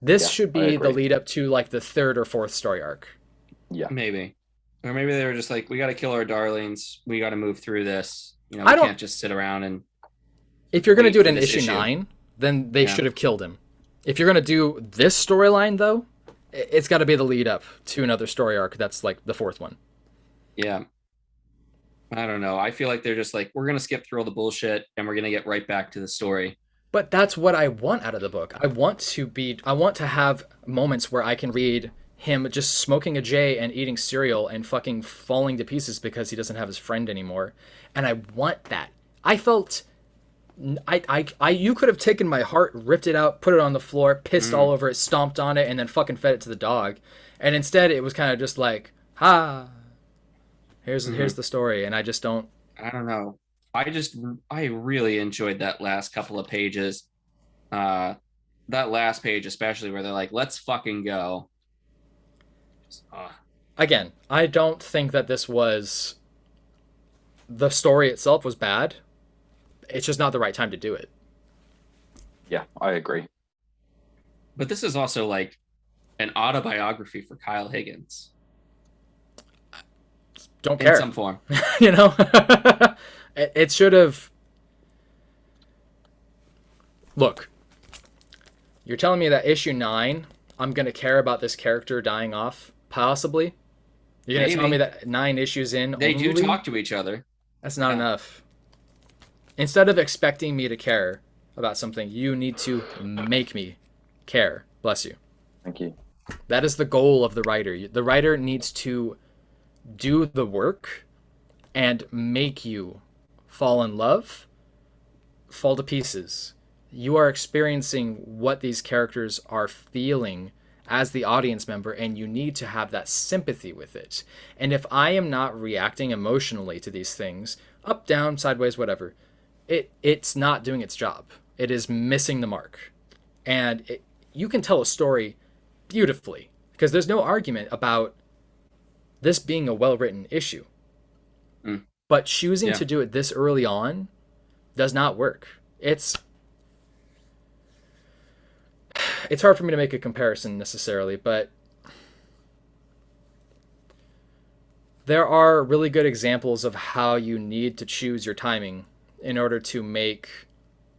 A: This
C: Yeah,
A: should
C: I
A: be the
C: agree.
A: lead up to like the 3rd or 4th story arc.
C: Yeah.
B: maybe, or maybe they were just like, we got to kill our darlings. We got to move through this. You know,
A: I
B: we
A: don't-
B: can't just sit around and.
A: If you're going to
B: Wait
A: do it
B: for
A: in
B: this
A: issue
B: issue.
A: 9, then they
B: Yeah.
A: should have killed him. If you're going to do this storyline, though, it's got to be the lead up to another story arc that's like the 4th one.
B: Yeah. I don't know. I feel like they're just like, we're going to skip through all the bullshit and we're going to get right back to the story.
A: But that's what I want out of the book. I want to have moments where I can read him just smoking a J and eating cereal and fucking falling to pieces because he doesn't have his friend anymore. And I want that. I felt you could have taken my heart, ripped it out, put it on the floor, pissed all over it, stomped on it, and then fucking fed it to the dog. And instead it was kind of just like, here's the story, and I just don't.
B: I don't know. I really enjoyed that last couple of pages. That last page, especially where they're like, let's fucking go.
A: Again, I don't think that this was. The story itself was bad. It's just not the right time to do it.
C: Yeah, I agree.
B: But this is also like an autobiography for Kyle Higgins
A: Don't
B: in
A: care.
B: some form.
A: You know? It should have. Look, you're telling me that issue 9, I'm going to care about this character dying off? Possibly? You're going to tell me
B: Maybe.
A: that 9 issues in
B: They do
A: only?
B: talk to each other.
A: That's not
B: Yeah.
A: enough. Instead of expecting me to care about something, you need to make me care. Bless you.
C: Thank you.
A: That is the goal of the writer. The writer needs to do the work and make you fall in love, fall to pieces. You are experiencing what these characters are feeling as the audience member, and you need to have that sympathy with it. And if I am not reacting emotionally to these things, up, down, sideways, whatever, it's not doing its job. It is missing the mark. And you can tell a story beautifully, because there's no argument about this being a well-written issue. But choosing to do it this early on does not work. It's hard for me to make a comparison necessarily, but there are really good examples of how you need to choose your timing in order to make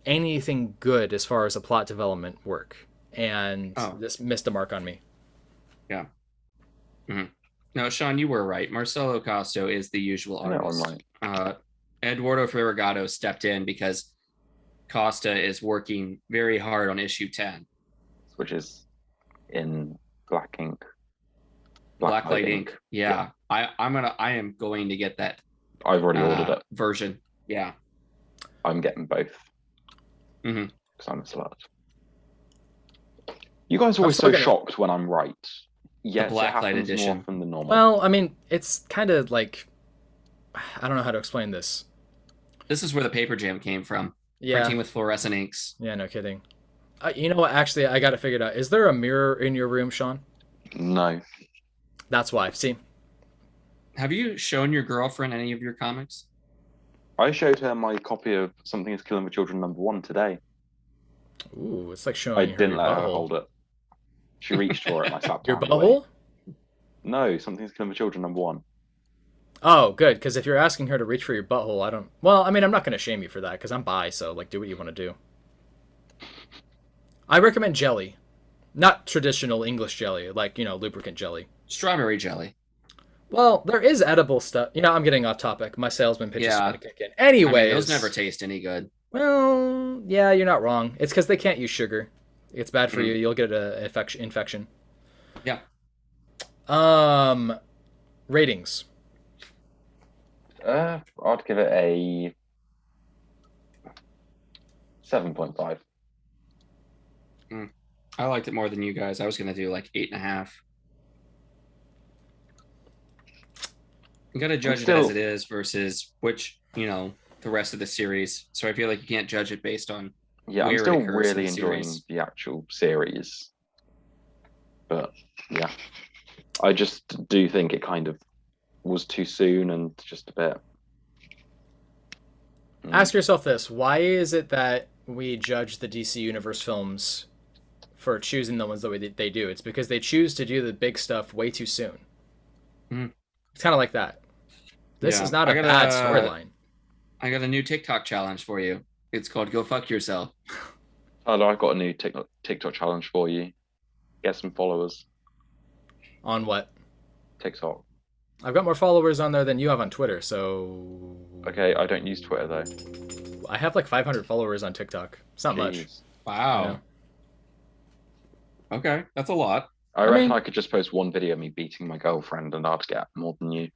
A: anything good as far as a plot development work. And this missed a mark on me.
B: Yeah. Mm-hmm. No, Sean, you were right. Marcelo Costo is the usual
C: I know,
B: artist.
C: I'm right.
B: Eduardo Ferigato stepped in because Costa is working very hard on issue 10.
C: Which is in black ink.
B: Blacklight ink. Yeah. I am going to get that
C: I've already ordered it.
B: version. Yeah.
C: I'm getting both.
B: Mm-hmm.
C: Because I'm a slut. You guys are always so shocked when I'm right. Yes, it
B: Blacklight
C: happens
B: edition.
C: more often than normal.
A: Well, I mean, it's kind of like, I don't know how to explain this.
B: This is where the paper jam came from.
A: Yeah.
B: Printing with fluorescent inks.
A: Yeah, no kidding. You know what? Actually, I got it figured out. Is there a mirror in your room, Sean?
C: No.
A: That's why. See?
B: Have you shown your girlfriend any of your comics?
C: I showed her my copy of Something is Killing the Children #1 today.
A: Ooh, it's like showing
C: I
A: her
C: didn't
A: your
C: let her
A: butthole.
C: hold it. She reached for it and I sat
A: Your
C: down away.
A: butthole?
C: No, Something is Killing the Children #1.
A: Oh, good. Because if you're asking her to reach for your butthole, I don't. Well, I mean, I'm not going to shame you for that because I'm bi, so like, do what you want to do. I recommend jelly, not traditional English jelly, like lubricant jelly.
B: Strawberry jelly.
A: Well, there is edible stuff. I'm getting off topic. My salesman pitch is
B: Yeah.
A: starting to kick in.
B: I mean,
A: Anyways,
B: those never taste any good.
A: well, yeah, you're not wrong. It's because they can't use sugar. It's bad for you. You'll get an infection.
B: Yeah.
A: Ratings.
C: I'd give it a 7.5.
B: I liked it more than you guys. I was gonna do like 8.5. You gotta judge it as it is versus the rest of the series. So I feel like you can't judge it based on.
C: Yeah,
B: where
C: I'm
B: it
C: still
B: occurs in
C: really
B: the
C: enjoying
B: series.
C: the actual series. But yeah, I just do think it kind of was too soon and just a bit.
A: Ask yourself this: why is it that we judge the DC Universe films for choosing the ones that they do? It's because they choose to do the big stuff way too soon.
B: Mhm.
A: It's kind of like that. This
B: Yeah.
A: is not a bad storyline.
B: I got a new TikTok challenge for you. It's called "Go Fuck Yourself."
C: Tyler, I've got a new TikTok challenge for you. Get some followers.
A: On what?
C: TikTok.
A: I've got more followers on there than you have on Twitter, so.
C: Okay, I don't use Twitter though.
A: I have like 500 followers on TikTok. It's not much.
C: Jeez.
B: Wow. Okay, that's a lot.
C: I reckon
A: mean-
C: I could just post one video of me beating my girlfriend and I'd get more than you.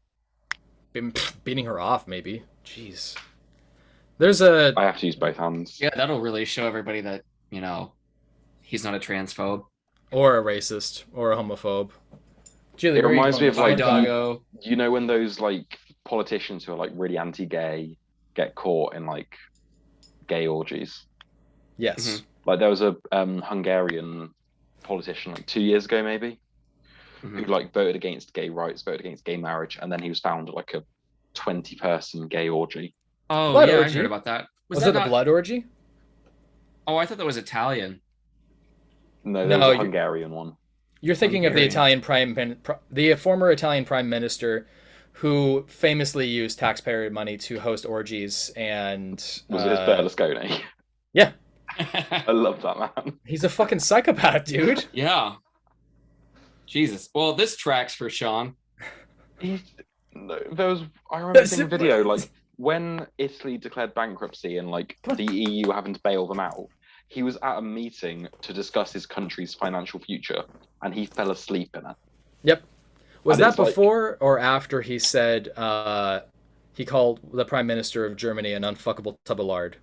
A: Been beating her off, maybe. Jeez. There's a.
C: I have to use both hands.
B: Yeah, that'll really show everybody that he's not a transphobe.
A: Or a racist. Or a homophobe.
C: It reminds me of like
B: doggo.
C: you know when those like politicians who are like really anti-gay get caught in like gay orgies.
A: Yes.
C: Like there was a Hungarian politician like 2 years ago maybe who like voted against gay rights, voted against gay marriage, and then he was found at like a 20-person gay orgy.
B: Oh
A: Blood
B: yeah,
A: orgy?
B: I heard about that.
A: Was
B: that
A: it a blood orgy?
B: Oh, I thought that was Italian.
C: No, there
A: No,
C: was a Hungarian one.
A: You're thinking of the
B: Hungarian.
A: the former Italian prime minister, who famously used taxpayer money to host orgies and.
C: Was it Berlusconi?
A: Yeah,
C: I love that man.
A: he's a fucking psychopath, dude.
B: Yeah. Jesus. Well, this tracks for Sean.
C: I remember seeing a video like when Italy declared bankruptcy and like the EU having to bail them out. He was at a meeting to discuss his country's financial future, and he fell asleep in it.
A: Yep. Was
C: And
A: that
C: it's like-
A: before or after he said he called the prime minister of Germany an unfuckable tub of lard?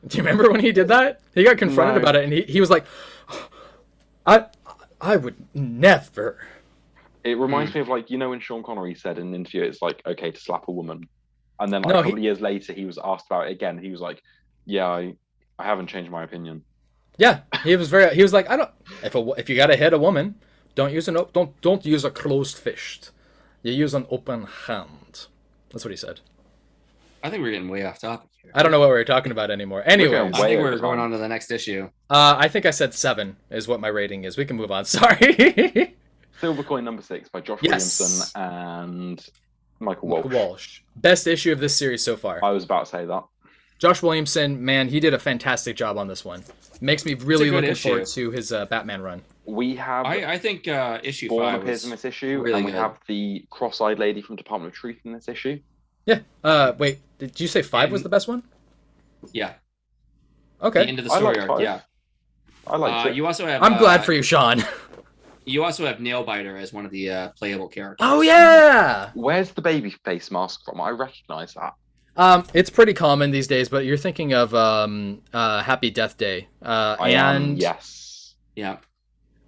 A: Do you remember when he did that? He got confronted
C: No.
A: about it, and he was like, I would never.
C: It reminds me of like when Sean Connery said in an interview, it's like okay to slap a woman, and then like
A: No,
C: a couple of years later, he was asked about it again. He was like, "Yeah, I haven't changed my opinion."
A: Yeah, he was like, I don't. If you gotta hit a woman, don't use a closed fist. You use an open hand. That's what he said.
B: I think we're getting way off topic here.
A: I don't know what we were talking about anymore. Anyway,
B: I
C: Way
B: think
C: over
B: we're going
C: time.
B: on to the next issue.
A: I think I said 7 is what my rating is. We can move on. Sorry.
C: Silver Coin number 6 by Josh
A: Yes.
C: Williamson and Michael Walsh.
A: Walsh. Best issue of this series so far.
C: I was about to say that.
A: Josh Williamson, man, he did a fantastic job on this one. Makes me really
B: good
A: looking
B: issue.
A: forward to his Batman run.
C: We have
B: I think issue
C: Spawn
B: 5
C: appears
B: was
C: in this issue,
B: really
C: and we
B: good.
C: have the cross-eyed lady from Department of Truth in this issue.
A: Yeah. Wait, did you say 5 was the best one?
B: Yeah. The
A: Okay.
B: end of the
C: I
B: story
C: liked
B: arc.
C: 5.
B: Yeah.
C: I liked it.
B: You also have.
A: I'm glad for you, Sean.
B: You also have Nailbiter as one of the playable characters.
A: Oh yeah.
C: Where's the baby face mask from? I recognise that.
A: It's pretty common these days, but you're thinking of Happy Death Day.
C: I am, yes.
B: Yeah.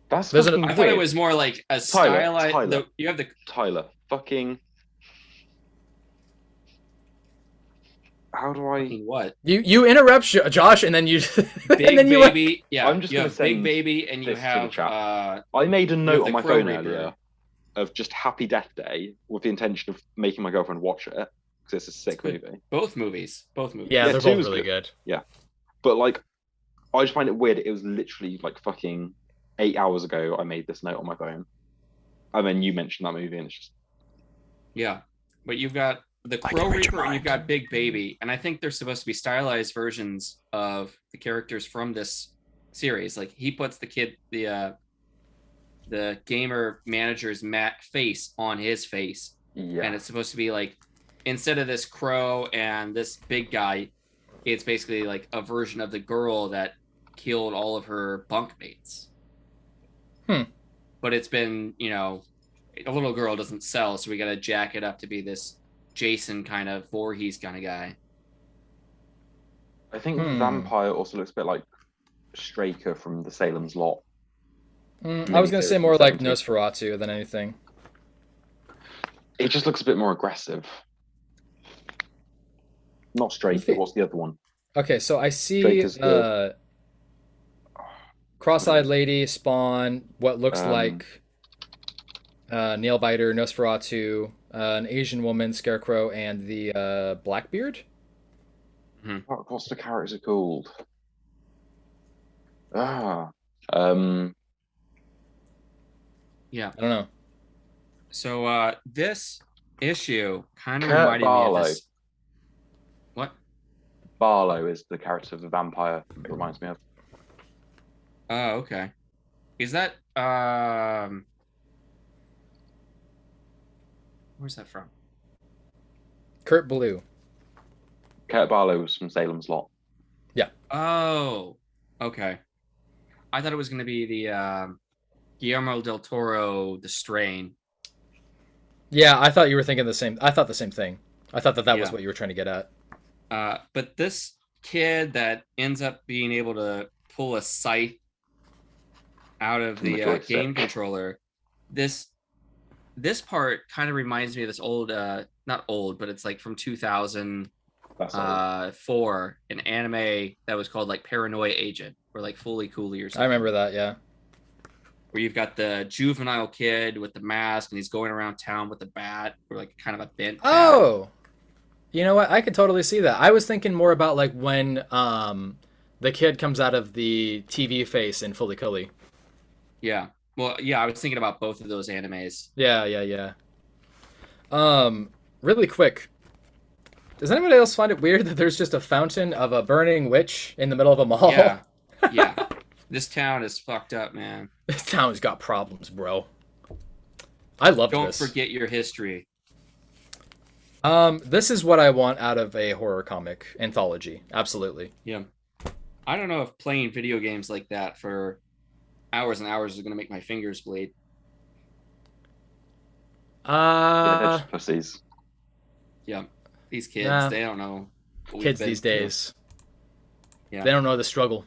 C: That's
A: There's
C: fucking
B: I
C: weird.
B: thought it was more like a stylized.
C: Tyler.
B: You have the.
C: Tyler, fucking... How do I...
B: What?
A: You interrupt Josh, and then you
B: Big
A: and then you
B: baby. Yeah.
C: I'm just
B: you
C: gonna
B: have Big
C: send
B: Baby, and you
C: this to the
B: have.
C: chat. I made a note
B: the
C: on my
B: Crow
C: phone
B: Reaper.
C: earlier of just Happy Death Day with the intention of making my girlfriend watch it because it's a sick movie.
B: Both movies.
A: yeah, they're
C: 2
A: both
C: was
A: really good.
C: But like, I just find it weird. It was literally like fucking 8 hours ago I made this note on my phone. And then you mentioned that movie and it's just...
B: Yeah, but you've got the
A: I can
B: Crow
A: read your
B: Reaper and you've
A: mind.
B: got Big Baby, and I think they're supposed to be stylized versions of the characters from this series. Like he puts the the gamer manager's face on his face.
C: Yeah.
B: And it's supposed to be like, instead of this crow and this big guy, it's basically like a version of the girl that killed all of her bunkmates. But it's been, a little girl doesn't sell, so we got to jack it up to be this Jason kind of Voorhees kind of guy.
C: I think the vampire also looks a bit like Straker from the Salem's Lot.
A: I was going to say more like Nosferatu than anything.
C: It just looks a bit more aggressive. Not Straker. What's the other one?
A: Okay, so I see Cross-Eyed Lady, Spawn, what looks like Nailbiter, Nosferatu, an Asian woman, Scarecrow, and the Blackbeard.
C: What's the character called?
B: Yeah.
A: I don't know.
B: So this issue kind of reminded me of this. What?
C: Barlow is the character of the vampire. It reminds me of.
B: Oh, okay. Is that where's that from?
A: Kurt Ballou.
C: Kurt Barlow was from Salem's Lot.
A: Yeah.
B: Oh, okay. I thought it was going to be the Guillermo del Toro, The Strain.
A: Yeah, I thought you were thinking the same. I thought the same thing. I thought that was what you were trying to get at.
B: But this kid that ends up being able to pull a scythe out of the game controller, this part kind of reminds me of this old, not old, but it's like from 2004, an anime that was called like Paranoia Agent, or like Fully Cooley or something.
A: I remember that, yeah.
B: Where you've got the juvenile kid with the mask and he's going around town with a bat, or like kind of a bent bat.
A: Oh, you know what? I could totally see that. I was thinking more about like when the kid comes out of the TV face in Fully Cooley.
B: Yeah. Well, yeah, I was thinking about both of those animes.
A: Yeah. Really quick. Does anybody else find it weird that there's just a fountain of a burning witch in the middle of a mall?
B: Yeah. This town is fucked up, man.
A: This town's got problems, bro. I love this.
B: Don't forget your history.
A: This is what I want out of a horror comic anthology. Absolutely.
B: Yeah. I don't know if playing video games like that for hours and hours is going to make my fingers bleed.
C: Pussies.
B: Yeah. These kids, they don't know.
A: Kids these days.
B: Yeah.
A: They don't know the struggle.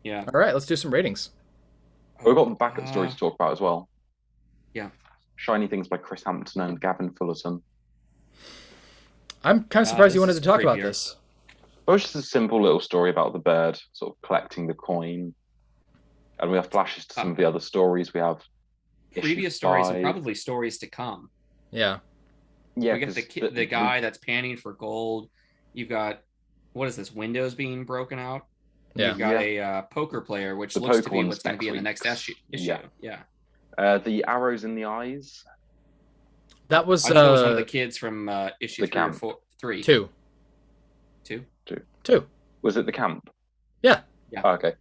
B: Yeah.
A: All right, let's do some ratings.
C: We've got the backup story to talk about as well.
B: Yeah.
C: Shiny Things by Chris Hampton and Gavin Fullerton.
A: I'm kind of surprised you wanted to talk about this.
C: It was just a simple little story about the bird sort of collecting the coin. And we have flashes to some of the other stories. We have
B: previous stories and probably stories to come.
A: Yeah.
C: Yeah.
B: We got the guy that's panning for gold. You've got, what is this, windows being broken out?
A: Yeah.
B: You've got a poker player, which looks to be what's going to be in the next issue. Yeah.
C: The arrows in the eyes.
A: That was,
B: I thought it was one of the kids from issue 3.
A: Two.
C: Was it the camp?
A: Yeah.
C: Oh, okay.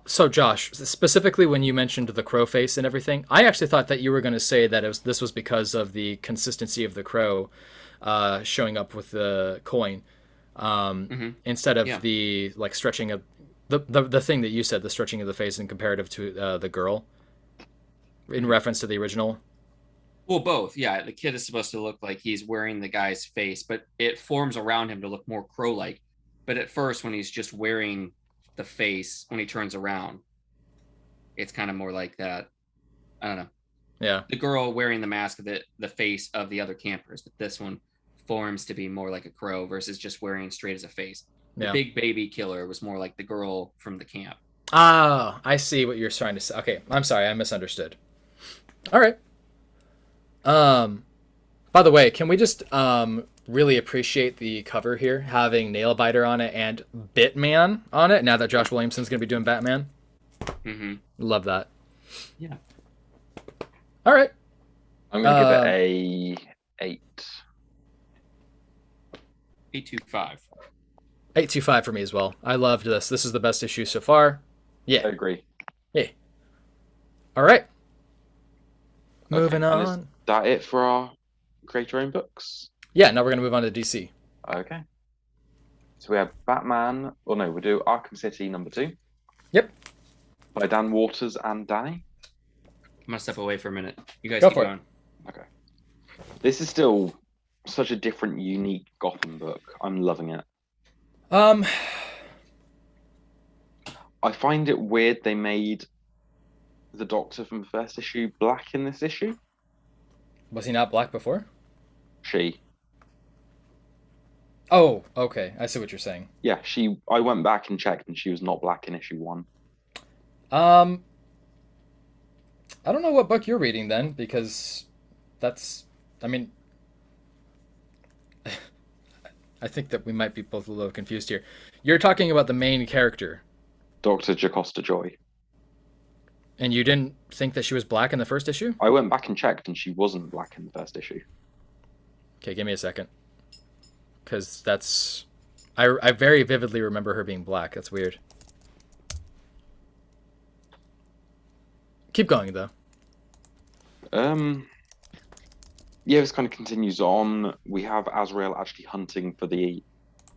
A: So Josh, specifically when you mentioned the crow face and everything, I actually thought that you were going to say that this was because of the consistency of the crow showing up with the coin, instead of the like stretching of the thing that you said, the stretching of the face in comparative to the girl, in reference to the original.
B: Well, both. Yeah, the kid is supposed to look like he's wearing the guy's face, but it forms around him to look more crow-like. But at first, when he's just wearing the face, when he turns around, it's kind of more like that. I don't know.
A: Yeah.
B: The girl wearing the mask of the face of the other campers, but this one forms to be more like a crow versus just wearing straight as a face. The big baby killer was more like the girl from the camp.
A: Ah, I see what you're trying to say. Okay, I'm sorry, I misunderstood. All right. By the way, can we just really appreciate the cover here, having Nailbiter on it and Bitman on it, now that Josh Williamson's going to be doing Batman?
B: Mm-hmm.
A: Love that.
B: Yeah.
A: All right.
C: I'm going to give it a 8.
B: 825.
A: 825 for me as well. I loved this. This is the best issue so far.
C: I
A: Yeah.
C: agree.
A: Yeah. All right. Moving
C: Okay, and is
A: on.
C: that it for our create your own books?
A: Yeah, now we're going to move on to DC.
C: Okay. So we have Batman, we do Arkham City #2.
A: Yep.
C: By Dan Waters and Dani.
B: I'm gonna step away for a minute. You guys
A: Go
B: keep
A: for it.
B: going.
C: Okay. This is still such a different, unique Gotham book. I'm loving it. I find it weird they made the Doctor from the first issue black in this issue.
A: Was he not black before?
C: She.
A: Oh, okay. I see what you're saying.
C: Yeah, she. I went back and checked, and she was not black in issue 1.
A: I don't know what book you're reading then, because that's, I mean, I think that we might be both a little confused here. You're talking about the main character.
C: Dr. Jacosta Joy.
A: And you didn't think that she was black in the first issue?
C: I went back and checked, and she wasn't black in the first issue.
A: Okay, give me a second. Because that's... I very vividly remember her being black. That's weird. Keep going, though.
C: Yeah, this kind of continues on. We have Azrael actually hunting for the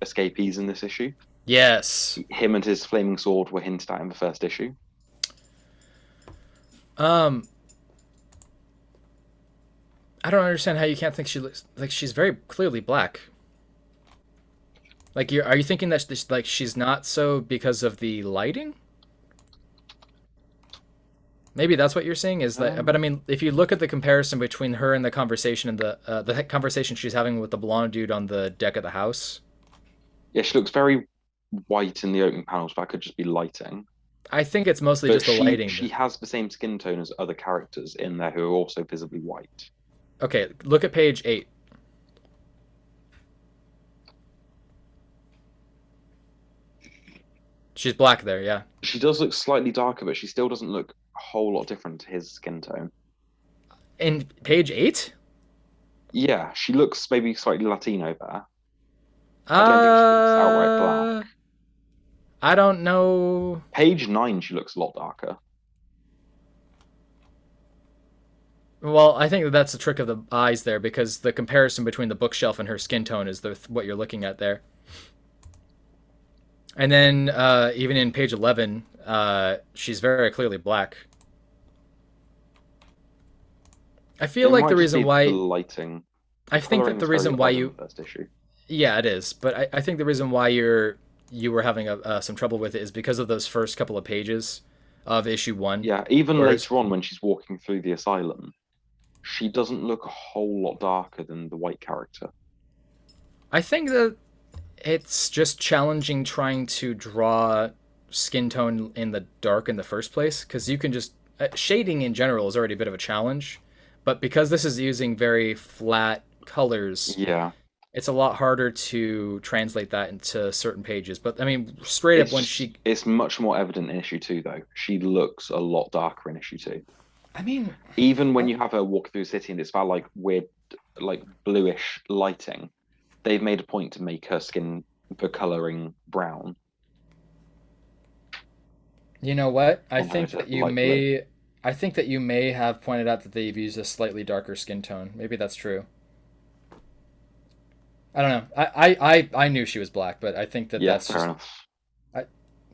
C: escapees in this issue.
A: Yes.
C: Him and his flaming sword were hinted at in the first issue.
A: I don't understand how you can't think she looks like she's very clearly black. Like, are you thinking that like she's not so because of the lighting? Maybe that's what you're saying is that. But I mean, if you look at the comparison between her and the conversation and the conversation she's having with the blonde dude on the deck of the house.
C: Yeah, she looks very white in the opening panels, but that could just be lighting.
A: I think it's mostly just the lighting.
C: She has the same skin tone as other characters in there who are also visibly white.
A: Okay, look at page 8. She's black there, yeah.
C: She does look slightly darker, but she still doesn't look a whole lot different to his skin tone.
A: In page 8?
C: Yeah, she looks maybe slightly Latino there. I don't think she looks outright black.
A: I don't know.
C: Page 9, she looks a lot darker.
A: Well, I think that's the trick of the eyes there, because the comparison between the bookshelf and her skin tone is what you're looking at there. And then even in page 11, she's very clearly black. I feel like the reason why...
C: lighting.
A: I think that the reason why you...
C: First issue.
A: Yeah, it is. But I think the reason why you were having some trouble with it is because of those first couple of pages of issue 1.
C: Yeah, even later on when she's walking through the asylum, she doesn't look a whole lot darker than the white character.
A: I think that it's just challenging trying to draw skin tone in the dark in the first place, because you can just... shading in general is already a bit of a challenge, but because this is using very flat colors...
C: Yeah.
A: It's a lot harder to translate that into certain pages. But, I mean, up when she...
C: It's much more evident in issue 2, though. She looks a lot darker in issue 2.
A: I mean...
C: Even when you have her walk through the city and it's about, like, weird, like, bluish lighting, they've made a point to make her skin, the colouring, brown.
A: You know what? I think that you may have pointed out that they've used a slightly darker skin tone. Maybe that's true. I don't know. I knew she was black, but I think that that's
C: fair
A: just...
C: enough.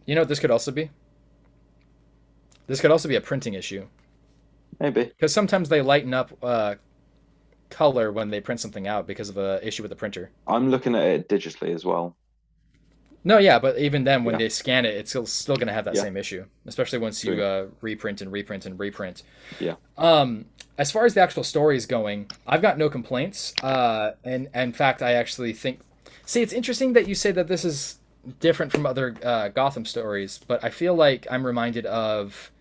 A: You know what this could also be? This could also be a printing issue.
C: Maybe.
A: Because sometimes they lighten up color when they print something out because of an issue with the printer.
C: I'm looking at it digitally as well.
A: No, yeah, but even then, when they scan it, it's still going to have that same issue, especially once you reprint and reprint and reprint.
C: Yeah.
A: As far as the actual story is going, I've got no complaints. And in fact, I actually think... See, it's interesting that you say that this is different from other Gotham stories, but I feel like I'm reminded of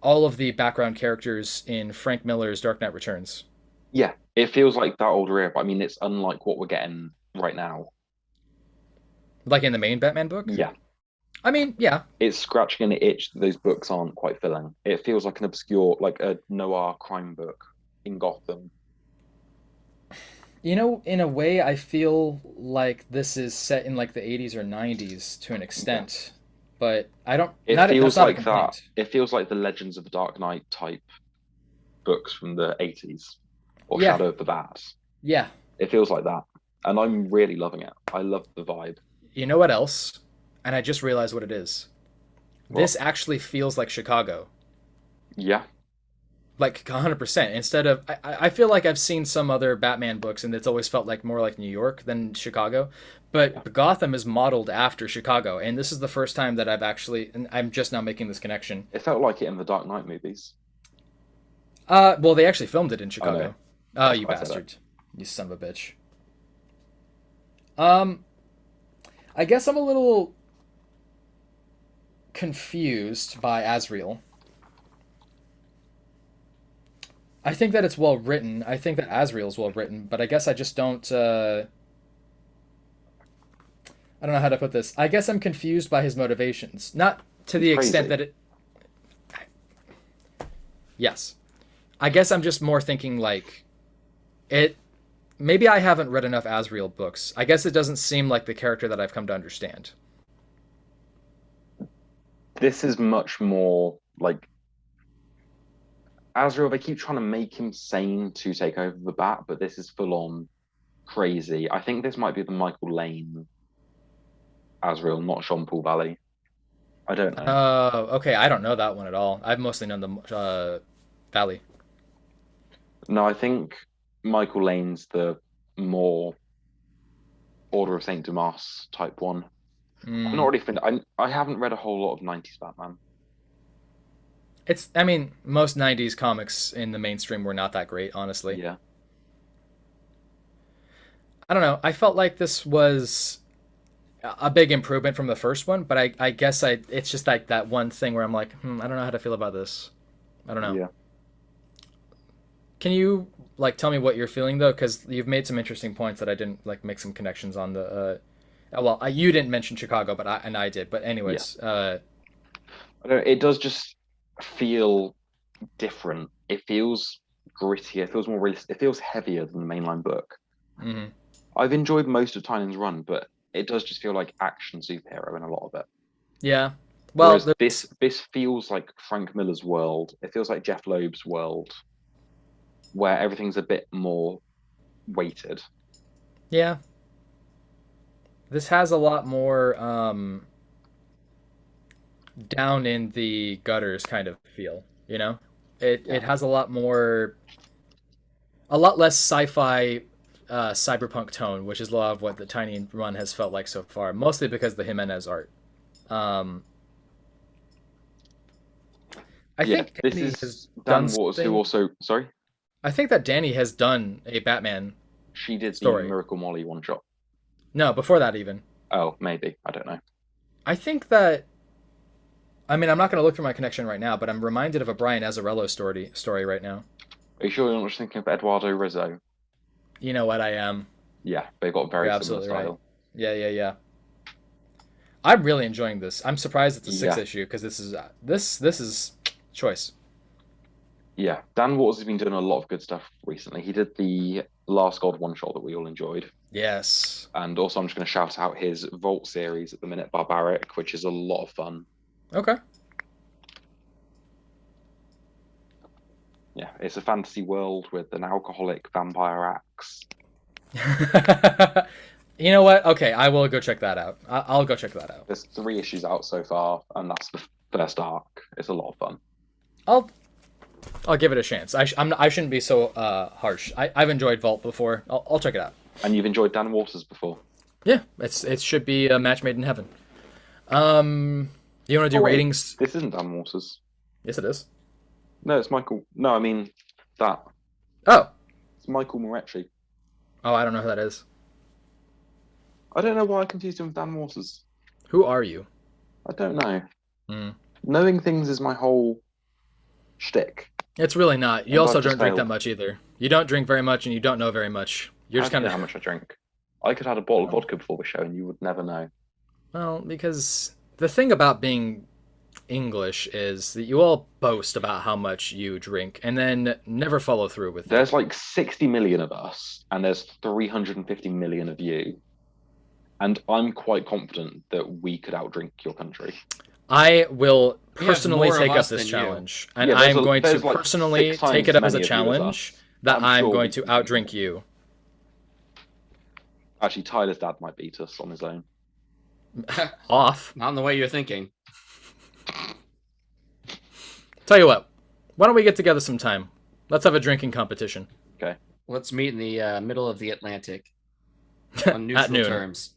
A: all of the background characters in Frank Miller's Dark Knight Returns.
C: Yeah, it feels like that older era, but I mean, it's unlike what we're getting right now.
A: Like in the main Batman book?
C: Yeah.
A: I mean, yeah.
C: It's scratching an itch that those books aren't quite filling. It feels like an obscure, like a noir crime book in Gotham.
A: You know, in a way, I feel like this is set in like the 80s or 90s to an
C: Yeah.
A: extent, but I don't.
C: It
A: Not that's
C: feels
A: not a
C: like that.
A: complaint.
C: It feels like the Legends of the Dark Knight type books from the 80s or
A: Yeah,
C: Shadow of the Bats.
A: yeah.
C: It feels like that. And I'm really loving it. I love the vibe.
A: You know what else? And I just realized what it is.
C: What?
A: This actually feels like Chicago,
C: Yeah.
A: like 100%. Instead of, I feel like I've seen some other Batman books, and it's always felt like more like New York than Chicago.
C: Yeah.
A: But Gotham is modeled after Chicago, and this is the first time that I've actually, and I'm just now making this connection.
C: It felt like it in the Dark Knight movies.
A: Well, they actually filmed it in
C: I know.
A: Chicago. Oh,
C: That's
A: you
C: why I said it.
A: bastard! You son of a bitch. Um, I guess I'm a little confused by Azrael. I think that it's well written. I think that Azrael's well written, but I guess I just don't. I don't know how to put this. I guess I'm confused by his motivations, not to
C: He's
A: the extent
C: crazy.
A: that it. Yes, I guess I'm just more thinking like it. Maybe I haven't read enough Azrael books. I guess it doesn't seem like the character that I've come to understand.
C: This is much more like Azrael. They keep trying to make him sane to take over the bat, but this is full on crazy. I think this might be the Michael Lane Azrael, not Sean Paul Valley. I don't know.
A: Okay, I don't know that one at all. I've mostly known the Valley.
C: No, I think Michael Lane's the more Order of Saint Dumas type one. I'm not
A: Mm.
C: really I haven't read a whole lot of 90s Batman.
A: It's, I mean, most 90s comics in the mainstream were not that great, honestly.
C: Yeah.
A: I don't know. I felt like this was a big improvement from the first one, but I guess it's just like that one thing where I'm like, I don't know how to feel about this. I don't know.
C: Yeah.
A: Can you like tell me what you're feeling though? Because you've made some interesting points that I didn't like make some connections on the. Well, you didn't mention Chicago, but I did. But
C: Yeah.
A: anyways,
C: I don't, it does just feel different. It feels grittier. It feels more realistic. It feels heavier than the mainline book.
A: mhm.
C: I've enjoyed most of Tynion's run, but it does just feel like action superhero in a lot of it.
A: Yeah. Well,
C: Whereas
A: there's
C: this feels like Frank Miller's world. It feels like Jeff Loeb's world, where everything's a bit more weighted.
A: yeah. This has a lot more down in the gutters kind of feel. You know,
C: Yeah.
A: it has a lot more, a lot less sci-fi, cyberpunk tone, which is a lot of what the Tiny Run has felt like so far. Mostly because of the Jimenez art. Um, I
C: Yeah.
A: think
C: This
A: Danny has
C: is
A: done
C: Dan Waters, who
A: something.
C: also, sorry,
A: I think that Danny has done a Batman
C: she did the
A: story.
C: Miracle Molly one shot.
A: No, before that even.
C: Oh, maybe. I don't know.
A: I think that. I mean, I'm not going to look for my connection right now, but I'm reminded of a Brian Azzarello story right now.
C: Are you sure you're not just thinking of Eduardo Rizzo?
A: You know what I am.
C: Yeah, they've got
A: You're
C: very similar
A: absolutely right.
C: style.
A: Yeah, yeah, yeah. I'm really enjoying this. I'm surprised it's a six
C: Yeah.
A: issue because this is choice.
C: Yeah, Dan Waters has been doing a lot of good stuff recently. He did the Last God one shot that we all enjoyed.
A: Yes.
C: And also, I'm just going to shout out his Vault series at the minute, Barbaric, which is a lot of fun.
A: Okay.
C: Yeah, it's a fantasy world with an alcoholic vampire axe.
A: You know what? Okay, I will go check that out. I'll go check that out.
C: There's 3 issues out so far, and that's the first arc. It's a lot of fun.
A: I'll I'll give it a chance. I shouldn't be so harsh. I've enjoyed Vault before. I'll check it out.
C: And you've enjoyed Dan Waters before?
A: Yeah, it should be a match made in heaven. You want to do
C: wait,
A: ratings?
C: This isn't Dan Waters.
A: Yes, it is.
C: No, it's Michael. No, I mean that.
A: Oh,
C: It's Michael Moretti.
A: I don't know who that is.
C: I don't know why I confused him with Dan Waters.
A: Who are you?
C: I don't know.
A: Mm.
C: Knowing things is my whole shtick.
A: It's really not. You
C: And
A: also
C: I've just
A: don't drink that
C: failed.
A: much either. You don't drink very much, and you don't know very much. You're
C: I
A: just
C: don't
A: kind
C: know how
A: of
C: much I drink. I could have a bottle of vodka before the show, and you would never know.
A: well, because the thing about being English is that you all boast about how much you drink and then never follow through with it.
C: There's like 60 million of us, and there's 350 million of you. And I'm quite confident that we could outdrink your country.
A: I will
B: We have
A: personally
B: more of
A: take up
B: us
A: this
B: than you.
A: challenge, and
C: Yeah,
A: I'm going to
C: there's like
A: personally
C: 6 times
A: take it up
C: as
A: as a
C: many of you as
A: challenge
C: us.
A: that
C: I'm
A: I'm
C: sure
A: going
C: we
A: to
C: can-
A: outdrink you.
C: Actually, Tyler's dad might beat us on his own.
A: Off.
B: Not in the way you're thinking.
A: Tell you what, why don't we get together sometime? Let's have a drinking competition.
C: Okay.
B: Let's meet in the middle of the Atlantic on
A: At
B: neutral
A: noon.
B: terms.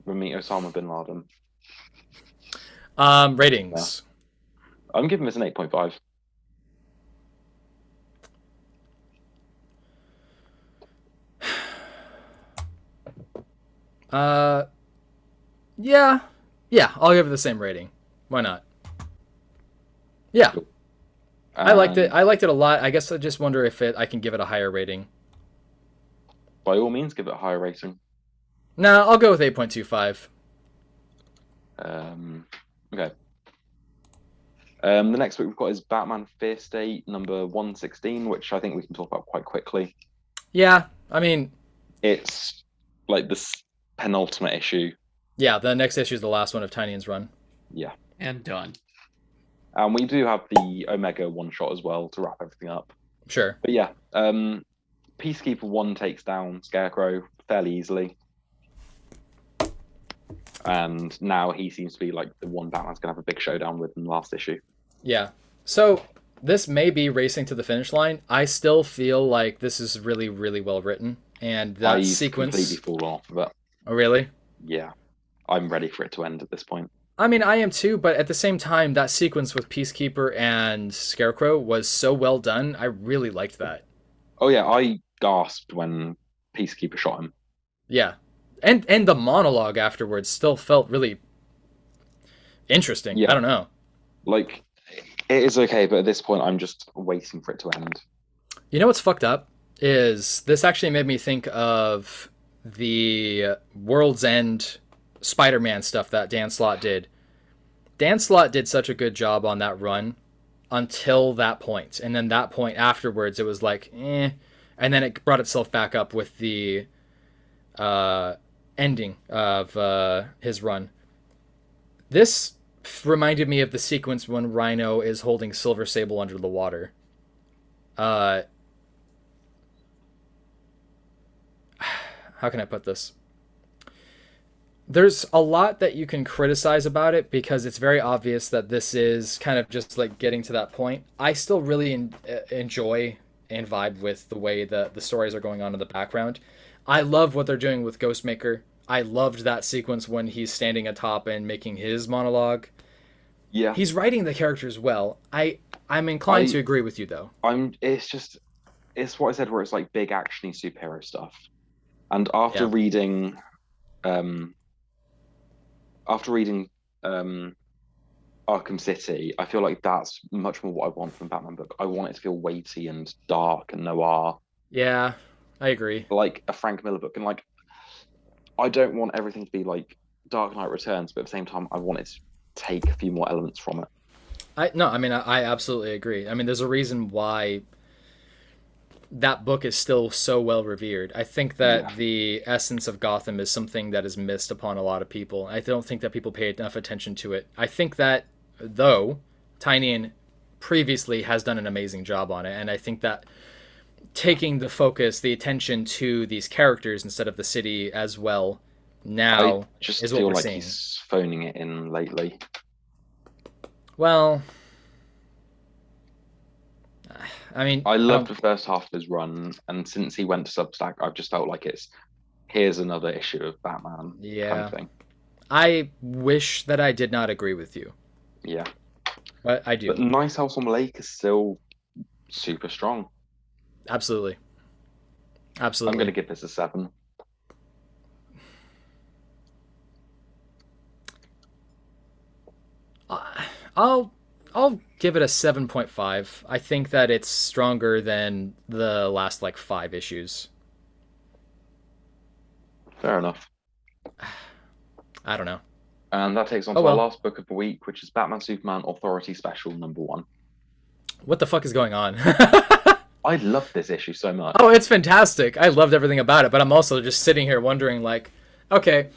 C: We'll meet Osama bin Laden.
A: Ratings.
C: I'm giving this an 8.5.
A: Yeah, I'll give it the same rating. Why not? Yeah, I liked it. I liked it a lot. I guess I just wonder if I can give it a higher rating.
C: By all means, give it a higher rating.
A: Nah, I'll go with 8.25.
C: Okay. The next book we've got is Batman Fear State number 116, which I think we can talk about quite quickly.
A: Yeah, I mean,
C: It's like this penultimate issue.
A: yeah, the next issue is the last one of Tynion's run.
C: Yeah.
B: And done.
C: And we do have the Omega one shot as well to wrap everything up.
A: Sure.
C: But yeah, Peacekeeper 1 takes down Scarecrow fairly easily. And now he seems to be like the one Batman's going to have a big showdown with in the last issue.
A: Yeah. So this may be racing to the finish line. I still feel like this is really, really well written. And that
C: I
A: sequence...
C: completely fall off of it.
A: Oh, really?
C: Yeah. I'm ready for it to end at this point.
A: I mean, I am too, but at the same time, that sequence with Peacekeeper and Scarecrow was so well done. I really liked that.
C: Oh yeah, I gasped when Peacekeeper shot him.
A: Yeah. And the monologue afterwards still felt really interesting.
C: Yeah.
A: I don't know.
C: Like, it is okay, but at this point, I'm just waiting for it to end.
A: You know what's fucked up? Is this actually made me think of the World's End Spider-Man stuff that Dan Slott did. Dan Slott did such a good job on that run until that point. And then that point afterwards, it was like, eh. And then it brought itself back up with the ending of his run. This reminded me of the sequence when Rhino is holding Silver Sable under the water. How can I put this? There's a lot that you can criticize about it because it's very obvious that this is kind of just like getting to that point. I still really enjoy and vibe with the way the stories are going on in the background. I love what they're doing with Ghostmaker. I loved that sequence when he's standing atop and making his monologue.
C: Yeah.
A: He's writing the characters well. I'm inclined to agree with you though.
C: It's what I said where it's like big actiony superhero stuff. And after reading Arkham City, I feel like that's much more what I want from a Batman book. I want it to feel weighty and dark and noir.
A: Yeah, I agree.
C: Like a Frank Miller book. And like, I don't want everything to be like Dark Knight Returns, but at the same time, I want it to take a few more elements from it.
A: I absolutely agree. I mean, there's a reason why that book is still so well revered. I think that the essence of Gotham is something that is missed upon a lot of people. I don't think that people pay enough attention to it. I think that, though, Tynion previously has done an amazing job on it, and I think that taking the focus, the attention to these characters instead of the city as well now
C: I just
A: is what
C: feel
A: we're
C: like
A: seeing.
C: he's phoning it in lately.
A: Well, I mean,
C: I loved the first half of his run, and since he went to Substack, I've just felt like here's another issue of Batman kind of thing.
A: I wish that I did not agree with you.
C: Yeah.
A: But I do.
C: But Nice House on the Lake is still super strong.
A: Absolutely.
C: I'm going to give this a 7.
A: I'll give it a 7.5. I think that it's stronger than the last like 5 issues.
C: Fair enough.
A: I don't know.
C: And that takes on to our last book of the week, which is Batman Superman Authority Special #1.
A: What the fuck is going on?
C: I love this issue so much.
A: Oh, it's fantastic. I loved everything about it, but I'm also just sitting here wondering, like, okay,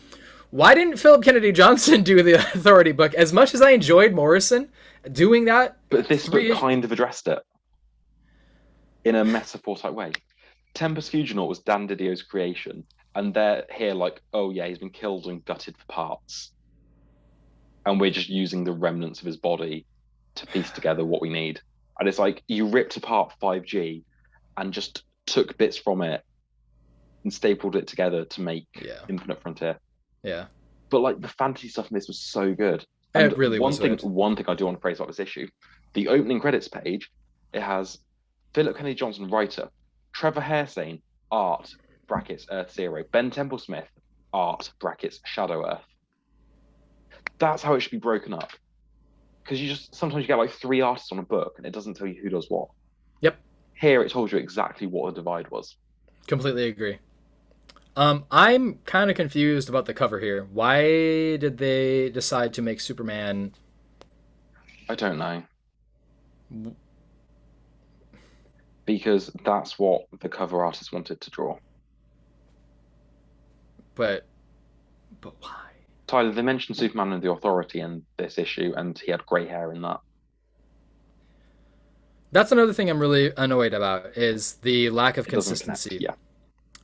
A: why didn't Philip Kennedy Johnson do the Authority book? As much as I enjoyed Morrison doing that,
C: but this book kind of addressed it in a metaphor type way. Tempest Fuginaut was Dan Didio's creation, and they're here like, oh yeah, he's been killed and gutted for parts. And we're just using the remnants of his body to piece together what we need. And it's like, you ripped apart 5G and just took bits from it and stapled it together to make Infinite Frontier.
A: Yeah.
C: But like the fantasy stuff in this was so good. And
A: it really was.
C: One thing I do want to praise about this issue, the opening credits page, it has Philip Kennedy Johnson, writer, Trevor Hairsine, art, brackets, Earth Zero, Ben Templesmith, art, brackets, Shadow Earth. That's how it should be broken up. Because sometimes you get like 3 artists on a book and it doesn't tell you who does what.
A: Yep.
C: Here it told you exactly what the divide was.
A: Completely agree. I'm kind of confused about the cover here. Why did they decide to make Superman?
C: I don't know. Because that's what the cover artist wanted to draw.
A: But why?
C: Tyler, they mentioned Superman and the Authority in this issue, and he had grey hair in that.
A: That's another thing I'm really annoyed about, is the lack of consistency.
C: Yeah.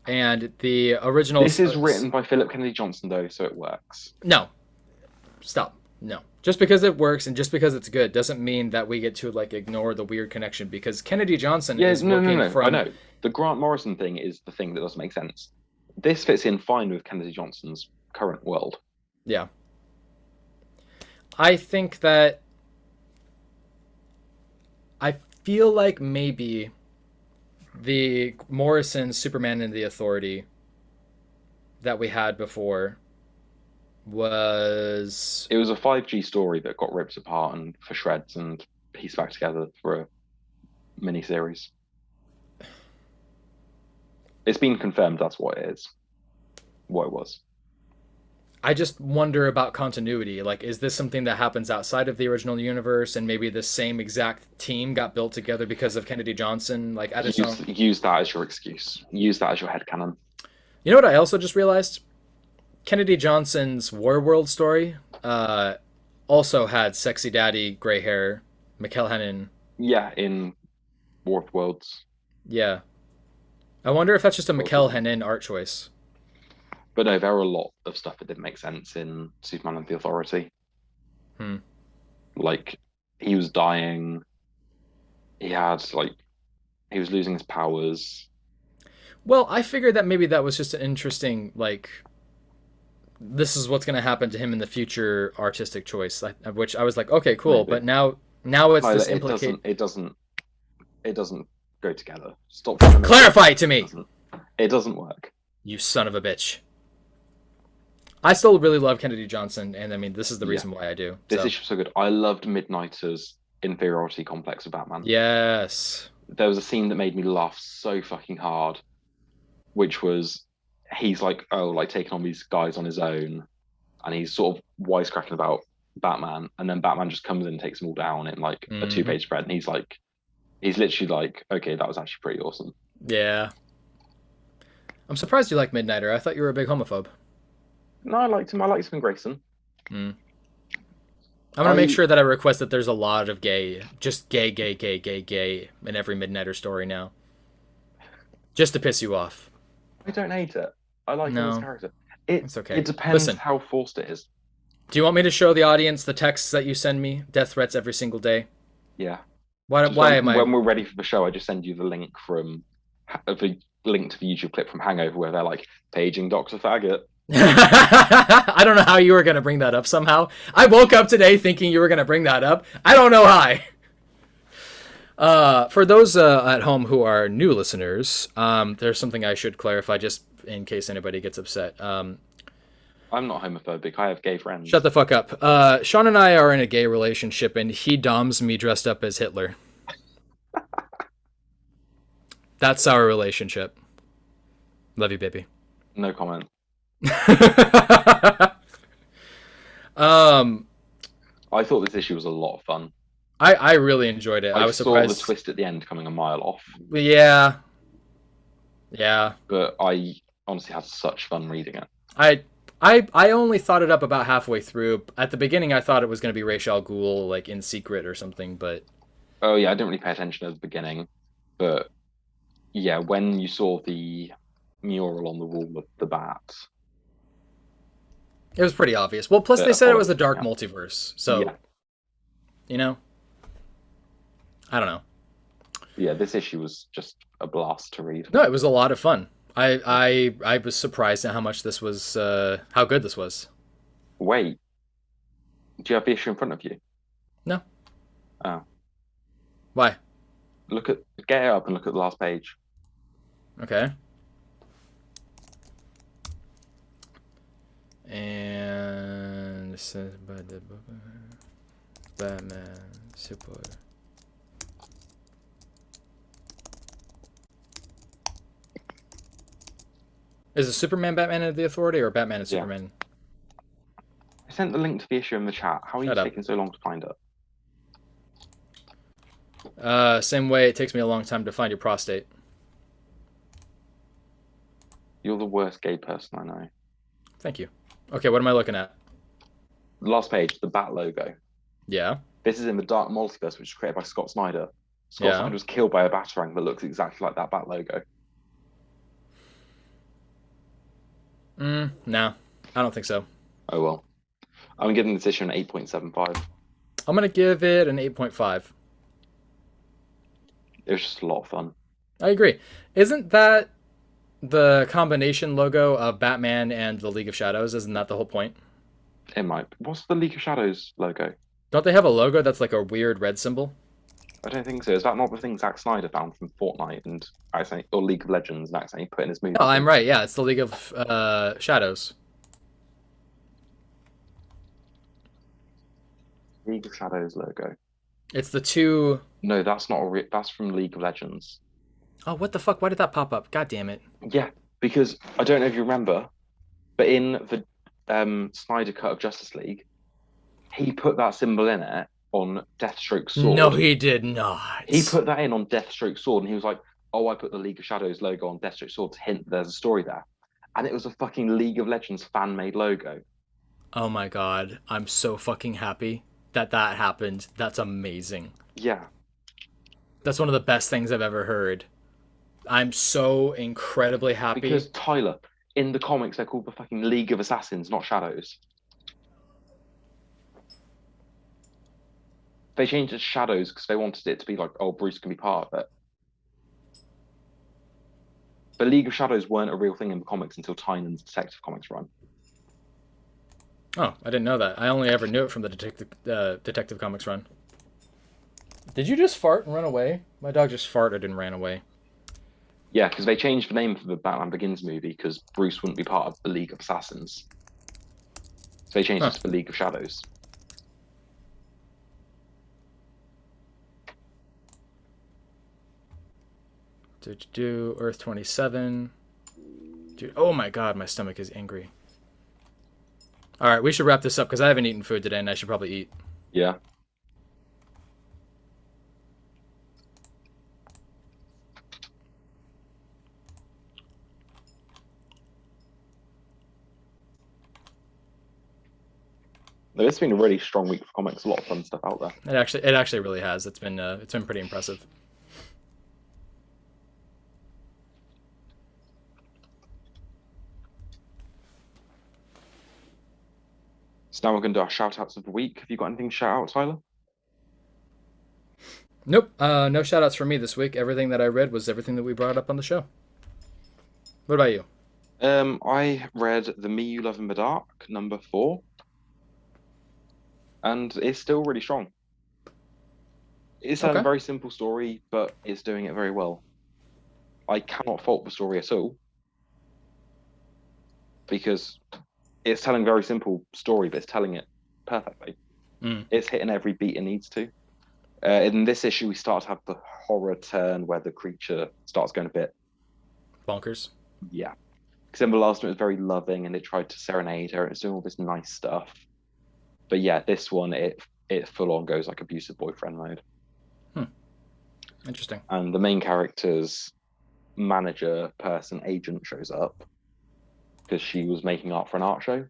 A: And the original...
C: This is written by Philip Kennedy Johnson, though, so it works.
A: No. Stop. No. Just because it works and just because it's good doesn't mean that we get to like ignore the weird connection, because Kennedy Johnson is working from...
C: I know. The Grant Morrison thing is the thing that doesn't make sense. This fits in fine with Kennedy Johnson's current world.
A: Yeah. I think that... I feel like maybe the Morrison Superman and the Authority that we had before was...
C: It was a 5G story that got ripped apart and for shreds and pieced back together for a mini-series. It's been confirmed that's what it is. What it was.
A: I just wonder about continuity. Like, is this something that happens outside of the original universe, and maybe the same exact team got built together because of Kennedy Johnson? Like, I just don't...
C: Use that as your excuse. Use that as your headcanon.
A: You know what I also just realized? Kennedy Johnson's Warworld story also had sexy daddy, gray hair, McElhennon.
C: Yeah, in War of the Worlds.
A: Yeah. I wonder if that's just a McElhennon art choice.
C: But no, there were a lot of stuff that didn't make sense in Superman and the Authority. Like, he was dying. He was losing his powers.
A: Well, I figured that maybe that was just an interesting, like, this is what's going to happen to him in the future artistic choice, which I was like, okay, cool. Maybe. But now it's this implication.
C: It doesn't go together. Stop.
A: Clarify it to me.
C: It doesn't work.
A: You son of a bitch. I still really love Kennedy Johnson, and I mean, this is the reason why I do.
C: This issue was so good. I loved Midnighter's inferiority complex of Batman.
A: Yes.
C: There was a scene that made me laugh so fucking hard, which was he's like, taking on these guys on his own, and he's sort of wisecracking about Batman, and then Batman just comes in and takes them all down in like a 2-page spread, and he's literally like, okay, that was actually pretty awesome.
A: Yeah. I'm surprised you like Midnighter. I thought you were a big homophobe.
C: No, I liked him. I liked him in Grayson.
A: I'm going to make sure that I request that there's a lot of gay in every Midnighter story now. Just to piss you off.
C: I don't hate it. I like him as a character.
A: It's okay.
C: It depends how forced it is.
A: Do you want me to show the audience the texts that you send me? Death threats every single day?
C: Yeah.
A: Why am I...
C: When we're ready for the show, I just send you the link to the YouTube clip from Hangover where they're like, paging Dr. Faggot.
A: I don't know how you were going to bring that up somehow. I woke up today thinking you were going to bring that up. I don't know how. For those at home who are new listeners, there's something I should clarify just in case anybody gets upset. I'm
C: not homophobic. I have gay friends.
A: Shut the fuck up. Sean and I are in a gay relationship, and he doms me dressed up as Hitler. That's our relationship. Love you, baby.
C: No comment.
A: Um,
C: I thought this issue was a lot of fun.
A: I really enjoyed it. I was
C: saw the
A: surprised.
C: twist at the end coming a mile off.
A: Yeah. Yeah.
C: But I honestly had such fun reading it.
A: I only thought it up about halfway through. At the beginning, I thought it was going to be Ra's al Ghul, like in secret or something, but
C: Oh yeah, I didn't really pay attention at the beginning, but yeah, when you saw the mural on the wall of the bat,
A: it was pretty obvious. Well, plus
C: The
A: they said it was the
C: Apollo,
A: dark
C: yeah.
A: multiverse, so
C: Yeah.
A: you know, I don't know.
C: Yeah, this issue was just a blast to read.
A: No, it was a lot of fun. I was surprised at how much this was, how good this was.
C: Wait, do you have the issue in front of you?
A: No.
C: Oh,
A: Why?
C: Get it up and look at the last page.
A: Okay. And this is by the Batman Super. Is it Superman, Batman, and the Authority, or Batman and
C: Yeah.
A: Superman?
C: I sent the link to the issue in the chat. How are you
A: Shut up.
C: taking so long to find it?
A: Same way it takes me a long time to find your prostate.
C: You're the worst gay person I know.
A: Thank you. Okay, what am I looking at?
C: The last page, the bat logo.
A: Yeah.
C: This is in the Dark Multiverse, which was created by Scott Snyder. Scott Snyder was killed by a batarang that looks exactly like that bat logo.
A: No, I don't think so.
C: Oh well. I'm giving this issue an 8.75.
A: I'm gonna give it an 8.5.
C: It was just a lot of fun.
A: I agree. Isn't that the combination logo of Batman and the League of Shadows? Isn't that the whole point?
C: It might. What's the League of Shadows logo?
A: Don't they have a logo that's like a weird red symbol?
C: I don't think so. Is that not the thing Zack Snyder found from Fortnite and or League of Legends and accidentally put in his movie?
A: No, I'm right. Yeah, it's the League of Shadows.
C: League of Shadows logo.
A: It's the two.
C: No, that's not that's from League of Legends.
A: Oh, what the fuck? Why did that pop up? God damn it.
C: Yeah, because I don't know if you remember, but in the Snyder cut of Justice League, he put that symbol in it on Deathstroke's sword.
A: No, he did not.
C: He put that in on Deathstroke's sword, and he was like, "Oh, I put the League of Shadows logo on Deathstroke's sword to hint that there's a story there." And it was a fucking League of Legends fan-made logo.
A: Oh my god, I'm so fucking happy that that happened. That's amazing.
C: Yeah.
A: That's one of the best things I've ever heard. I'm so incredibly happy.
C: Because Tyler, in the comics, they're called the fucking League of Assassins, not Shadows. They changed it to Shadows because they wanted it to be like, oh, Bruce can be part of it. The League of Shadows weren't a real thing in the comics until Tynion's Detective Comics run.
A: Oh, I didn't know that. I only ever knew it from the Detective Comics run. Did you just fart and run away? My dog just farted and ran away.
C: Yeah, because they changed the name for the Batman Begins movie because Bruce wouldn't be part of the League of Assassins. So they changed it to the League of Shadows.
A: Earth 27. Dude, oh my god, my stomach is angry. Alright, we should wrap this up because I haven't eaten food today and I should probably eat.
C: Yeah. No, it's been a really strong week for comics. A lot of fun stuff out there.
A: It actually really has. It's been pretty impressive.
C: So now we're going to do our shout-outs of the week. Have you got anything to shout out, Tyler?
A: Nope. No shout-outs for me this week. Everything that I read was everything that we brought up on the show. What about you?
C: I read The Me You Love in the Dark, number 4. And it's still really strong. It's a very simple story, but it's doing it very well. I cannot fault the story at all. Because it's telling a very simple story, but it's telling it perfectly. It's hitting every beat it needs to. In this issue, we start to have the horror turn where the creature starts going a bit
A: bonkers.
C: Yeah. Because in the last one, it was very loving and it tried to serenade her and it's doing all this nice stuff. But yeah, this one it full on goes like abusive boyfriend mode.
A: Interesting.
C: And the main character's manager person agent shows up because she was making art for an art show,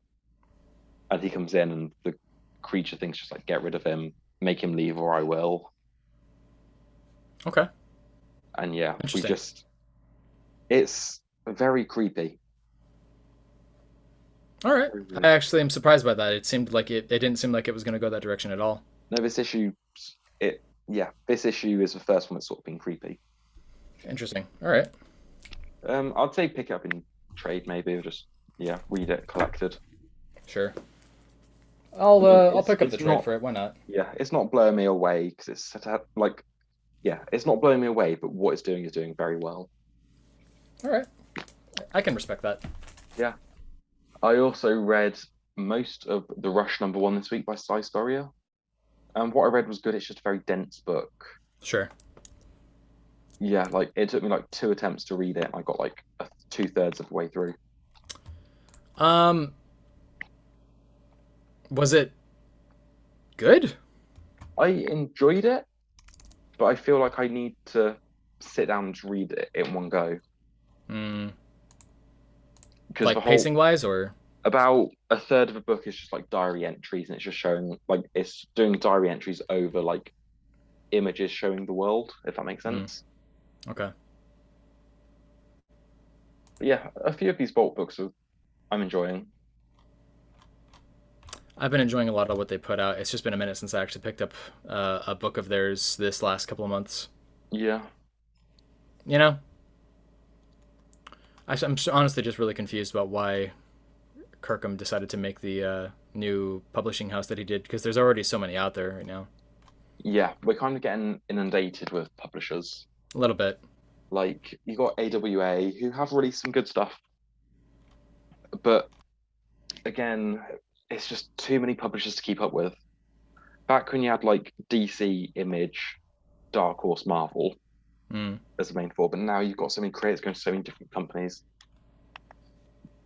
C: and he comes in and the creature thinks just like get rid of him, make him leave or I will.
A: Okay.
C: And yeah,
A: Interesting.
C: it's very creepy.
A: All right. I actually am surprised by that. It seemed like it didn't seem like it was going to go that direction at all.
C: No, this issue is the first one that's sort of been creepy.
A: Interesting. All right.
C: I'd say pick it up in trade maybe, or just read it collected.
A: Sure. I'll pick up
C: it's
A: the trade
C: not-
A: for it. Why not?
C: Yeah, it's not blowing me away because it's set up like, it's not blowing me away, but what it's doing is doing very well.
A: All right. I can respect that.
C: Yeah. I also read most of the Rush #1 this week by Zdarsky. And what I read was good. It's just a very dense book.
A: Sure.
C: Yeah, like it took me like 2 attempts to read it, and I got like 2/3 of the way through.
A: Was it good?
C: I enjoyed it, but I feel like I need to sit down and read it in one go. Because
A: Like pacing wise, or
C: about 1/3 of the book is just like diary entries, and it's just showing like it's doing diary entries over like images showing the world, if that makes sense.
A: Okay.
C: But yeah, a few of these Bolt books I'm enjoying.
A: I've been enjoying a lot of what they put out. It's just been a minute since I actually picked up a book of theirs this last couple of months.
C: Yeah.
A: You know? I'm honestly just really confused about why Kirkman decided to make the new publishing house that he did, because there's already so many out there right now.
C: Yeah, we're kind of getting inundated with publishers.
A: A little bit.
C: Like, you got AWA, who have released some good stuff. But, again, it's just too many publishers to keep up with. Back when you had, like, DC, Image, Dark Horse, Marvel as the main four, but now you've got so many creators going to so many different companies.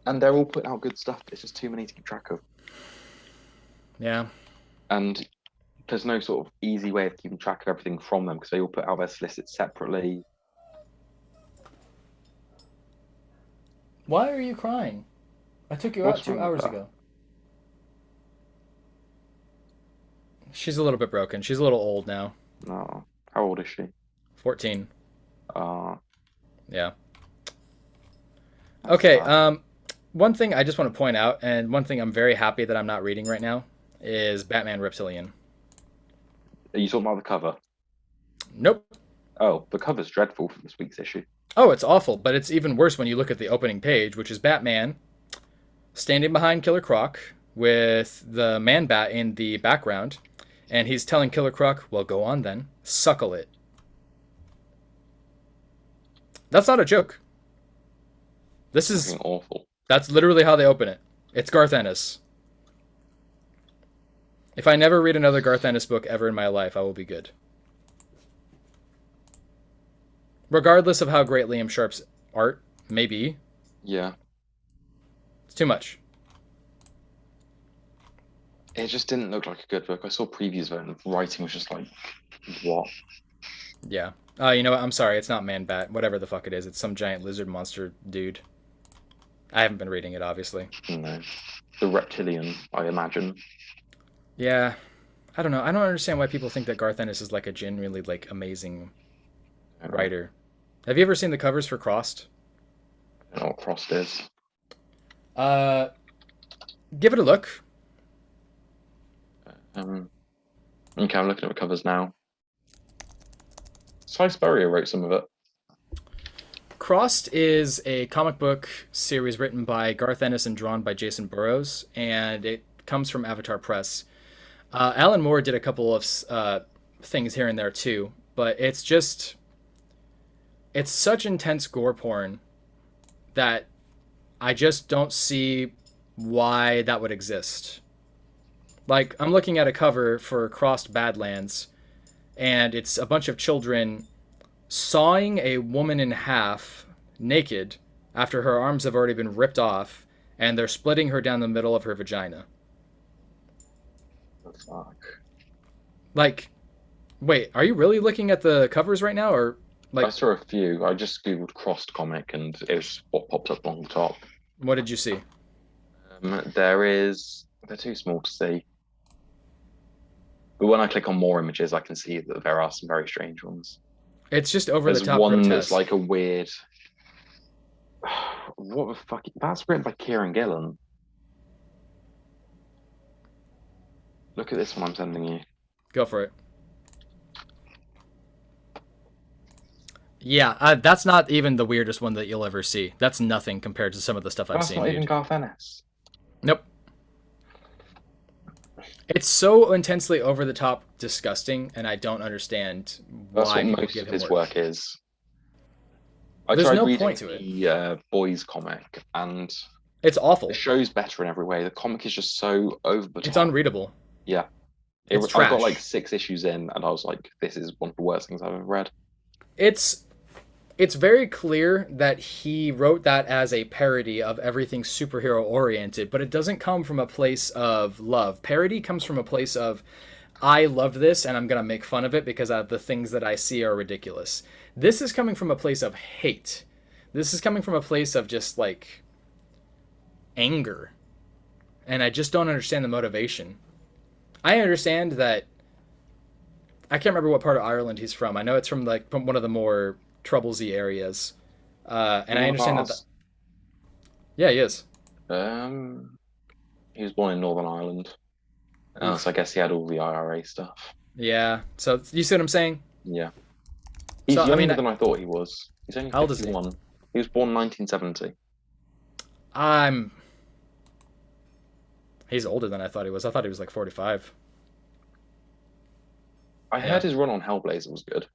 C: And they're all putting out good stuff. It's just too many to keep track of.
A: Yeah.
C: And there's no sort of easy way of keeping track of everything from them because they all put out their solicits separately.
A: Why are you crying? I took you out 2 hours ago. She's a little bit broken. She's a little old now.
C: No. How old is she?
A: 14.
C: Uh,
A: Yeah. Okay, one thing I just want to point out, and one thing I'm very happy that I'm not reading right now, is Batman Reptilian.
C: Are you talking about the cover?
A: Nope.
C: Oh, the cover's dreadful for this week's issue.
A: Oh, it's awful, but it's even worse when you look at the opening page, which is Batman standing behind Killer Croc with the Man-Bat in the background, and he's telling Killer Croc, well, go on then, suckle it. That's not a joke. This is
C: Fucking awful.
A: That's literally how they open it. It's Garth Ennis. If I never read another Garth Ennis book ever in my life, I will be good. Regardless of how great Liam Sharp's art may be.
C: Yeah.
A: It's too much.
C: It just didn't look like a good book. I saw previews of it and the writing was just like, what?
A: Yeah. You know what? I'm sorry. It's not Man-Bat. Whatever the fuck it is. It's some giant lizard monster dude. I haven't been reading it, obviously.
C: No. The Reptilian, I imagine.
A: Yeah. I don't know. I don't understand why people think that Garth Ennis is like a genuinely like amazing writer. Have you ever seen the covers for Crossed?
C: I don't know what Crossed is.
A: Give it a look.
C: Okay, I'm looking at the covers now. Cy Spurrier wrote some of it.
A: Crossed is a comic book series written by Garth Ennis and drawn by Jason Burrows, and it comes from Avatar Press. Alan Moore did a couple of things here and there too, but it's such intense gore porn that I just don't see why that would exist. Like, I'm looking at a cover for Crossed Badlands, and it's a bunch of children sawing a woman in half naked after her arms have already been ripped off, and they're splitting her down the middle of her vagina.
C: the fuck?
A: Like, wait, are you really looking at the covers right now, or
C: I saw a few. I just googled crossed comic, and it was what popped up on the top.
A: what did you see?
C: They're too small to see. But when I click on more images, I can see that there are some very strange ones.
A: It's just over
C: There's
A: the top.
C: one
A: grotesque.
C: that's like a weird. What the fuck? That's written by Kieran Gillen. Look at this one I'm sending you.
A: Go for it. Yeah, that's not even the weirdest one that you'll ever see. That's nothing compared to some of the stuff I've seen.
C: That's not even Garth Ennis.
A: Nope. It's so intensely over the top disgusting, and I don't understand
C: That's
A: why
C: what
A: people
C: most
A: give
C: of
A: him
C: his
A: work.
C: work is. I
A: There's
C: tried
A: no
C: reading
A: point to it.
C: the boys comic, and
A: It's awful.
C: the show's better in every way. The comic is just so over the top.
A: It's unreadable.
C: Yeah.
A: It's
C: I got
A: trash.
C: like 6 issues in, and I was like, this is one of the worst things I've ever read.
A: It's very clear that he wrote that as a parody of everything superhero oriented, but it doesn't come from a place of love. Parody comes from a place of, I love this and I'm going to make fun of it because the things that I see are ridiculous. This is coming from a place of hate. This is coming from a place of just like anger. And I just don't understand the motivation. I understand that I can't remember what part of Ireland he's from. I know it's from one of the more troublesy areas, and I understand that. Yeah, he is.
C: He was born in Northern Ireland, so I guess he had all the IRA stuff.
A: Yeah. So you see what I'm saying?
C: Yeah. He's younger than I thought he was. He's only 51.
A: How old is he?
C: He was born in 1970.
A: He's older than I thought he was. I thought he was like 45.
C: I heard his run on Hellblazer was good.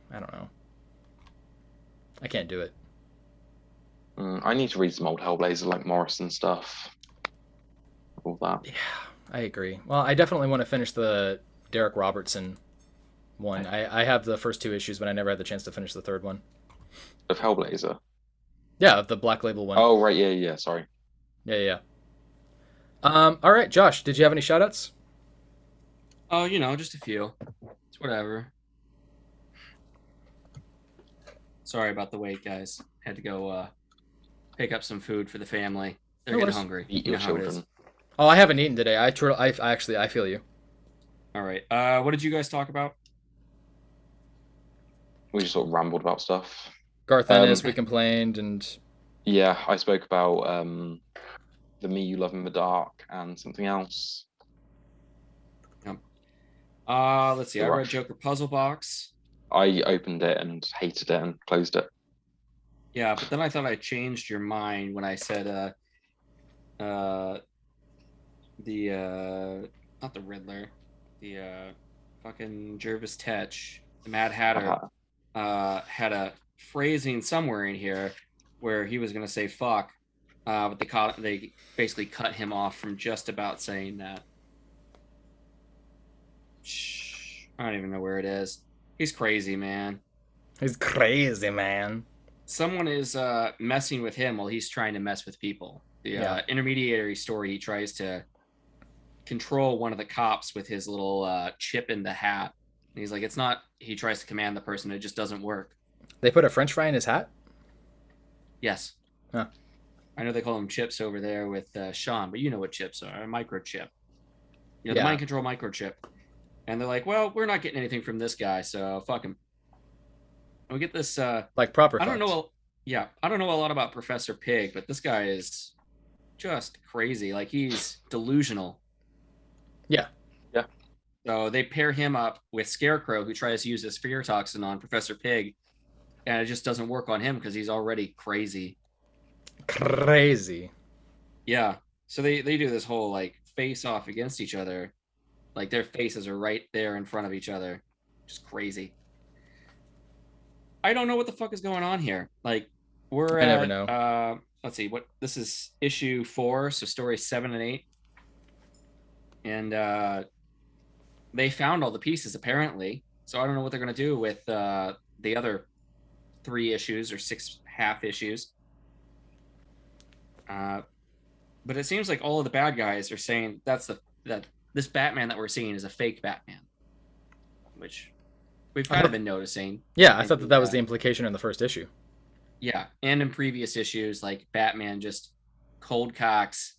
A: I don't know. I can't do it.
C: I need to read some old Hellblazer, like Morrison stuff. All that.
A: Yeah, I agree. Well, I definitely want to finish the Derek Robertson one. I have the first 2 issues, but I never had the chance to finish the third one.
C: Of Hellblazer?
A: Yeah, of the Black Label one.
C: Oh, right, yeah, sorry.
A: Yeah. All right, Josh, did you have any shoutouts?
B: Oh, just a few. It's whatever. Sorry about the wait, guys. Had to go pick up some food for the family. They're getting hungry.
C: Eat
B: You
C: your
B: know how it
C: children.
B: is.
A: Oh, I haven't eaten today. I feel you.
B: All right. What did you guys talk about?
C: We just sort of rambled about stuff.
A: Garth Ennis, we complained, and
C: yeah, I spoke about the Me You Love in the Dark and something else.
B: Let's see. I read Joker Puzzlebox.
C: I opened it and hated it and closed it.
B: Yeah, but then I thought I changed your mind when I said not the Riddler, the fucking Jervis Tetch, the Mad Hatter, had a phrasing somewhere in here where he was gonna say fuck, but they basically cut him off from just about saying that. I don't even know where it is. He's crazy, man.
A: he's crazy, man.
B: Someone is messing with him while he's trying to mess with people. The intermediary story, he tries to control one of the cops with his little chip in the hat. And he's like, it's not, he tries to command the person, it just doesn't work.
A: They put a French fry in his hat?
B: Yes.
A: Huh.
B: I know they call them chips over there with Sean, but you know what chips are, a microchip. The
A: Yeah.
B: mind control microchip. And they're like, well, we're not getting anything from this guy, so fuck him. And we get this
A: Like proper
B: I don't
A: fucked.
B: know. Yeah, I don't know a lot about Professor Pig, but this guy is just crazy. Like, he's delusional.
A: Yeah.
B: So they pair him up with Scarecrow, who tries to use this fear toxin on Professor Pig, and it just doesn't work on him because he's already crazy.
A: Crazy.
B: Yeah. So they do this whole like face off against each other. Like, their faces are right there in front of each other. Just crazy. I don't know what the fuck is going on here. Like, we're
A: I never know.
B: Let's see, this is issue 4, so stories 7 and 8. And they found all the pieces apparently. So I don't know what they're gonna do with the other 3 issues or 6 half issues. But it seems like all of the bad guys are saying that's that this Batman that we're seeing is a fake Batman, which we've kind of been noticing.
A: Yeah, I thought that was the implication in the first issue.
B: Yeah, and in previous issues, like Batman just cold cocks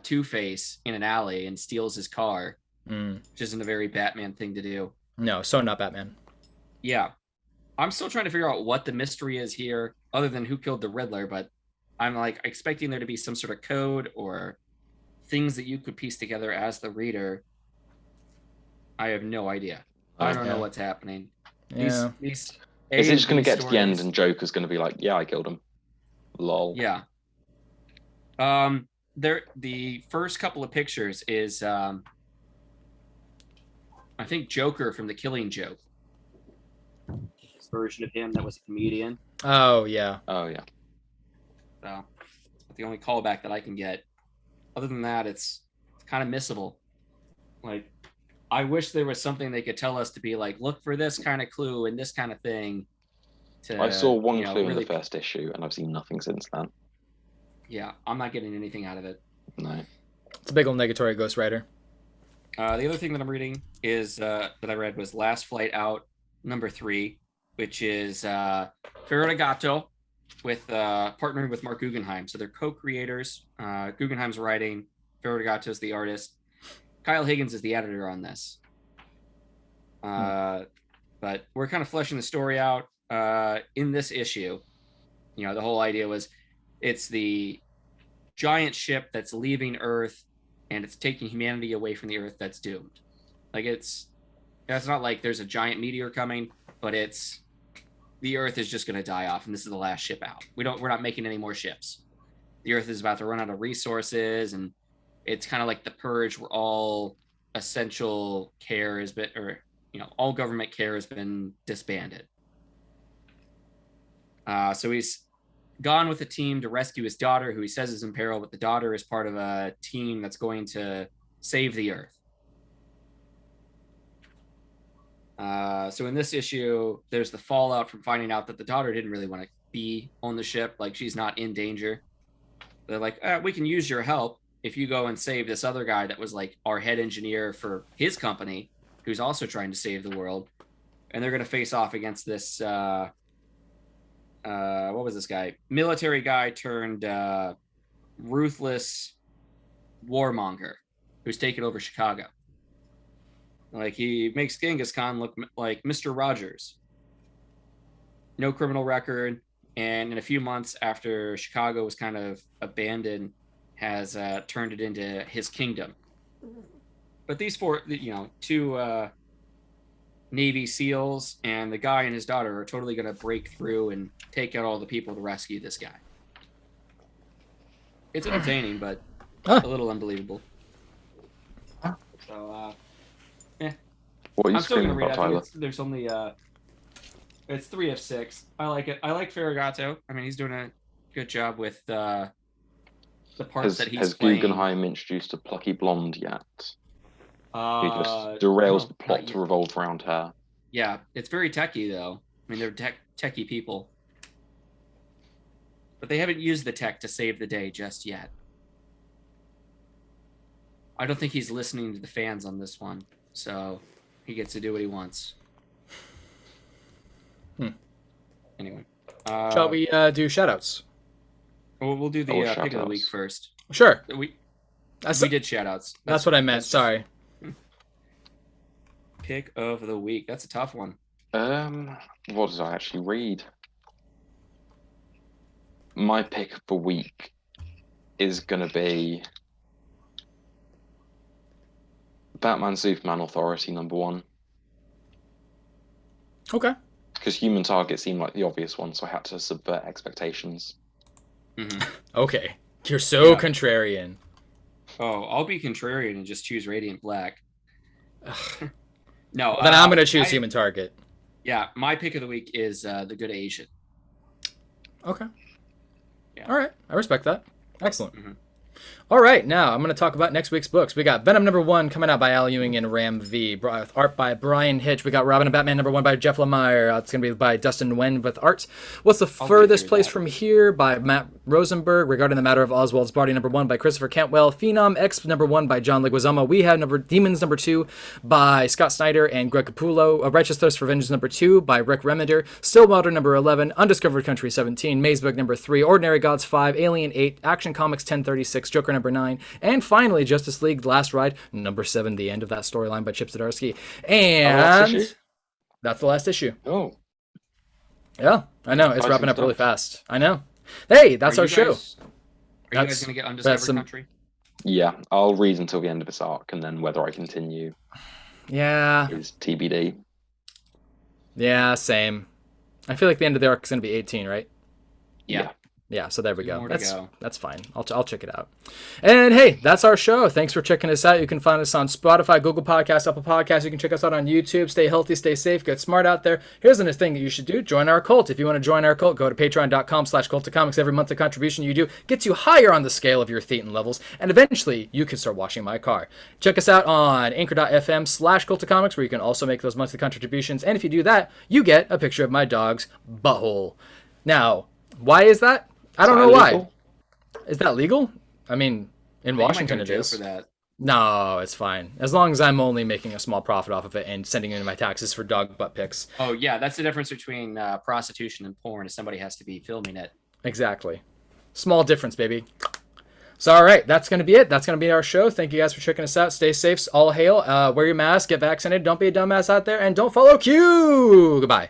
B: Two-Face in an alley and steals his car, which isn't a very Batman thing to do.
A: No, so not Batman.
B: Yeah. I'm still trying to figure out what the mystery is here, other than who killed the Riddler, but I'm like expecting there to be some sort of code or things that you could piece together as the reader. I have no idea. I don't know what's happening.
A: Yeah.
B: These
C: Is it just going to get to the end and Joker's going to be like, yeah, I killed him? Lol.
B: Yeah. The first couple of pictures is I think Joker from The Killing Joke. This version of him that was a comedian.
A: Oh yeah.
C: Oh yeah.
B: So that's the only callback that I can get. Other than that, it's kind of missable. Like, I wish there was something they could tell us to be like, look for this kind of clue and this kind of thing.
C: I saw one clue in the first issue, and I've seen nothing since then.
B: Yeah, I'm not getting anything out of it.
C: No.
A: It's a big old negatory Ghost Rider.
B: The other thing that I'm reading is that I read was Last Flight Out #3, which is Ferigato with partnering with Mark Guggenheim. So they're co-creators. Guggenheim's writing, Ferragato's the artist. Kyle Higgins is the editor on this. But we're kind of fleshing the story out in this issue. You know, the whole idea was it's the giant ship that's leaving Earth and it's taking humanity away from the Earth that's doomed. Like it's not like there's a giant meteor coming, but it's the Earth is just going to die off and this is the last ship out. We're not making any more ships. The Earth is about to run out of resources, and it's kind of like the purge where all essential care has been, or all government care has been disbanded. So he's gone with a team to rescue his daughter, who he says is in peril, but the daughter is part of a team that's going to save the Earth. So in this issue, there's the fallout from finding out that the daughter didn't really want to be on the ship. Like, she's not in danger. They're like, we can use your help if you go and save this other guy that was like our head engineer for his company, who's also trying to save the world. And they're going to face off against this, what was this guy? Military guy turned ruthless warmonger who's taken over Chicago. Like, he makes Genghis Khan look like Mr. Rogers. No criminal record. And in a few months after Chicago was kind of abandoned, has turned it into his kingdom. But these two Navy SEALs and the guy and his daughter are totally going to break through and take out all the people to rescue this guy. It's entertaining, but a little unbelievable. So,
C: What are you
B: I'm still going to
C: screaming
B: read
C: about, Tyler?
B: There's only... it's 3 of 6. I like it. I like Ferigato. I mean, he's doing a good job with the parts that he's
C: has
B: playing.
C: Guggenheim introduced a plucky blonde yet? He just derails
B: no,
C: the plot to revolve around her.
B: Yeah, it's very techy though. I mean, they're techie people, but they haven't used the tech to save the day just yet. I don't think he's listening to the fans on this one, so he gets to do what he wants. Anyway,
A: shall we do shoutouts?
B: We'll do the pick of the week first.
A: Sure.
B: We did shoutouts.
A: That's what I meant. Sorry.
B: Pick of the week. That's a tough one.
C: What did I actually read? My pick of the week is gonna be Batman Superman Authority #1.
A: Okay.
C: Because Human Target seemed like the obvious one, so I had to subvert expectations.
B: Mm-hmm.
A: Okay. You're so contrarian.
B: Oh, I'll be contrarian and just choose Radiant Black. No.
A: Then I'm going to choose Human Target.
B: Yeah, my pick of the week is The Good Asian.
A: Okay.
B: Yeah.
A: All right. I respect that. Excellent.
B: Mm-hmm.
A: All right, now I'm going to talk about next week's books. We got Venom #1 coming out by Al Ewing and Ram V, with art by Brian Hitch. We got Robin and Batman #1 by Geoff Lemire. It's going to be by Dustin Nguyen with art. What's the Furthest Place from Here by Matt Rosenberg. Regarding the Matter of Oswald's Body #1 by Christopher Cantwell. Phenom X #1 by John Leguizamo. We Have Demons #2 by Scott Snyder and Greg Capullo. Righteous Thirst for Vengeance #2 by Rick Remender. Stillwater #11. Undiscovered Country 17. Mazebook #3. Ordinary Gods 5. Alien 8. Action Comics 1036. Joker #9, and finally Justice League Last Ride #7, the end of that storyline by Chip Zdarsky. And that's the last issue.
C: Oh.
A: Yeah, I know. It's wrapping up really fast. I know. Hey, that's our show.
B: Are you guys going to get Undiscovered Country?
C: Yeah, I'll read until the end of this arc, and then whether I continue is TBD.
A: Yeah, same. I feel like the end of the arc is going to be 18, right?
B: Yeah.
A: Yeah, so there we go. That's fine. I'll check it out. And hey, that's our show. Thanks for checking us out. You can find us on Spotify, Google Podcasts, Apple Podcasts. You can check us out on YouTube. Stay healthy, stay safe, get smart out there. Here's the thing that you should do. Join our cult. If you want to join our cult, go to patreon.com/cultofcomics. Every month, the contribution you do gets you higher on the scale of your thetan levels, and eventually you can start washing my car. Check us out on anchor.fm/cultofcomics, where you can also make those monthly contributions. And if you do that, you get a picture of my dog's butthole. Now, why is that? I don't know why. Is that legal? I mean, in Washington it is.
B: For that.
A: No, it's fine. As long as I'm only making a small profit off of it and sending in my taxes for dog butt pics.
B: Oh, yeah. That's the difference between prostitution and porn, is somebody has to be filming it.
A: Exactly. Small difference, baby. So, all right. That's going to be it. That's going to be our show. Thank you guys for checking us out. Stay safe. All hail. Wear your mask. Get vaccinated. Don't be a dumbass out there. And don't follow Q. Goodbye.